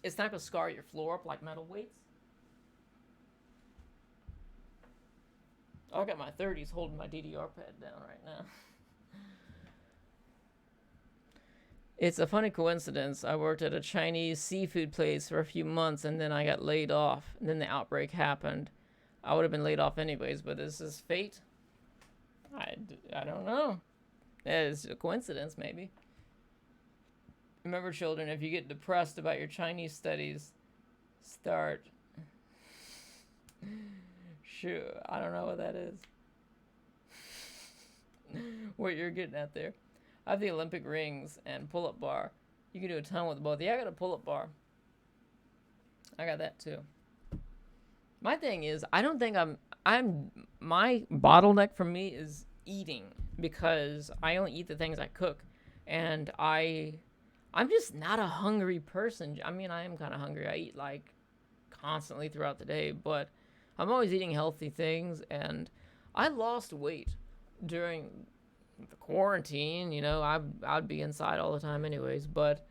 gonna scar your floor up like metal weights. I got my 30s holding my DDR pad down right now. It's a funny coincidence. I worked at a Chinese seafood place for a few months and then I got laid off. And then the outbreak happened. I would have been laid off anyways, but this is fate. I don't know. It's a coincidence, maybe. Remember, children, if you get depressed about your Chinese studies, start. Sure, I don't know what that is. What you're getting at there. I have the Olympic rings and pull-up bar. You can do a ton with both. Yeah, I got a pull-up bar. I got that too. My thing is, I don't think my bottleneck for me is eating because I only eat the things I cook, and I'm just not a hungry person. I mean, I am kind of hungry. I eat like constantly throughout the day, but I'm always eating healthy things, and I lost weight during the quarantine. You know, I'd be inside all the time anyways, but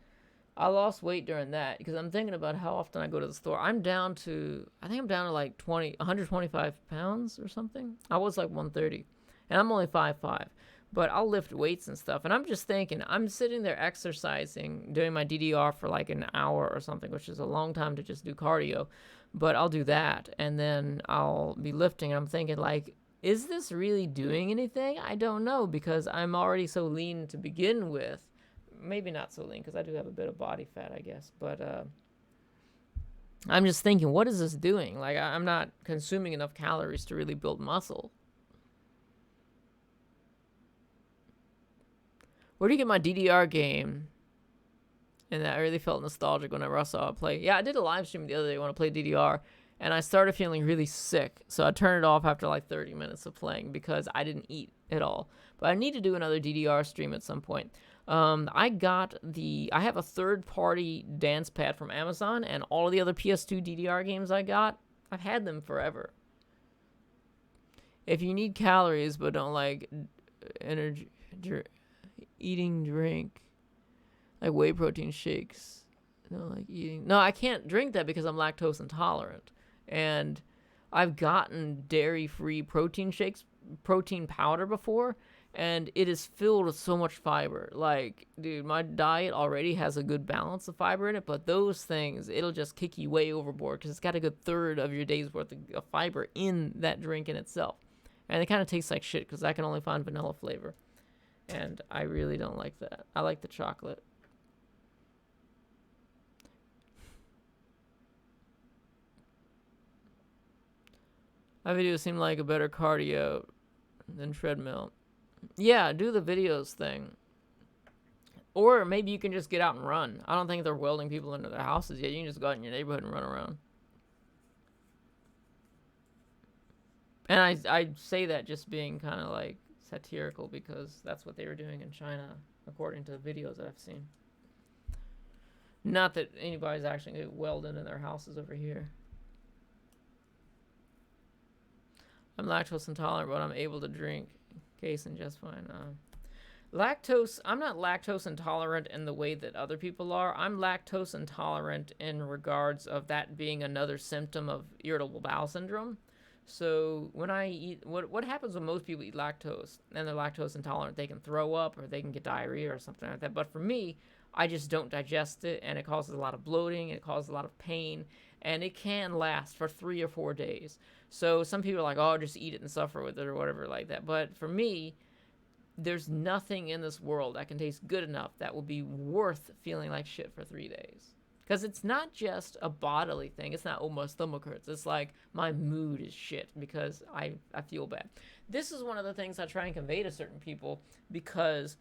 I lost weight during that because I'm thinking about how often I go to the store. I think I'm down to like 125 pounds or something. I was like 130, and I'm only 5'5", but I'll lift weights and stuff. And I'm just thinking, I'm sitting there exercising, doing my DDR for like an hour or something, which is a long time to just do cardio, but I'll do that, and then I'll be lifting, and I'm thinking like, is this really doing anything? I don't know, because I'm already so lean to begin with. Maybe not so lean, because I do have a bit of body fat, I guess. But I'm just thinking, what is this doing? Like, I'm not consuming enough calories to really build muscle. Where do you get my DDR game? And I really felt nostalgic whenever I saw it play. Yeah, I did a live stream the other day when I played DDR, and I started feeling really sick. So I turned it off after like 30 minutes of playing because I didn't eat at all. But I need to do another DDR stream at some point. I have a third-party dance pad from Amazon, and all of the other PS2 DDR games I got, I've had them forever. If you need calories but don't like energy, eating drink, like whey protein shakes, no, I can't drink that because I'm lactose intolerant, and I've gotten dairy-free protein shakes, protein powder before, and it is filled with so much fiber. Like, dude, my diet already has a good balance of fiber in it, but those things, it'll just kick you way overboard because it's got a good third of your day's worth of fiber in that drink in itself. And it kind of tastes like shit because I can only find vanilla flavor. And I really don't like that. I like the chocolate. My videos seem like a better cardio than treadmill. Yeah, do the videos thing. Or maybe you can just get out and run. I don't think they're welding people into their houses yet. You can just go out in your neighborhood and run around. And I say that just being kind of like satirical because that's what they were doing in China, according to the videos that I've seen. Not that anybody's actually going to get welded in their houses over here. I'm lactose intolerant, but I'm able to drink casein just fine. I'm not lactose intolerant in the way that other people are. I'm lactose intolerant in regards of that being another symptom of irritable bowel syndrome. So when I eat, what happens when most people eat lactose and they're lactose intolerant? They can throw up or they can get diarrhea or something like that. But for me, I just don't digest it, and it causes a lot of bloating, it causes a lot of pain, and it can last for 3 or 4 days. So some people are like, oh, just eat it and suffer with it or whatever like that. But for me, there's nothing in this world that can taste good enough that will be worth feeling like shit for 3 days. Because it's not just a bodily thing. It's not, oh, my stomach hurts. It's like my mood is shit because I feel bad. This is one of the things I try and convey to certain people because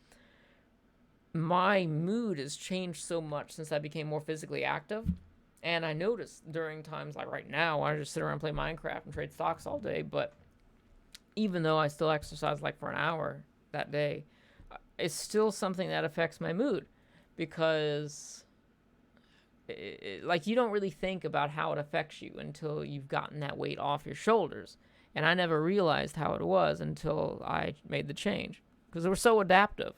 my mood has changed so much since I became more physically active. And I noticed during times like right now, I just sit around and play Minecraft and trade stocks all day. But even though I still exercise like for an hour that day, it's still something that affects my mood because like you don't really think about how it affects you until you've gotten that weight off your shoulders. And I never realized how it was until I made the change because we're so adaptive.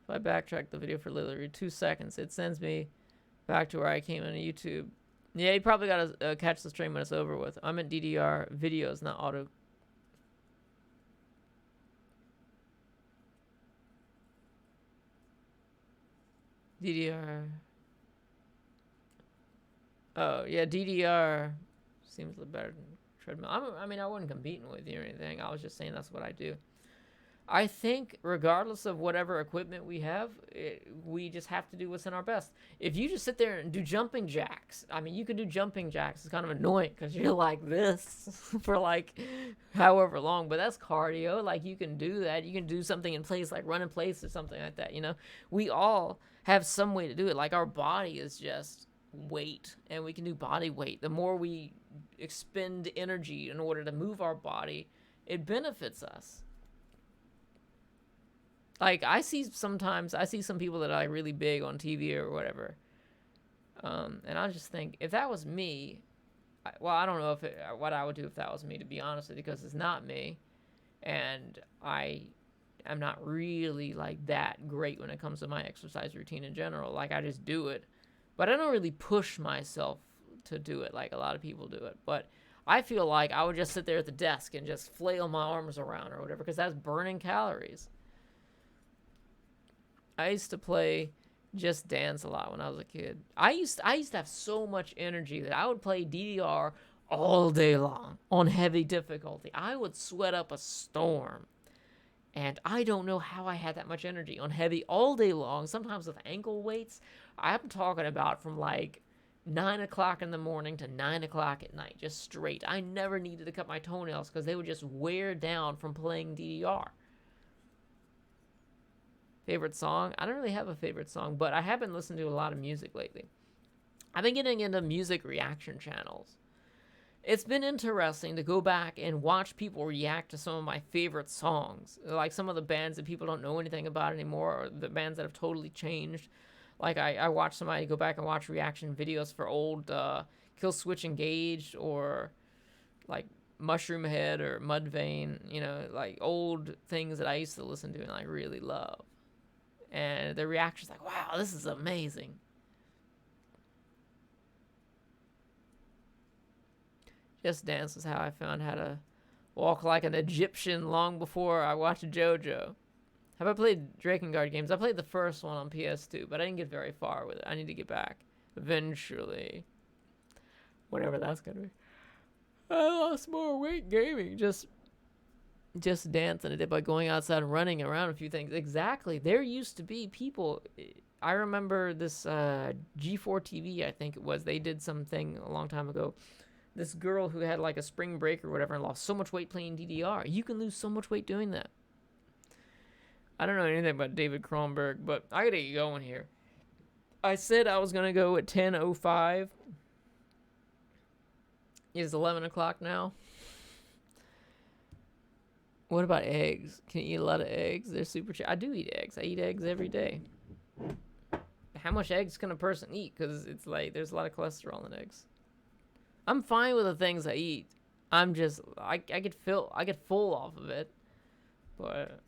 If I backtrack the video for literally 2 seconds, it sends me back to where I came into YouTube. Yeah, you probably got to catch the stream when it's over with. I'm in DDR videos, not auto. DDR. Oh, yeah, DDR seems a little better than treadmill. I mean, I wasn't competing with you or anything. I was just saying that's what I do. I think regardless of whatever equipment we have, we just have to do what's in our best. If you just sit there and do jumping jacks, I mean, you can do jumping jacks. It's kind of annoying because you're like this for like however long, but that's cardio. Like you can do that. You can do something in place, like run in place or something like that. You know, we all have some way to do it. Like our body is just weight, and we can do body weight. The more we expend energy in order to move our body, it benefits us. Like, I see some people that are like really big on TV or whatever. And I just think, if that was me, I don't know what I would do if that was me, to be honest with you, because it's not me. And I am not really like that great when it comes to my exercise routine in general. Like, I just do it. But I don't really push myself to do it like a lot of people do it. But I feel like I would just sit there at the desk and just flail my arms around or whatever, because that's burning calories. I used to play Just Dance a lot when I was a kid. I used to have so much energy that I would play DDR all day long on heavy difficulty. I would sweat up a storm. And I don't know how I had that much energy on heavy all day long, sometimes with ankle weights. I'm talking about from like 9 o'clock in the morning to 9 o'clock at night, just straight. I never needed to cut my toenails because they would just wear down from playing DDR. Favorite song? I don't really have a favorite song, but I have been listening to a lot of music lately. I've been getting into music reaction channels. It's been interesting to go back and watch people react to some of my favorite songs. Like some of the bands that people don't know anything about anymore, or the bands that have totally changed. Like I watched somebody go back and watch reaction videos for old Kill Switch Engaged, or like Mushroom Head or Mudvayne, you know, like old things that I used to listen to and I really love. And the reaction's like, wow, this is amazing. Just Dance is how I found how to walk like an Egyptian long before I watched JoJo. Have I played Drakengard games? I played the first one on PS2, but I didn't get very far with it. I need to get back eventually. Whatever that's going to be. I lost more weight gaming. Just dancing. I did by going outside and running around a few things. Exactly. There used to be people. I remember this G4 TV, I think it was. They did something a long time ago. This girl who had like a spring break or whatever and lost so much weight playing DDR. You can lose so much weight doing that. I don't know anything about David Cronenberg, but I gotta get going here. I said I was gonna go at 10:05. It's 11 o'clock now. What about eggs? Can you eat a lot of eggs? They're super cheap. I do eat eggs. I eat eggs every day. How much eggs can a person eat? Because it's like there's a lot of cholesterol in eggs. I'm fine with the things I eat. I'm just I get full off of it. But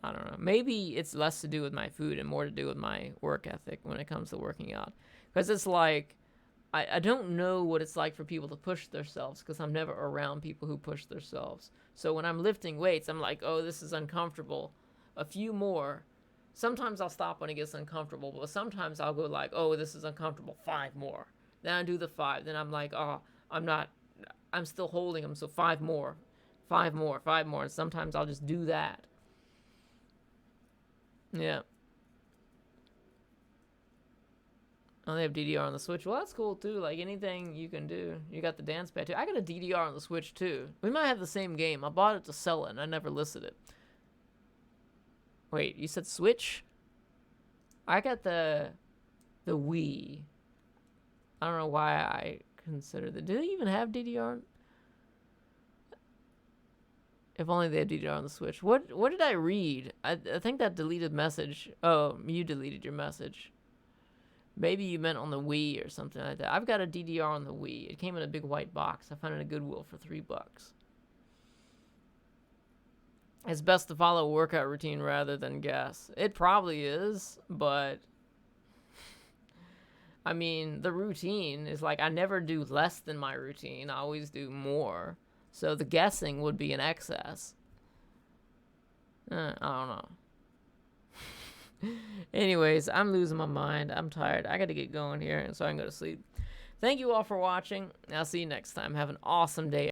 I don't know. Maybe it's less to do with my food and more to do with my work ethic when it comes to working out. Because it's like I don't know what it's like for people to push themselves because I'm never around people who push themselves. So when I'm lifting weights, I'm like, oh, this is uncomfortable. A few more. Sometimes I'll stop when it gets uncomfortable, but sometimes I'll go like, oh, this is uncomfortable. 5 more. Then I do the 5. Then I'm like, oh, I'm still holding them. So 5 more. 5 more. 5 more. And sometimes I'll just do that. Yeah. Oh, they have DDR on the Switch. Well, that's cool, too. Like, anything you can do. You got the dance pad, too. I got a DDR on the Switch, too. We might have the same game. I bought it to sell it, and I never listed it. Wait, you said Switch? I got the Wii. I don't know why I consider that. Do they even have DDR? If only they had DDR on the Switch. What did I read? I think that deleted message. Oh, you deleted your message. Maybe you meant on the Wii or something like that. I've got a DDR on the Wii. It came in a big white box. I found it at Goodwill for $3. It's best to follow a workout routine rather than guess. It probably is, but I mean, the routine is like I never do less than my routine. I always do more. So the guessing would be an excess. I don't know. Anyways, I'm losing my mind. I'm tired. I got to get going here, and so I can go to sleep. Thank you all for watching. I'll see you next time. Have an awesome day.